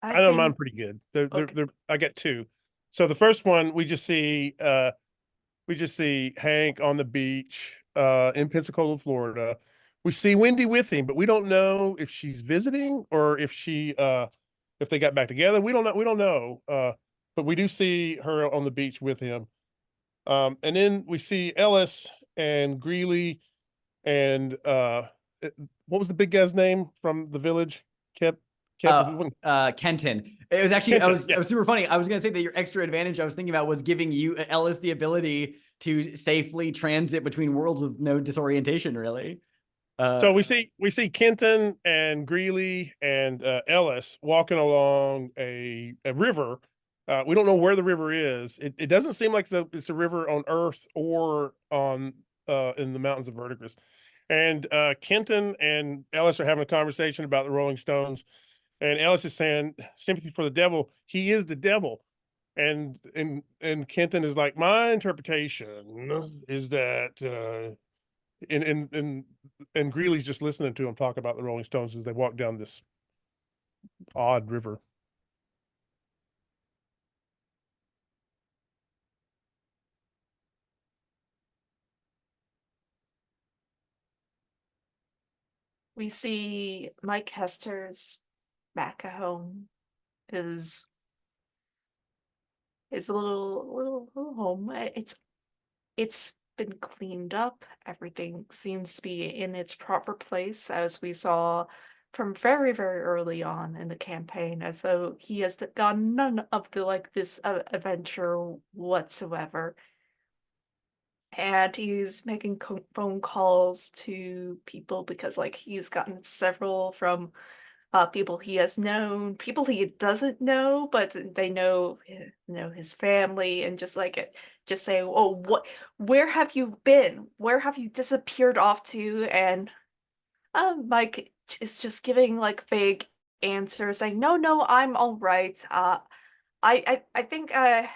Speaker 4: I know
Speaker 5: can-
Speaker 4: mine pretty good.
Speaker 5: Okay.
Speaker 4: I got two. So the first one, we just see Hank on the beach in Pensacola, Florida. We see Wendy with him, but we don't know if she's visiting or if if they got back together. We don't know. But we do see her on the beach with him. And then we see Ellis and Greeley and what was the big guy's name from the village?
Speaker 1: Kenton. It was actually,
Speaker 4: Kenton,
Speaker 1: I was super funny. I was going to say that your extra advantage I was thinking about was giving you, Ellis, the ability to safely transit between worlds with no disorientation, really.
Speaker 4: So we see Kenton and Greeley and Ellis walking along a river. We don't know where the river is. It doesn't seem like it's a river on Earth or on in the mountains of Verdigris. And Kenton and Ellis are having a conversation about the Rolling Stones. And Ellis is saying, sympathy for the devil. He is the devil. And Kenton is like, my interpretation is that And Greeley's just listening to him talk about the Rolling Stones as they walk down this odd river.
Speaker 5: We see Mike Hestors back at home. His little home. It's been cleaned up. Everything seems to be in its proper place, as we saw from very, very early on in the campaign, as though he has done none of the this adventure whatsoever. And he's making phone calls to people because he's gotten several from people he has known, people he doesn't know, but they know his family, and just just saying, "Oh, where have you been? Where have you disappeared off to?" And Mike is just giving vague answers, saying, "No, I'm all right. I think I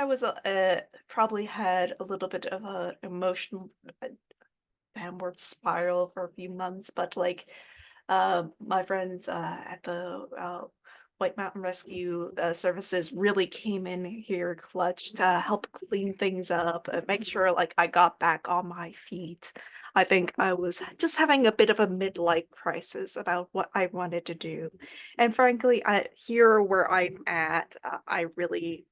Speaker 5: was probably had a little bit of a emotional downward spiral for a few months, but my friends at the White Mountain Rescue Services really came in here clutch to help clean things up, make sure I got back on my feet. I think I was just having a bit of a midlife crisis about what I wanted to do, and frankly, here where I'm at, I really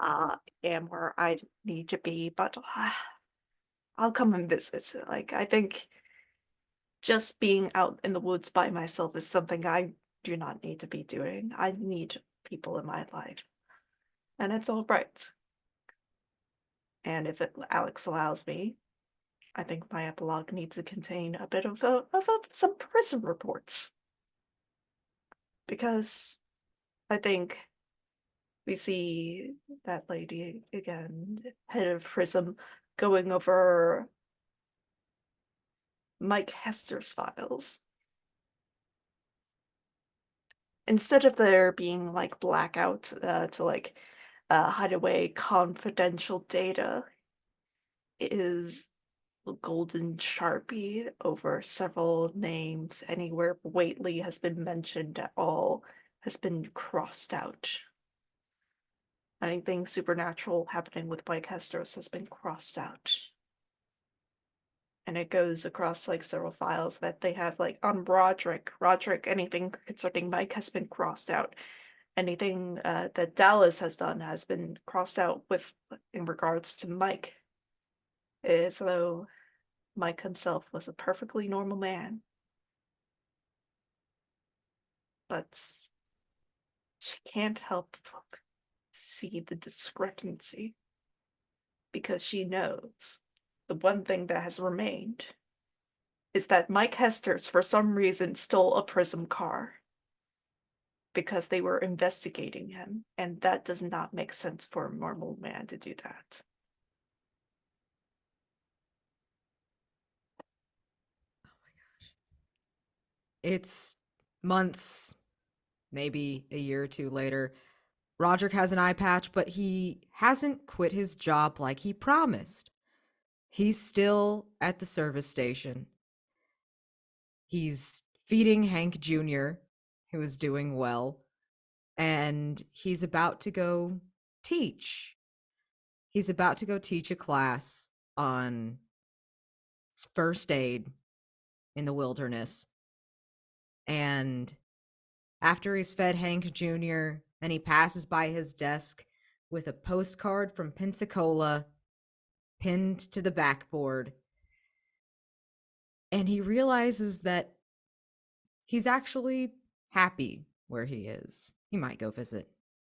Speaker 5: am where I need to be, but I'll come and visit. I think just being out in the woods by myself is something I do not need to be doing. I need people in my life, and it's all right. And if Alex allows me, I think my epilogue needs to contain a bit of some prison reports, because I think we see that lady again, head of Prism, going over Mike Hestors' files. Instead of there being blackout to hide away confidential data, is a golden sharpie over several names. Anywhere Whateley has been mentioned at all has been crossed out. Anything supernatural happening with Mike Hestors has been crossed out. And it goes across several files that they have on Rodrick, anything concerning Mike has been crossed out. Anything that Dallas has done has been crossed out in regards to Mike. As though Mike himself was a perfectly normal man. But she can't help see the discrepancy, because she knows the one thing that has remained is that Mike Hestors, for some reason, stole a Prism car because they were investigating him, and that does not make sense for a normal man to do that.
Speaker 3: Oh my gosh. It's months, maybe a year or two later. Rodrick has an eye patch, but he hasn't quit his job like he promised. He's still at the service station. He's feeding Hank Jr., who is doing well, and he's about to go teach. He's about to go teach a class on first aid in the wilderness. And after he's fed Hank Jr., and he passes by his desk with a postcard from Pensacola pinned to the backboard. And he realizes that he's actually happy where he is. He might go visit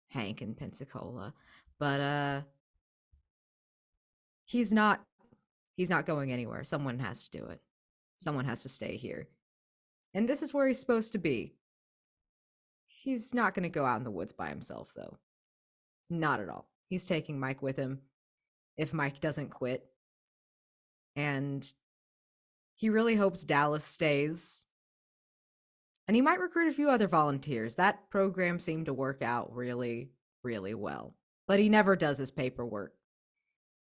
Speaker 3: Hank in Pensacola, but he's not going anywhere. Someone has to do it. Someone has to stay here. And this is where he's supposed to be. He's not going to go out in the woods by himself, though. Not at all. He's taking Mike with him if Mike doesn't quit. And he really hopes Dallas stays. And he might recruit a few other volunteers. That program seemed to work out really, really well. But he never does his paperwork.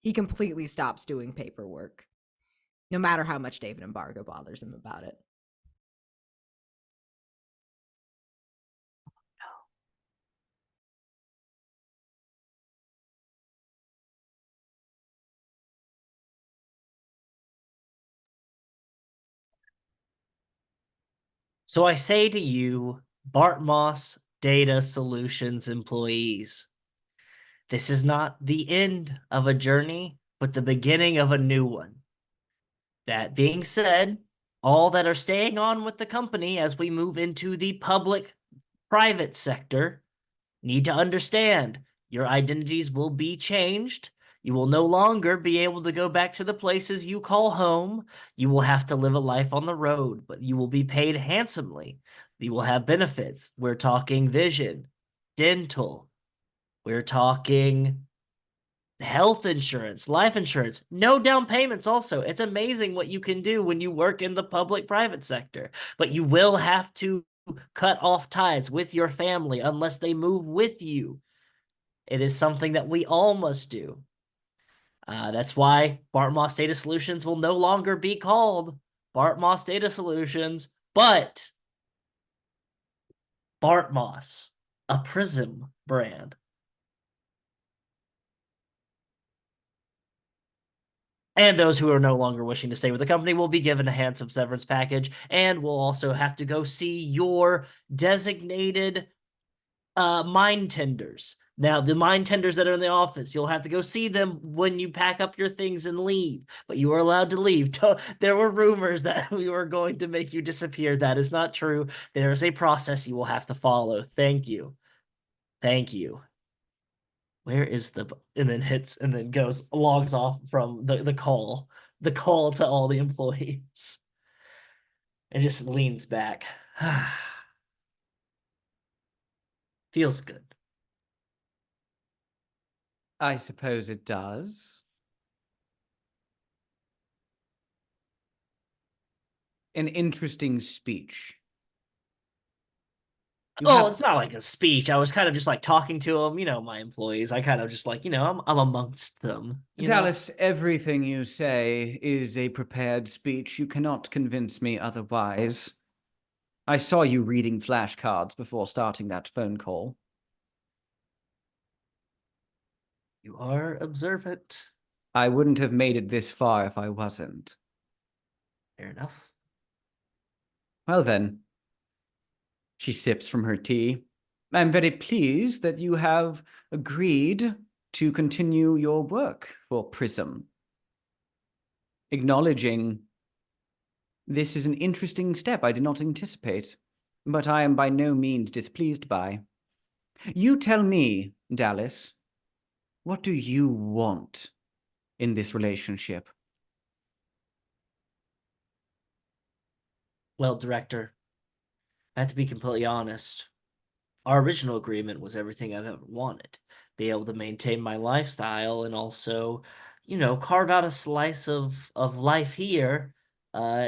Speaker 3: He completely stops doing paperwork. no matter how much David Embargo bothers him about it.
Speaker 2: So I say to you, Bartmoss Data Solutions employees, this is not the end of a journey, but the beginning of a new one. That being said, all that are staying on with the company as we move into the public-private sector need to understand your identities will be changed. You will no longer be able to go back to the places you call home. You will have to live a life on the road, but you will be paid handsomely. You will have benefits. We're talking vision, dental. We're talking health insurance, life insurance, no down payments also. It's amazing what you can do when you work in the public-private sector, but you will have to cut off ties with your family unless they move with you. It is something that we all must do. That's why Bartmoss Data Solutions will no longer be called Bartmoss Data Solutions, but Bartmoss, a Prism brand. And those who are no longer wishing to stay with the company will be given a handsome severance package and will also have to go see your designated mind tenders. Now, the mind tenders that are in the office, you'll have to go see them when you pack up your things and leave, but you are allowed to leave. There were rumors that we were going to make you disappear. That is not true. There is a process you will have to follow. Thank you. Thank you. Where is the, and then hits, and then logs off from the call to all the employees, and just leans back. Feels good.
Speaker 1: I suppose it does. An interesting speech.
Speaker 2: It's not like a speech. I was kind of just like talking to them, my employees. I kind of just like, I'm amongst them.
Speaker 1: Dallas, everything you say is a prepared speech. You cannot convince me otherwise. I saw you reading flashcards before starting that phone call.
Speaker 2: You are observant.
Speaker 1: I wouldn't have made it this far if I wasn't.
Speaker 2: Fair enough.
Speaker 1: Well then. She sips from her tea. I'm very pleased that you have agreed to continue your work for Prism. Acknowledging this is an interesting step I did not anticipate, but I am by no means displeased by. You tell me, Dallas, what do you want in this relationship?
Speaker 2: Well, Director, I have to be completely honest. Our original agreement was everything I've ever wanted. Be able to maintain my lifestyle and also, carve out a slice of life here. But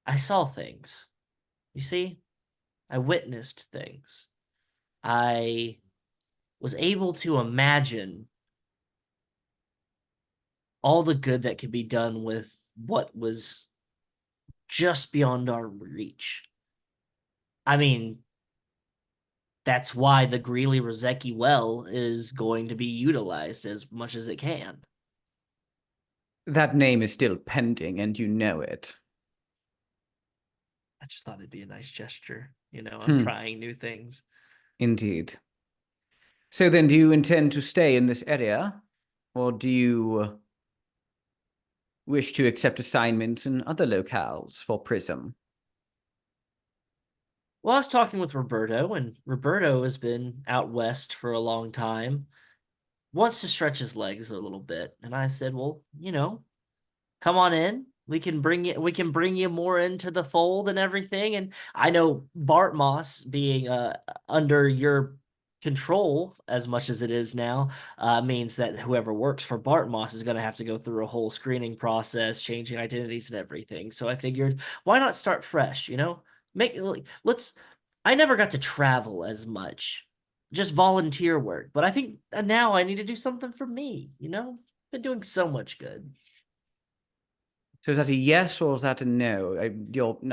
Speaker 2: I saw things. You see? I witnessed things. I was able to imagine all the good that could be done with what was just beyond our reach. I mean, that's why the Greeley-Rozecki well is going to be utilized as much as it can.
Speaker 1: That name is still pending, and you know it.
Speaker 2: I just thought it'd be a nice gesture. I'm trying new things.
Speaker 1: Indeed. So then, do you intend to stay in this area, or do you wish to accept assignments in other locales for Prism?
Speaker 2: Well, I was talking with Roberto, and Roberto has been out west for a long time. Wants to stretch his legs a little bit. And I said, well, come on in. We can bring you more into the fold and everything. And I know Bartmoss being under your control as much as it is now means that whoever works for Bartmoss is going to have to go through a whole screening process, changing identities and everything. So I figured, why not start fresh? I never got to travel as much just volunteer work. But I think now I need to do something for me, you know? Been doing so much good.
Speaker 1: So is that a yes or is that a no? I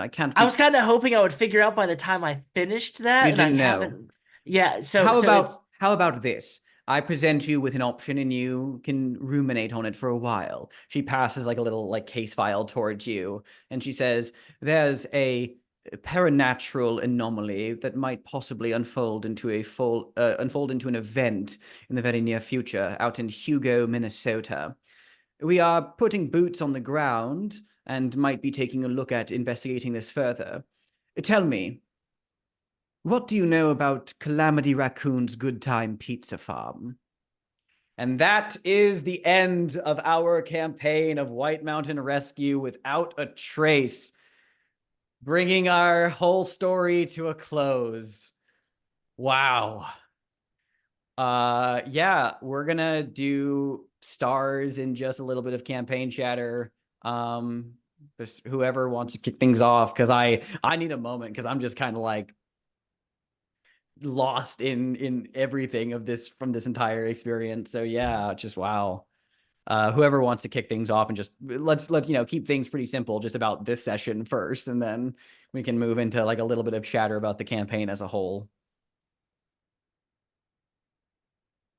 Speaker 1: can't.
Speaker 2: I was kind of hoping I would figure out by the time I finished that.
Speaker 1: You
Speaker 2: and I
Speaker 1: didn't know.
Speaker 2: haven't. Yeah. So
Speaker 1: How about this? I present you with an option and you can ruminate on it for a while. She passes like a little like case file towards you and she says, there's a paranatural anomaly that might possibly unfold into an event in the very near future out in Hugo, Minnesota. We are putting boots on the ground and might be taking a look at investigating this further. Tell me, what do you know about Calamity Raccoon's Good Time Pizza Farm? And that is the end of our campaign of White Mountain Rescue without a trace, bringing our whole story to a close. Wow. Yeah, we're gonna do stars and just a little bit of campaign chatter. Just whoever wants to kick things off, because I need a moment because I'm just kind of like lost in everything of this from this entire experience. So yeah, just wow. Whoever wants to kick things off and just let's keep things pretty simple just about this session first, and then we can move into like a little bit of chatter about the campaign as a whole.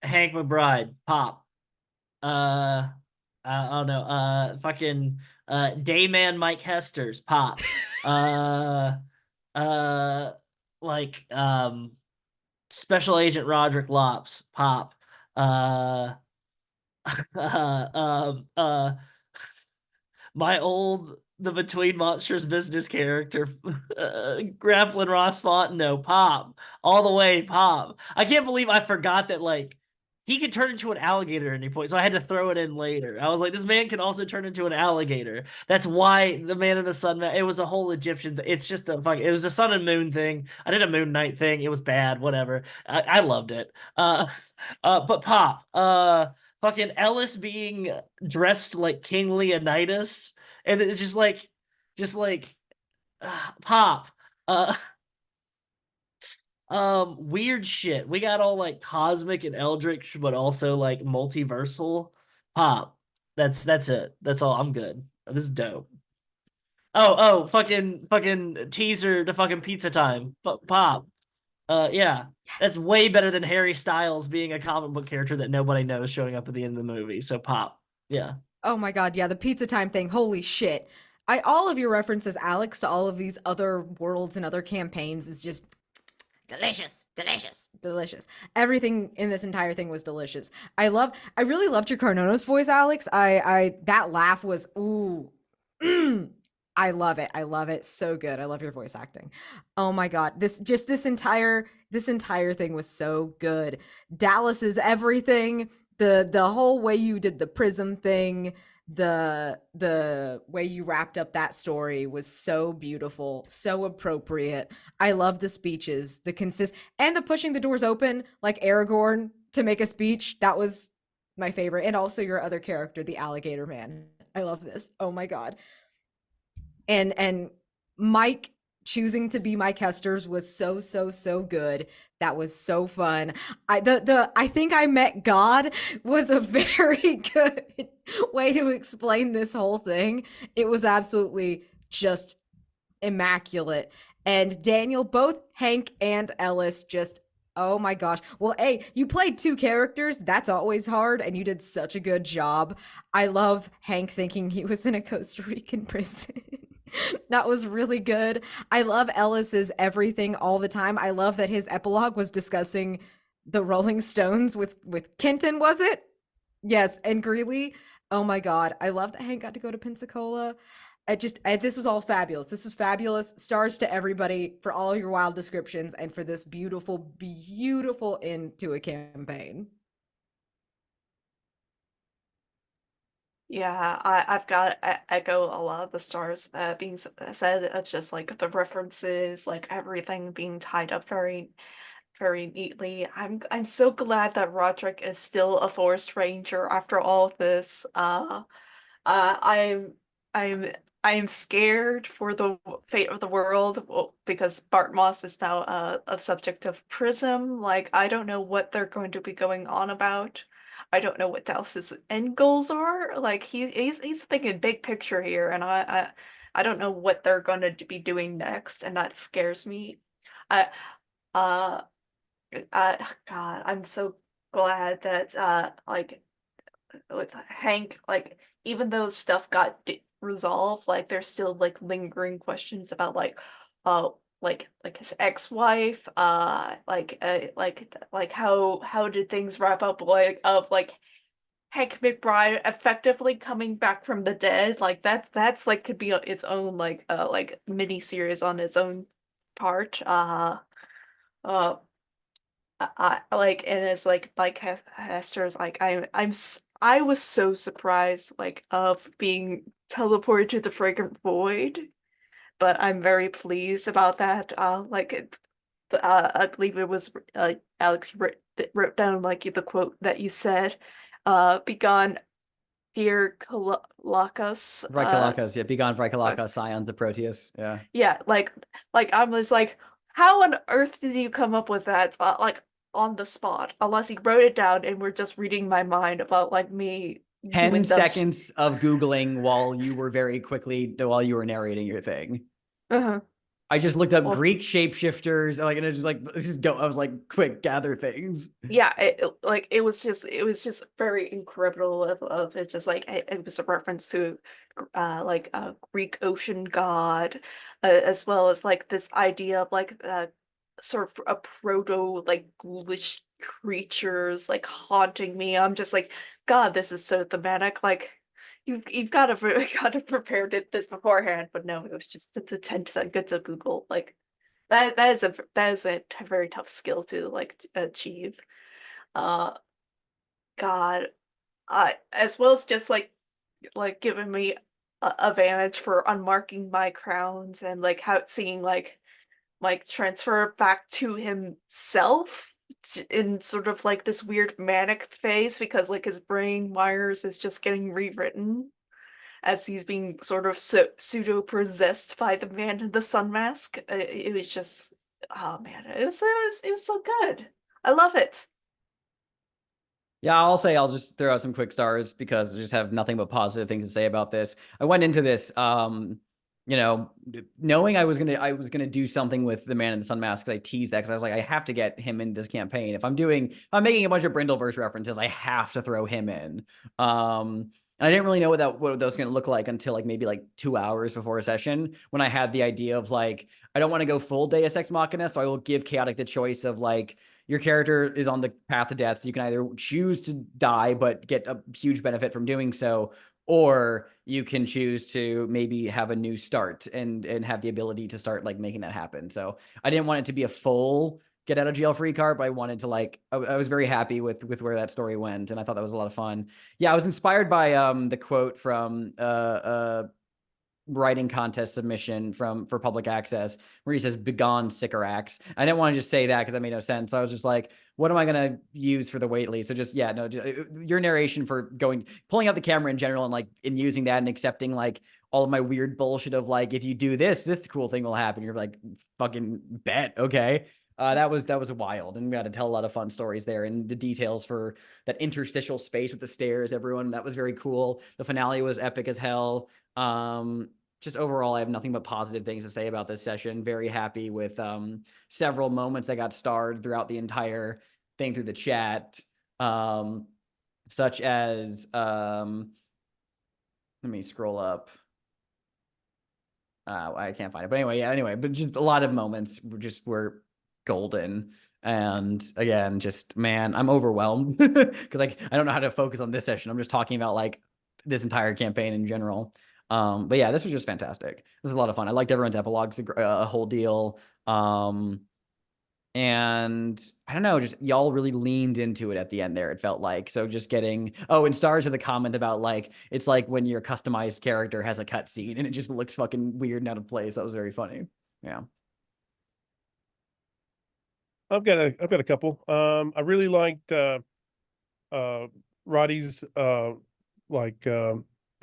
Speaker 2: Hank McBride, pop. I don't know. Fucking Dayman Mike Hestors, pop. Like Special Agent Rodrick Lopps, pop. My old the Between Monsters business character, Grappling Ross Fontenot, pop. All the way, pop. I can't believe I forgot that, like, he could turn into an alligator at any point, so I had to throw it in later. I was like, this man can also turn into an alligator. That's why the Man in the Sun, it was a whole Egyptian, it's just a fuck, it was a sun and moon thing. I did a Moon Knight thing. It was bad, whatever. I loved it. But pop, fucking Ellis being dressed like King Leonidas, and it's just like pop. Weird shit. We got all like cosmic and eldritch, but also like multiversal. Pop. That's it. That's all. I'm good. This is dope. Fucking teaser to fucking pizza time. Pop. Yeah. That's way better than Harry Styles being a comic book character that nobody knows showing up at the end of the movie. So pop. Yeah.
Speaker 3: Oh my god, yeah, the pizza time thing. Holy shit. All of your references, Alex, to all of these other worlds and other campaigns is just delicious, delicious, delicious. Everything in this entire thing was delicious. I really loved your Carnonos voice, Alex. That laugh was ooh. I love it. I love it. So good. I love your voice acting. Oh my god. This entire thing was so good. Dallas's everything. The whole way you did the prism thing, the way you wrapped up that story was so beautiful, so appropriate. I love the speeches, and the pushing the doors open like Aragorn to make a speech. That was my favorite. And also your other character, the alligator man. I love this. Oh my god. And Mike choosing to be Mike Hestors was so good. That was so fun. I think I met God was a very good way to explain this whole thing. It was absolutely just immaculate. And Daniel, both Hank and Ellis, just oh my gosh. Well, hey, you played two characters. That's always hard, and you did such a good job. I love Hank thinking he was in a Costa Rican prison. That was really good. I love Ellis's everything all the time. I love that his epilogue was discussing the Rolling Stones with Kenton, was it? Yes, and Greeley. Oh my god. I love that Hank got to go to Pensacola. This was all fabulous. This was fabulous. Stars to everybody for all of your wild descriptions and for this beautiful, beautiful end to a campaign.
Speaker 5: Yeah, I've got echo a lot of the stars that being said. It's just like the references, like everything being tied up very, very neatly. I'm so glad that Rodrick is still a forest ranger after all of this. I'm I'm scared for the fate of the world because Bartmoss is now a subject of Prism. Like, I don't know what they're going to be going on about. I don't know what Dallas's end goals are. Like, he's thinking big picture here, and I don't know what they're going to be doing next, and that scares me. I uh God, I'm so glad that like with Hank, like even though stuff got resolved, like there's still like lingering questions about uh like his ex-wife, like how did things wrap up, like of like Hank McBride effectively coming back from the dead, like that's like could be its own like mini series on its own part. Uh like, and it's like Hester's like I was so surprised like of being teleported to the fragrant void, but I'm very pleased about that. I believe it was Alex wrote down like the quote that you said, "Begone, fear, Kalakas."
Speaker 1: Vrykalakas, yeah, begone Vrykalakas, scions of Proteus. Yeah.
Speaker 5: Yeah, like I was like, how on earth did you come up with that? Like on the spot, unless he wrote it down and we're just reading my mind about like me
Speaker 1: 10
Speaker 5: doing those.
Speaker 1: seconds of Googling while you were narrating your thing.
Speaker 5: Uh-huh.
Speaker 1: I just looked up
Speaker 5: Well,
Speaker 1: Greek shapeshifters, like, and it just like, let's just go. I was like, quick, gather things.
Speaker 5: yeah, it was just very incredible of it. Just like it was a reference to like a Greek ocean god, as well as like this idea of like sort of a proto like ghoulish creatures like haunting me. I'm just like, God, this is so thematic. Like you've got to got to prepared this beforehand, but no, it was just the 10 seconds of Google. Like that is a very tough skill to like achieve. Uh, God, as well as just like giving me a advantage for unmarking my crowns and like how seeing like transfer back to himself in sort of like this weird manic phase because like his brain wires is just getting rewritten as he's being sort of pseudo possessed by the man in the sun mask. It was just, oh man, it was so good. I love it.
Speaker 1: Yeah, I'll say I'll just throw out some quick stars because I just have nothing but positive things to say about this. I went into this, you know, knowing I was gonna do something with the Man in the Sun Mask. I teased that because I was like, I have to get him in this campaign. If I'm making a bunch of Brindleverse references, I have to throw him in. And I didn't really know what that was going to look like until like maybe like 2 hours before a session when I had the idea of like, I don't want to go full Deus Ex Machina, so I will give Chaotic the choice of like, your character is on the path to death, so you can either choose to die but get a huge benefit from doing so, or you can choose to maybe have a new start and have the ability to start like making that happen. So I didn't want it to be a full get out of jail free card, but I wanted to like, I was very happy with where that story went, and I thought that was a lot of fun. Yeah, I was inspired by the quote from writing contest submission for public access where he says "begone Sycorax." I didn't want to just say that because that made no sense. So I was just like, what am I going to use for the Whateley? So just, yeah, no, your narration for pulling out the camera in general and using that and accepting like all of my weird bullshit of like, if you do this cool thing will happen. You're like, fucking bet. Okay. That was wild, and we had to tell a lot of fun stories there, and the details for that interstitial space with the stairs, everyone, that was very cool. The finale was epic as hell. Just overall, I have nothing but positive things to say about this session. Very happy with several moments that got starred throughout the entire thing through the chat, such as let me scroll up. I can't find it, but anyway, but just a lot of moments were golden. And again, just, man, I'm overwhelmed because like I don't know how to focus on this session. I'm just talking about like this entire campaign in general. But yeah, this was just fantastic. It was a lot of fun. I liked everyone's epilogues a whole deal. And I don't know, just y'all really leaned into it at the end there, it felt like. So just getting, and stars of the comment about like, it's like when your customized character has a cutscene and it just looks fucking weird and out of place. That was very funny. Yeah.
Speaker 4: I've got a couple. I really liked Roddy's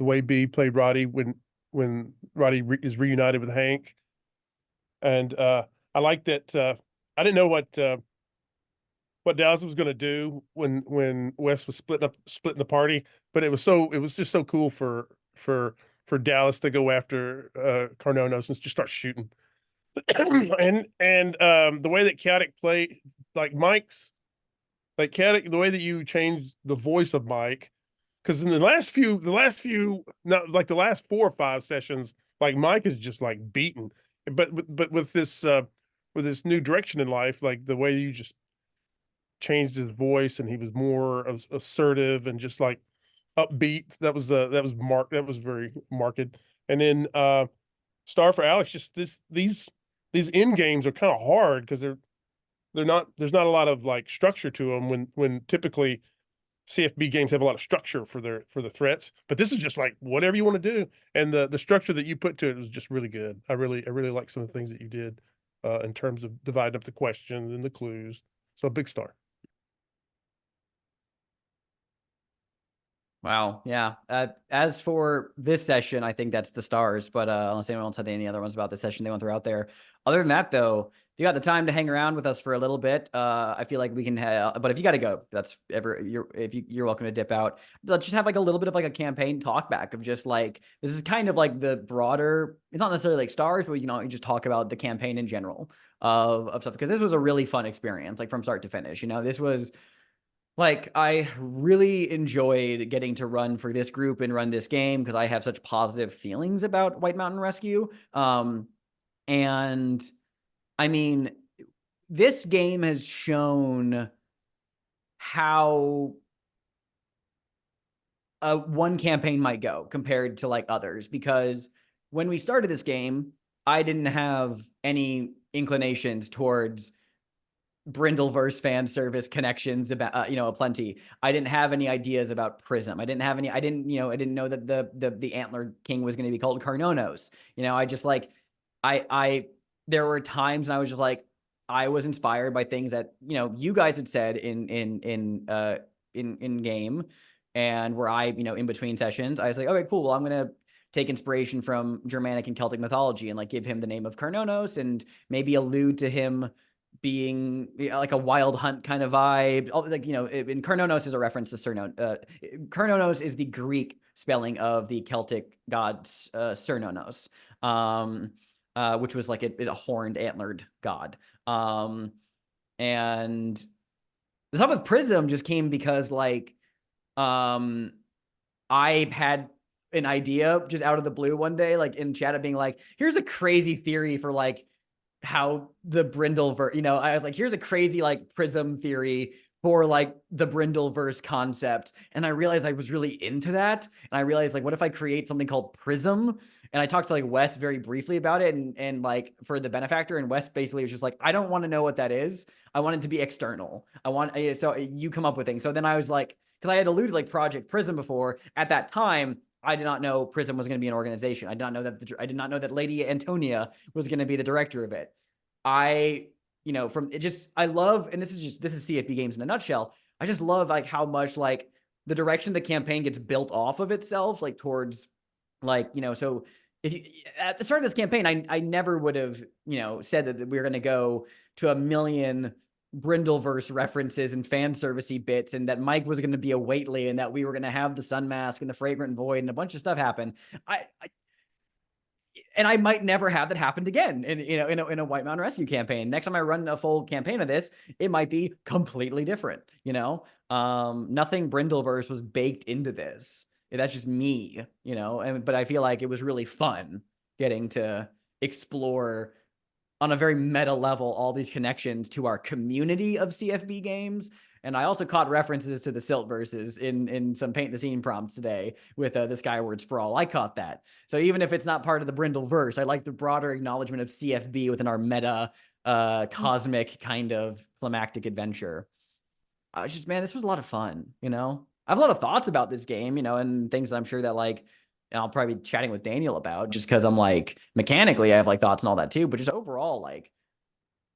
Speaker 4: the way B played Roddy when Roddy is reunited with Hank. And I like that. I didn't know what Dallas was going to do when Wes was splitting the party, but it was just so cool for Dallas to go after Carnonos and just start shooting. and the way that Chaotic play, like Mike's, like Chaotic, the way that you changed the voice of Mike, because in the last few, not like the last 4 or 5 sessions, like Mike is just like beaten, but with this new direction in life, like the way you just changed his voice and he was more assertive and just like upbeat. That was very marked. And then Star for Alex, just these end games are kind of hard because there's not a lot of like structure to them when typically CFB games have a lot of structure for the threats, but this is just like whatever you want to do, and the structure that you put to it was just really good. I really like some of the things that you did in terms of dividing up the questions and the clues. So a big star.
Speaker 1: Wow. Yeah. As for this session, I think that's the stars, but unless anyone else had any other ones about this session they want to throw out there. Other than that, though, if you got the time to hang around with us for a little bit, I feel like we can have, but if you got to go, you're welcome to dip out. Let's just have like a little bit of like a campaign talk back of just like, this is kind of like the broader, it's not necessarily like stars, but you just talk about the campaign in general of stuff, because this was a really fun experience, like from start to finish. This was, like, I really enjoyed getting to run for this group and run this game because I have such positive feelings about White Mountain Rescue. And I mean, this game has shown how one campaign might go compared to like others, because when we started this game, I didn't have any inclinations towards Brindleverse fan service connections about aplenty. I didn't have any ideas about Prism. I didn't know that the Antler King was going to be called Carnonos. I just like I there were times when I was just like, I was inspired by things that you guys had said in game, and where I in between sessions I was like, okay, cool, well, I'm gonna take inspiration from Germanic and Celtic mythology and like give him the name of Carnonos and maybe allude to him being like a wild hunt kind of vibe. Like, and Carnonos is a reference to Carnonos is the Greek spelling of the Celtic god Cernunnos, which was like a horned, antlered god. And the stuff with Prism just came because like I had an idea just out of the blue one day, like in chat, of being like, here's a crazy theory for like how the Brindleverse, I was like, here's a crazy like Prism theory for like the Brindleverse concept. And I realized I was really into that. And I realized like, what if I create something called Prism? And I talked to like Wes very briefly about it, and like for the Benefactor, and Wes basically was just like, I don't want to know what that is. I want it to be external. So you come up with things. So then I was like, because I had alluded like Project Prism before. At that time, I did not know Prism was going to be an organization. I did not know that Lady Antonia was going to be the director of it. I love, and this is CFB games in a nutshell. I just love like how much like the direction the campaign gets built off of itself, like towards like, so if you, at the start of this campaign, I never would have, said that we were going to go to a million Brindleverse references and fan servicey bits, and that Mike was going to be a Whateley, and that we were going to have the Sun Mask and the Fragrant Void and a bunch of stuff happen. And I might never have that happened again in a White Mountain Rescue campaign. Next time I run a full campaign of this, it might be completely different. Nothing Brindleverse was baked into this. That's just me, but I feel like it was really fun getting to explore on a very meta level all these connections to our community of CFB games. And I also caught references to the Silt verses in some paint the scene prompts today with the Skyward Sprawl. I caught that. So even if it's not part of the Brindleverse, I like the broader acknowledgement of CFB within our meta cosmic kind of climactic adventure. Man, this was a lot of fun, I have a lot of thoughts about this game, and things I'm sure that like, and I'll probably be chatting with Daniel about, just because I'm like, mechanically I have like thoughts and all that too, but just overall, like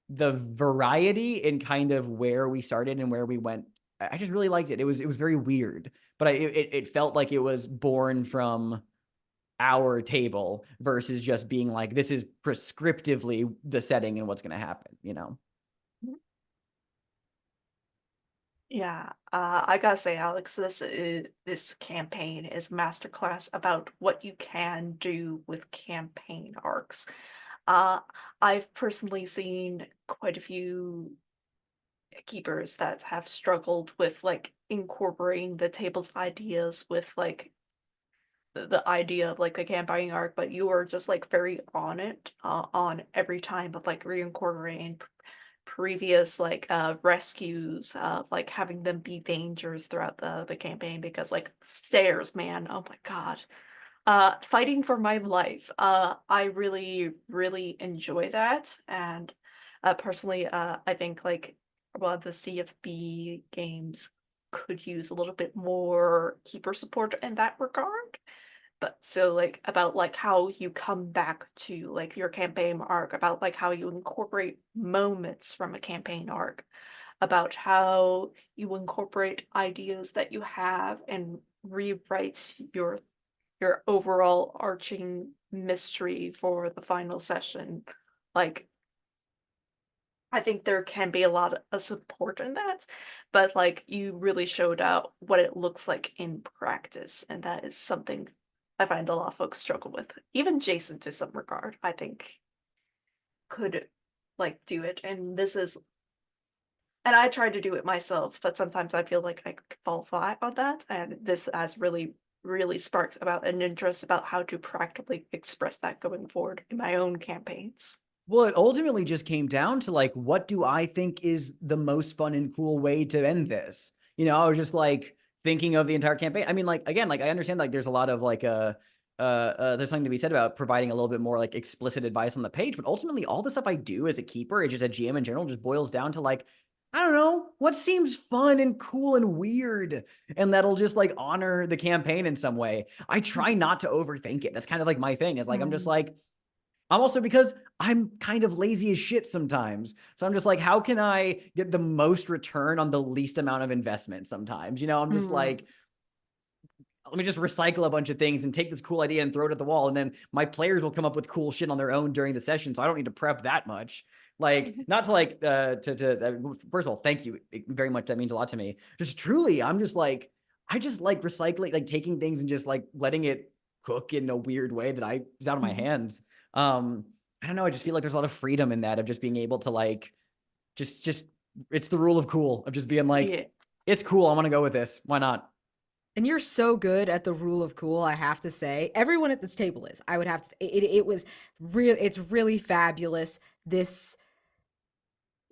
Speaker 1: the variety in kind of where we started and where we went, I just really liked it. It was very weird, but it felt like it was born from our table versus just being like, this is prescriptively the setting and what's going to happen, you know?
Speaker 5: Yeah, I gotta say, Alex, this campaign is masterclass about what you can do with campaign arcs. Uh, I've personally seen quite a few keepers that have struggled with like incorporating the table's ideas with like the idea of like the campaign arc, but you are just like very on it, on every time of like reincorporating previous like rescues of like having them be dangers throughout the campaign because like stairs, man, oh my god. Fighting for my life. I really enjoy that. And personally, I think like well the CFB games could use a little bit more keeper support in that regard. But so like about like how you come back to like your campaign arc, about like how you incorporate moments from a campaign arc, about how you incorporate ideas that you have and rewrite your overall arching mystery for the final session. Like I think there can be a lot of support in that, but like you really showed out what it looks like in practice, and that is something I find a lot of folks struggle with. Even Jason, to some regard, I think could like do it, and this is, and I tried to do it myself, but sometimes I feel like I could fall flat on that, and this has really sparked about an interest about how to practically express that going forward in my own campaigns.
Speaker 1: Well, it ultimately just came down to like, what do I think is the most fun and cool way to end this? You know, I was just like thinking of the entire campaign. I mean, like, again, like I understand like there's a lot of like there's something to be said about providing a little bit more like explicit advice on the page, but ultimately all the stuff I do as a keeper, it just a GM in general, just boils down to like, I don't know, what seems fun and cool and weird, and that'll just like honor the campaign in some way. I try not to overthink it. That's kind of like my thing is like, I'm just like, I'm also, because I'm kind of lazy as shit sometimes. So I'm just like, how can I get the most return on the least amount of investment sometimes? You know, I'm just like, let me just recycle a bunch of things and take this cool idea and throw it at the wall. And then my players will come up with cool shit on their own during the session. So I don't need to prep that much. Like, not to like, first of all, thank you very much. That means a lot to me. Just truly, I'm just like, I just like recycling, like taking things and just like letting it cook in a weird way that is out of my hands. I don't know. I just feel like there's a lot of freedom in that, of just being able to like, just it's the rule of cool, of just being like, it's cool. I want to go with this. Why not?
Speaker 3: And you're so good at the rule of cool, I have to say. Everyone at this table is. I would have to say it was real. It's really fabulous.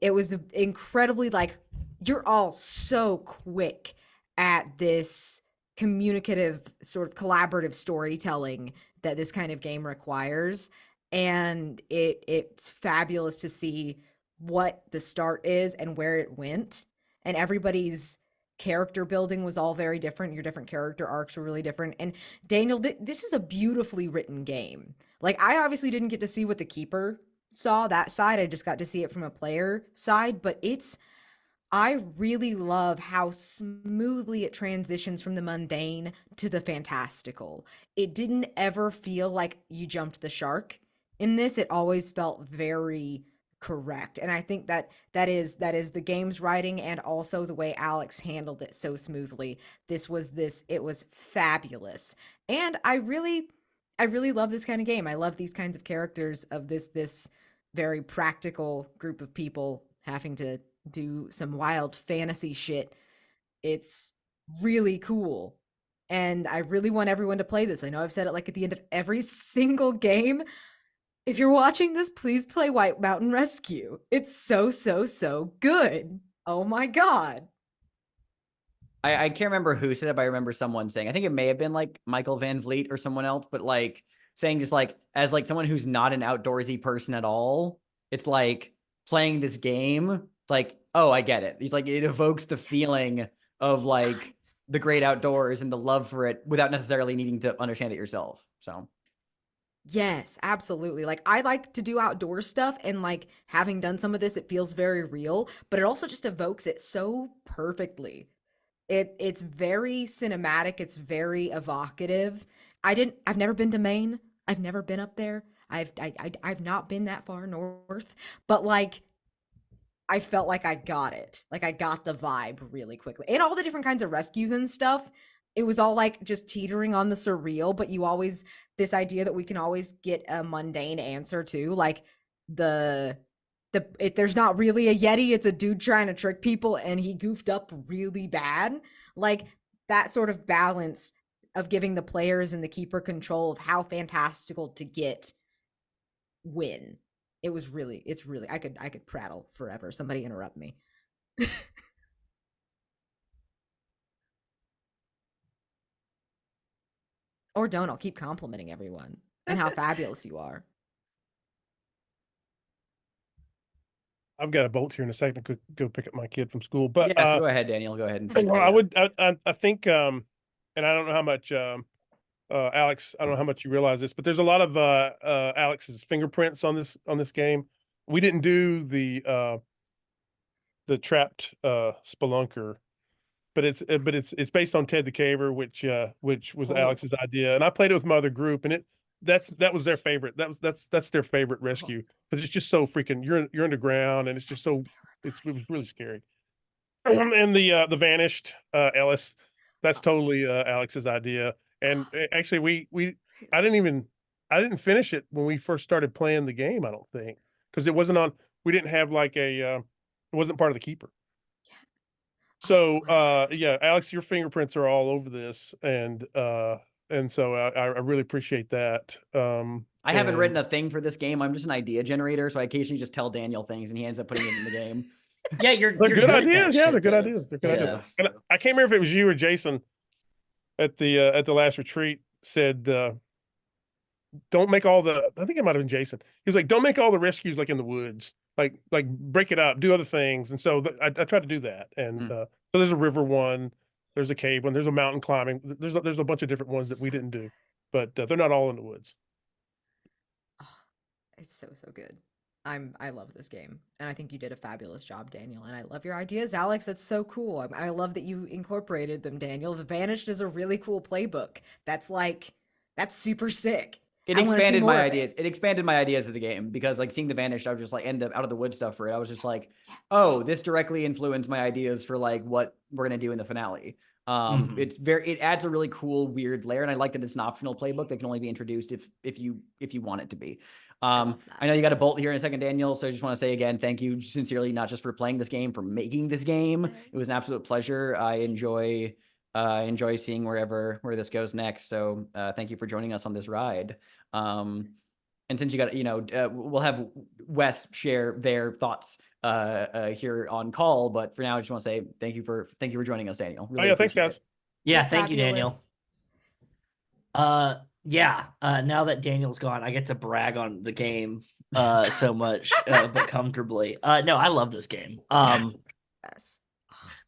Speaker 3: It was incredibly like, you're all so quick at this communicative sort of collaborative storytelling that this kind of game requires. And it's fabulous to see what the start is and where it went. And everybody's character building was all very different. Your different character arcs were really different. And Daniel, this is a beautifully written game. Like, I obviously didn't get to see what the keeper saw, that side. I just got to see it from a player side, but I really love how smoothly it transitions from the mundane to the fantastical. It didn't ever feel like you jumped the shark in this. It always felt very correct. And I think that is the game's writing and also the way Alex handled it so smoothly. It was fabulous. And I really love this kind of game. I love these kinds of characters of this very practical group of people having to do some wild fantasy shit. It's really cool. And I really want everyone to play this. I know I've said it like at the end of every single game. If you're watching this, please play White Mountain Rescue. It's so good. Oh my god.
Speaker 1: I can't remember who said it, but I remember someone saying, I think it may have been like Michael Van Vliet or someone else, but like saying just like, as like someone who's not an outdoorsy person at all, it's like playing this game, it's like, oh, I get it. He's like, it evokes the feeling of like the great outdoors and the love for it without necessarily needing to understand it yourself. So
Speaker 3: yes, absolutely. Like, I like to do outdoor stuff, and like having done some of this, it feels very real, but it also just evokes it so perfectly. It's very cinematic, it's very evocative, I've never been to Maine. I've never been up there. I've not been that far north, but like I felt like I got it. Like I got the vibe really quickly. And all the different kinds of rescues and stuff. It was all like just teetering on the surreal, but you always this idea that we can always get a mundane answer too. Like there's not really a Yeti, it's a dude trying to trick people and he goofed up really bad. Like that sort of balance of giving the players and the keeper control of how fantastical to get win. It's really I could prattle forever. Somebody interrupt me. Or don't, I'll keep complimenting everyone and how fabulous you are.
Speaker 4: I've got a bolt here in a second to go pick up my kid from school. But
Speaker 1: Yeah, so go ahead, Daniel. Go ahead and finish
Speaker 4: I
Speaker 1: it.
Speaker 4: would I think and I don't know how much Alex, I don't know how much you realize this, but there's a lot of Alex's fingerprints on this game. We didn't do the trapped spelunker, but it's based on Ted the Caver, which was
Speaker 3: Oh.
Speaker 4: Alex's idea, and I played it with my other group, and that was their favorite. That's their favorite rescue, but it's just so freaking you're underground, and it's just so it was really scary. And the vanished Ellis, that's totally Alex's idea. And actually, I didn't finish it when we first started playing the game. I don't think because it wasn't on. We didn't have like it wasn't part of the keeper. So yeah, Alex, your fingerprints are all over this, and so I really appreciate that.
Speaker 1: I haven't written a thing for this game. I'm just an idea generator, so I occasionally just tell Daniel things, and he ends up putting it in the game.
Speaker 2: Yeah,
Speaker 4: They're
Speaker 2: you're
Speaker 4: good
Speaker 2: at that
Speaker 4: ideas. Yeah,
Speaker 2: shit,
Speaker 4: they're good
Speaker 2: though.
Speaker 4: ideas. They're good
Speaker 2: Yeah.
Speaker 4: ideas. And I can't remember if it was you or Jason at the last retreat said, don't make all the, I think it might have been Jason. He was like, don't make all the rescues like in the woods, like break it up, do other things. And so I tried to do that. And so there's a river one, there's a cave one, there's a mountain climbing. There's a bunch of different ones that we didn't do, but they're not all in the woods.
Speaker 3: Oh, it's so good. I love this game, and I think you did a fabulous job, Daniel. And I love your ideas, Alex. That's so cool. I love that you incorporated them, Daniel. The Vanished is a really cool playbook. That's super sick.
Speaker 1: It
Speaker 3: I wanna see
Speaker 1: expanded
Speaker 3: more
Speaker 1: my
Speaker 3: of it.
Speaker 1: ideas. It expanded my ideas of the game because, like, seeing the Vanished, I was just like, and the out of the wood stuff for it, I was just like, oh, this directly influenced my ideas for like what we're gonna do in the finale. It adds a really cool, weird layer, and I like that it's an optional playbook that can only be introduced if you want it to be.
Speaker 3: love that.
Speaker 1: I know you got a bolt here in a second, Daniel. So I just want to say again, thank you sincerely, not just for playing this game, for making this game. It was an absolute pleasure. I enjoy seeing where this goes next. So thank you for joining us on this ride. And since you got, we'll have Wes share their thoughts here on call. But for now, I just want to say thank you for joining us, Daniel. Really
Speaker 4: Thanks,
Speaker 1: appreciate
Speaker 4: guys.
Speaker 1: it.
Speaker 2: Yeah,
Speaker 3: You're
Speaker 2: thank you, Daniel.
Speaker 3: fabulous.
Speaker 2: Yeah, now that Daniel's gone, I get to brag on the game so much, but comfortably. No, I love this game.
Speaker 3: Yes.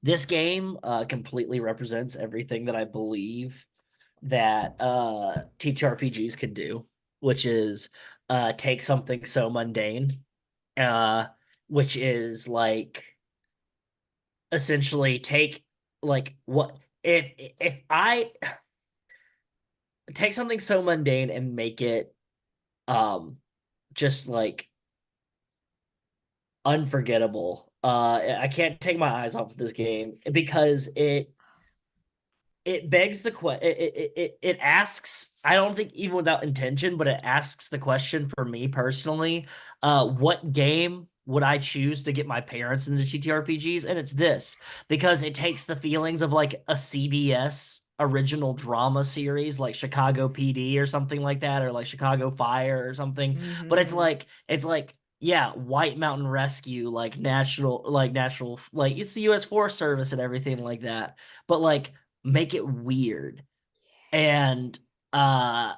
Speaker 2: This game completely represents everything that I believe that TTRPGs can do, which is take something so mundane, which is like essentially take like what if I take something so mundane and make it just like unforgettable. I can't take my eyes off of this game because it begs the question. It asks, I don't think even without intention, but it asks the question for me personally, what game would I choose to get my parents into TTRPGs? And it's this, because it takes the feelings of like a CBS original drama series like Chicago PD or something like that, or like Chicago Fire or something. But it's like yeah, White Mountain Rescue, like national, like it's the U.S. Forest Service and everything like that. But like make it weird. And and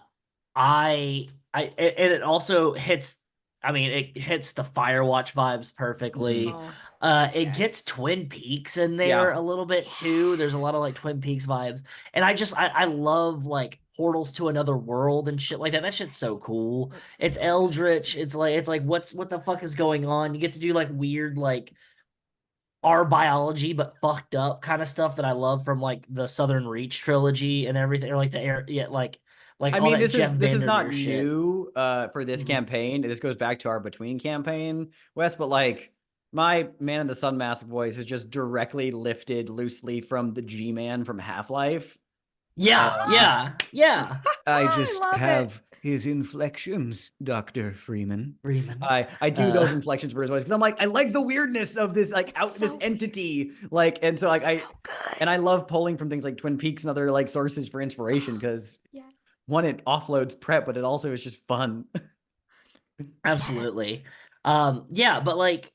Speaker 2: it also hits, I mean, it hits the Firewatch vibes perfectly. It gets Twin Peaks in there a little bit too. There's a lot of like Twin Peaks vibes. And I love like portals to another world and shit like that. That shit's so cool. It's eldritch. It's like what the fuck is going on? You get to do like weird like our biology but fucked up kind of stuff that I love from like the Southern Reach trilogy and everything, or like the air, yeah, like like
Speaker 1: I
Speaker 2: all
Speaker 1: mean,
Speaker 2: that
Speaker 1: this
Speaker 2: Jeff
Speaker 1: is not
Speaker 2: Vandermeer shit.
Speaker 1: new for this
Speaker 2: Mhm.
Speaker 1: campaign. This goes back to our between campaign, Wes, but like my Man in the Sun Mask voice is just directly lifted loosely from the G-Man from Half-Life.
Speaker 2: Yeah.
Speaker 1: I
Speaker 3: I
Speaker 1: just
Speaker 3: love it.
Speaker 1: have his inflections, Dr. Freeman.
Speaker 2: Freeman.
Speaker 1: I do those inflections for his voice because I'm like, I like the weirdness of this, like
Speaker 3: It's
Speaker 1: this
Speaker 3: so
Speaker 1: entity. Like, and so like
Speaker 3: so good.
Speaker 1: and I love pulling from things like Twin Peaks and other like sources for inspiration because
Speaker 3: Yeah.
Speaker 1: one, it offloads prep, but it also is just fun.
Speaker 2: Absolutely. Yeah, but like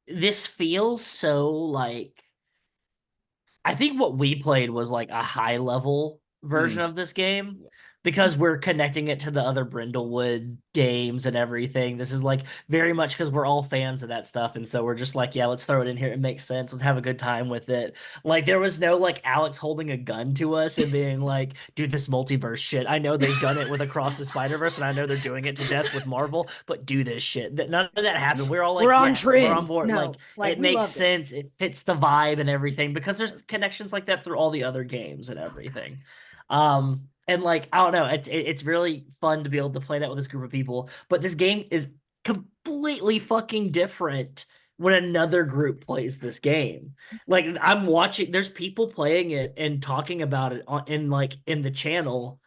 Speaker 2: this feels so like I think what we played was like a high level version of this game
Speaker 3: Yeah.
Speaker 2: because we're connecting it to the other Brindlewood games and everything. This is like very much because we're all fans of that stuff. And so we're just like, yeah, let's throw it in here. It makes sense. Let's have a good time with it. Like there was no like Alex holding a gun to us and being like, dude, this multiverse shit. I know they've done it with Across the Spider-Verse and I know they're doing it to death with Marvel, but do this shit. None of that happened. We're all like,
Speaker 3: We're on
Speaker 2: yes, we're on
Speaker 3: trend.
Speaker 2: board.
Speaker 3: No, like,
Speaker 2: it
Speaker 3: we
Speaker 2: makes
Speaker 3: loved it.
Speaker 2: sense. It fits the vibe and everything because there's connections like that through all the other games and everything. And like I don't know, it's really fun to be able to play that with this group of people. But this game is completely fucking different when another group plays this game. Like I'm watching, there's people playing it and talking about it in the channel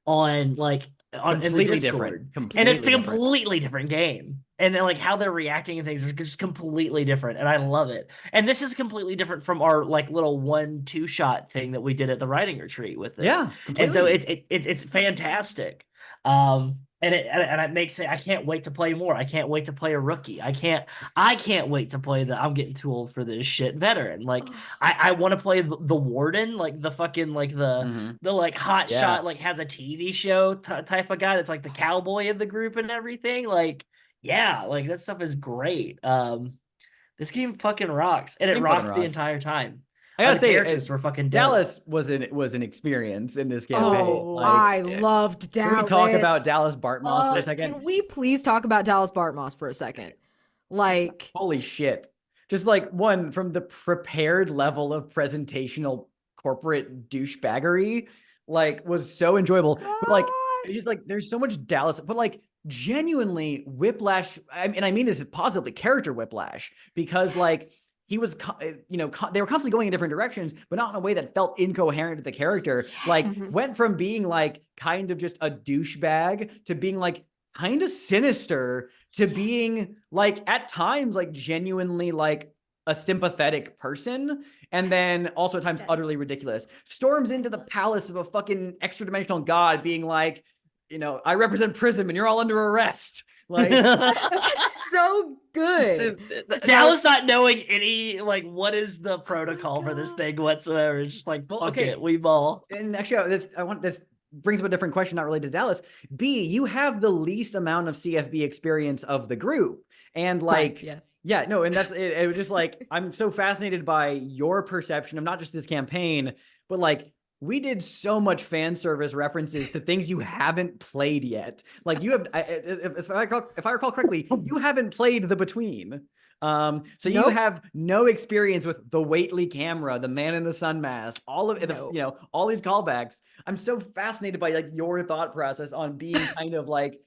Speaker 2: in the
Speaker 1: Completely
Speaker 2: Discord.
Speaker 1: different.
Speaker 2: And it's a
Speaker 1: Completely different.
Speaker 2: completely different game. And then like how they're reacting and things are just completely different. And I love it. And this is completely different from our like little 1-2 shot thing that we did at the writing retreat with it.
Speaker 1: Yeah, completely.
Speaker 2: And so it's fantastic. And it makes it I can't wait to play more. I can't wait to play a rookie. I can't wait to play the I'm getting too old for this shit veteran. Like I want to play the warden, like the fucking like the like hot
Speaker 1: Yeah.
Speaker 2: shot like has a TV show type of guy that's like the cowboy of the group and everything. Like yeah, like that stuff is great. This game fucking rocks, and it
Speaker 1: Game fucking
Speaker 2: rocked the
Speaker 1: rocks.
Speaker 2: entire time.
Speaker 1: I gotta
Speaker 2: The
Speaker 1: say,
Speaker 2: characters were fucking dope.
Speaker 1: Dallas was an experience in this campaign.
Speaker 3: Oh,
Speaker 1: Like,
Speaker 3: I loved Dallas.
Speaker 1: Can we talk about Dallas Bartmoss for a second?
Speaker 3: Can we please talk about Dallas Bartmoss for a second? Like,
Speaker 1: holy shit. Just like one from the prepared level of presentational corporate douchebaggery, like was so enjoyable. But like, it's just like there's so much Dallas, but like genuinely whiplash. I mean this is positively character whiplash because like he was, they were constantly going in different directions, but not in a way that felt incoherent to the character. Like went from being like kind of just a douchebag to being like kind of sinister to being like at times like genuinely like a sympathetic person, and then also at times utterly ridiculous. Storms into the palace of a fucking extra dimensional god being like, I represent Prism and you're all under arrest. Like
Speaker 3: it's so good.
Speaker 2: Dallas not knowing any like what is the protocol for this thing whatsoever. It's just like fuck it, we ball.
Speaker 1: And actually, this brings up a different question, not related to Dallas. B, you have the least amount of CFB experience of the group, and like.
Speaker 3: Right,
Speaker 1: yeah, no, and that's it. It was just like I'm so fascinated by your perception of not just this campaign, but like we did so much fan service references to things you haven't played yet. Like you have, if I recall correctly, you haven't played The Between. So you have no experience with the Whateley camera, the Man in the Sun mask, all of it, all these callbacks. I'm so fascinated by like your thought process on being kind of like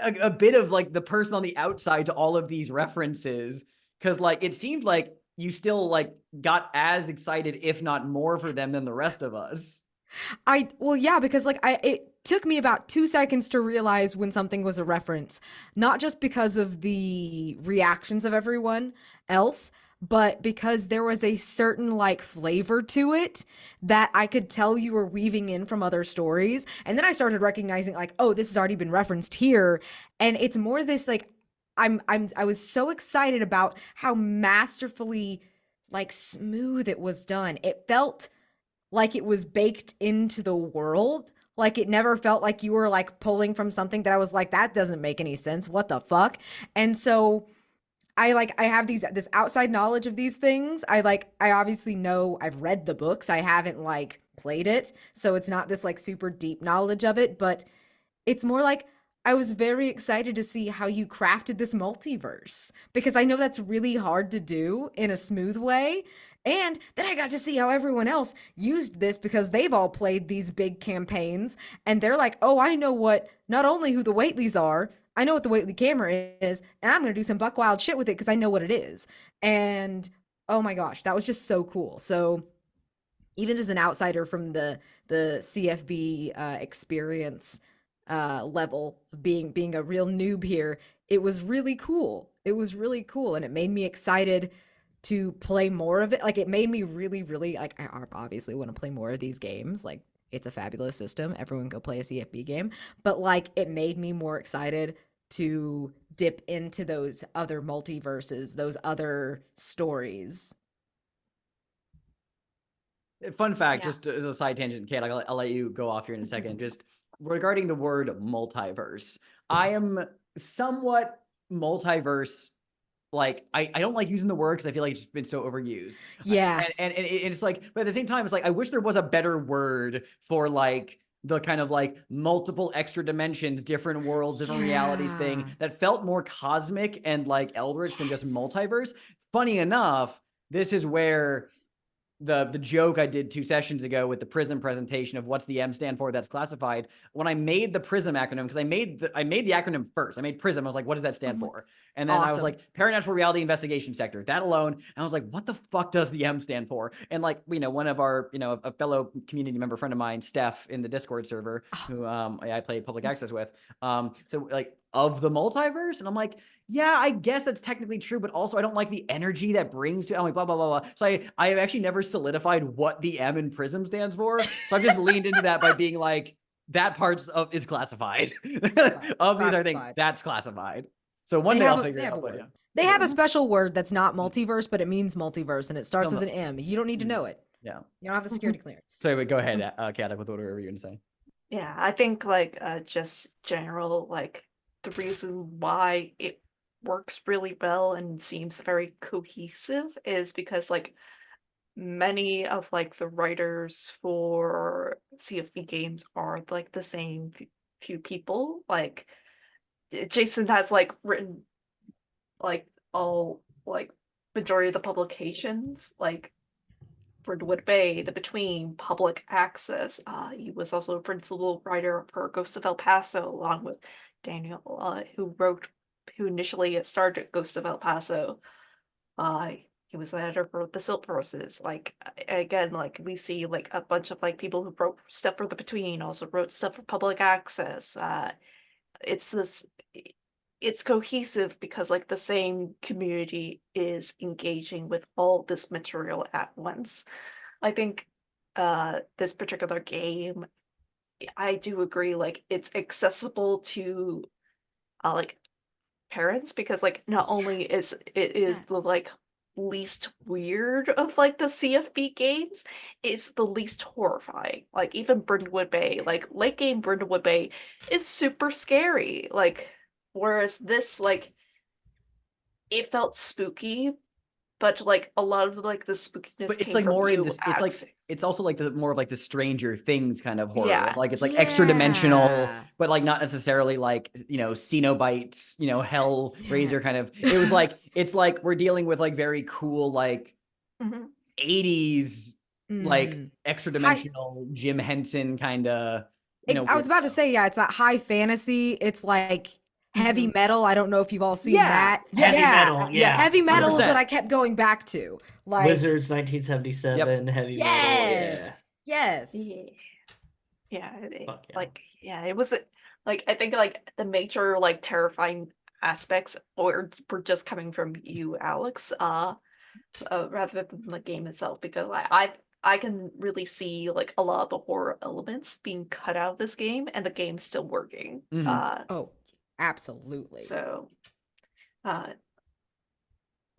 Speaker 1: a bit of like the person on the outside to all of these references, because like it seemed like you still like got as excited, if not more, for them than the rest of us.
Speaker 3: Because like it took me about 2 seconds to realize when something was a reference, not just because of the reactions of everyone else, but because there was a certain like flavor to it that I could tell you were weaving in from other stories. And then I started recognizing like, oh, this has already been referenced here. And it's more this like, I was so excited about how masterfully like smooth it was done. It felt like it was baked into the world. Like it never felt like you were like pulling from something that I was like, that doesn't make any sense. What the fuck? And so I have this outside knowledge of these things. I obviously know I've read the books. I haven't like played it. So it's not this like super deep knowledge of it, but it's more like I was very excited to see how you crafted this multiverse, because I know that's really hard to do in a smooth way. And then I got to see how everyone else used this because they've all played these big campaigns and they're like, oh, I know not only who the Whateleys are, I know what the Whateley camera is, and I'm going to do some buck wild shit with it because I know what it is. And oh my gosh, that was just so cool. So even as an outsider from the CFB experience level, being a real noob here, it was really cool. It was really cool, and it made me excited to play more of it. Like it made me really, really like I obviously want to play more of these games. Like it's a fabulous system. Everyone go play a CFB game, but like it made me more excited to dip into those other multiverses, those other stories.
Speaker 1: Fun fact,
Speaker 5: Yeah.
Speaker 1: just as a side tangent, Kate, I'll let you go off here in a second. Just regarding the word multiverse, I am somewhat multiverse. Like I don't like using the word because I feel like it's just been so overused.
Speaker 3: Yeah.
Speaker 1: And it's like, but at the same time, it's like I wish there was a better word for like the kind of like multiple extra dimensions, different worlds, different realities thing
Speaker 3: Yeah.
Speaker 1: that felt more cosmic and like eldritch than just
Speaker 3: Yes.
Speaker 1: multiverse. Funny enough, this is where the joke I did 2 sessions ago with the PRISM presentation of what's the M stand for that's classified. When I made the PRISM acronym, because I made the acronym first. I made PRISM. I was like, what does that stand for? And then I was
Speaker 3: Awesome.
Speaker 1: like, Paranatural Reality Investigation Sector. That alone. And I was like, what the fuck does the M stand for? And like, one of our, a fellow community member friend of mine, Steph, in the Discord server, who I play public access with. So like of the multiverse, and I'm like, yeah, I guess that's technically true, but also I don't like the energy that brings to. I'm like, blah, blah, blah, blah. So I have actually never solidified what the M in PRISM stands for. So I've just leaned into that by being like, that part is classified. Of these, I think
Speaker 3: Classified.
Speaker 1: that's classified. So one day I'll figure it out. But yeah.
Speaker 3: They have a special word that's not multiverse, but it means multiverse, and it starts
Speaker 1: Don't
Speaker 3: with
Speaker 1: know.
Speaker 3: an M. You don't need to know it.
Speaker 1: Yeah.
Speaker 3: You don't have the security clearance.
Speaker 1: So go ahead, Kat, with whatever you're going to say.
Speaker 5: Yeah, I think like just general like the reason why it works really well and seems very cohesive is because like many of like the writers for CFB games are like the same few people. Like Jason has like written like all like majority of the publications, like Brindlewood Bay, The Between, Public Access. He was also a principal writer for Ghost of El Paso, along with Daniel, who initially started Ghost of El Paso. He was the editor for The Silt Forces. Like again, like we see like a bunch of like people who wrote stuff for The Between, also wrote stuff for Public Access. It's cohesive because like the same community is engaging with all this material at once. I think this particular game, I do agree, like it's accessible to like parents because like not only is it is the
Speaker 3: Yes.
Speaker 5: like least weird of like the CFB games, it's the least horrifying. Like even Brindlewood Bay, like late game Brindlewood Bay is super scary. Like whereas this like it felt spooky, but like a lot of like the spookiness
Speaker 1: But it's
Speaker 5: came
Speaker 1: like
Speaker 5: from
Speaker 1: more in
Speaker 5: you
Speaker 1: this. It's like it's also like the more of like the Stranger Things kind of horror.
Speaker 5: Yeah.
Speaker 1: Like it's like extra dimensional,
Speaker 3: Yeah.
Speaker 1: but like not necessarily like Cenobites, Hellraiser
Speaker 3: Yeah.
Speaker 1: kind of. It was like it's like we're dealing with like very cool like
Speaker 5: Mhm.
Speaker 1: 80s like
Speaker 3: Mhm.
Speaker 1: extra dimensional Jim Henson kind of.
Speaker 3: I was about to say, yeah, it's that high fantasy. It's like heavy
Speaker 5: Mhm.
Speaker 3: metal. I don't know if you've all seen
Speaker 1: Yeah.
Speaker 3: that.
Speaker 2: Heavy
Speaker 3: Yeah.
Speaker 2: metal, yeah.
Speaker 3: Heavy metal is
Speaker 1: 100%.
Speaker 3: what I kept going back to. Like
Speaker 2: Wizards 1977, heavy metal, yeah.
Speaker 3: Yes. Yes.
Speaker 5: Yeah,
Speaker 2: Fuck yeah.
Speaker 5: like yeah, it was like I think like the major like terrifying aspects were just coming from you, Alex, rather than the game itself, because I can really see like a lot of the horror elements being cut out of this game and the game's still working.
Speaker 1: Mhm.
Speaker 3: Oh, absolutely.
Speaker 5: So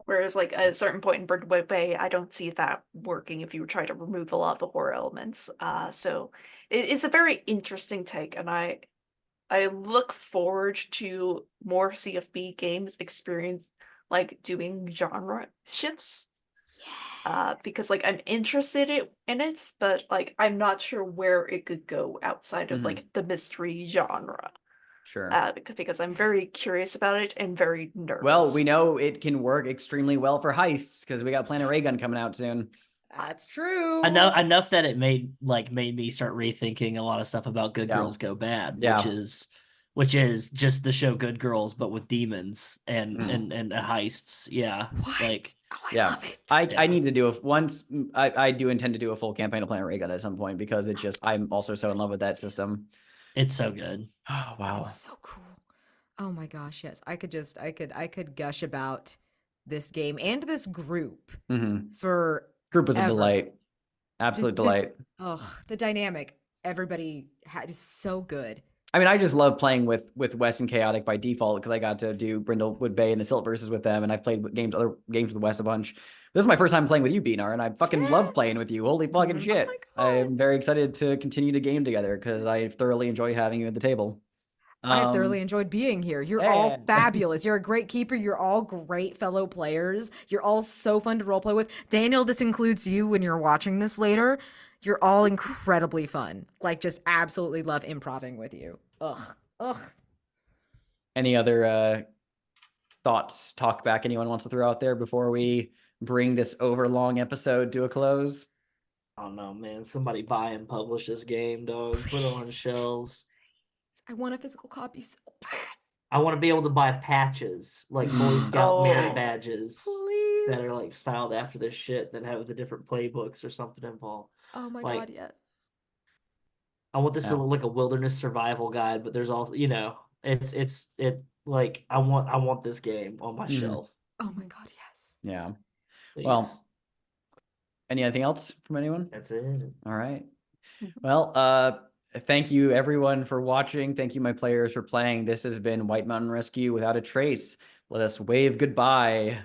Speaker 5: whereas like at a certain point in Brindlewood Bay, I don't see that working if you try to remove a lot of the horror elements. So it's a very interesting take, and I look forward to more CFB games experience like doing genre shifts. Because like I'm interested in it, but like I'm not sure where it could go outside of
Speaker 1: Mhm.
Speaker 5: like the mystery genre.
Speaker 1: Sure.
Speaker 5: Because I'm very curious about it and very nervous.
Speaker 1: Well, we know it can work extremely well for heists because we got Planet Ray Gun coming out soon.
Speaker 3: That's true.
Speaker 2: Enough that it made me start rethinking a lot of stuff about Good
Speaker 1: Yeah.
Speaker 2: Girls Go Bad,
Speaker 1: Yeah.
Speaker 2: which is just the show Good Girls but with demons and
Speaker 1: Mm.
Speaker 2: and heists. Yeah.
Speaker 3: What?
Speaker 2: Like
Speaker 3: Oh, I
Speaker 1: Yeah.
Speaker 3: love it.
Speaker 1: I need to do I do intend to do a full campaign of Planet Ray Gun at some point because it's just I'm also so in love with that system.
Speaker 2: it's so good.
Speaker 1: Oh wow.
Speaker 3: It's so cool. Oh my gosh, yes. I could gush about this game and this group
Speaker 1: Mm-hmm.
Speaker 3: for
Speaker 1: Group was a
Speaker 3: ever.
Speaker 1: delight. Absolute
Speaker 3: The-
Speaker 1: delight.
Speaker 3: the dynamic everybody had is so good.
Speaker 1: I mean, I just love playing with Wes and Chaotic by default because I got to do Brindlewood Bay and the Silt verses with them, and I've played other games with Wes a bunch. This is my first time playing with you, Benar, and I fucking love playing with you. Holy fucking shit!
Speaker 3: my God.
Speaker 1: I'm very excited to continue to game together because I thoroughly enjoy having you at the table.
Speaker 3: I've thoroughly enjoyed being here. You're all fabulous. You're a great keeper. You're all great fellow players. You're all so fun to roleplay with. Daniel, this includes you when you're watching this later. You're all incredibly fun. Like, just absolutely love improvising with you. Ugh.
Speaker 1: Any other thoughts, talk back anyone wants to throw out there before we bring this overlong episode to a close?
Speaker 2: I don't know, man. Somebody buy and publish this game, dog. Put it on shelves.
Speaker 3: I want a physical copy so bad.
Speaker 2: I want to be able to buy patches, like Boy Scout merit
Speaker 5: Yes.
Speaker 2: badges
Speaker 3: Please.
Speaker 2: that are like styled after this shit that have the different playbooks or something involved.
Speaker 3: Oh my
Speaker 2: like-
Speaker 3: God, yes.
Speaker 2: I want this
Speaker 1: Yeah.
Speaker 2: to look like a wilderness survival guide, but there's also, it's like I want this game on my
Speaker 1: Mhm.
Speaker 2: shelf.
Speaker 3: Oh my God, yes.
Speaker 1: Yeah.
Speaker 2: Please.
Speaker 1: Well, anything else from anyone?
Speaker 2: That's it.
Speaker 1: All right. Well, thank you everyone for watching. Thank you, my players, for playing. This has been White Mountain Rescue Without a Trace. Let us wave goodbye.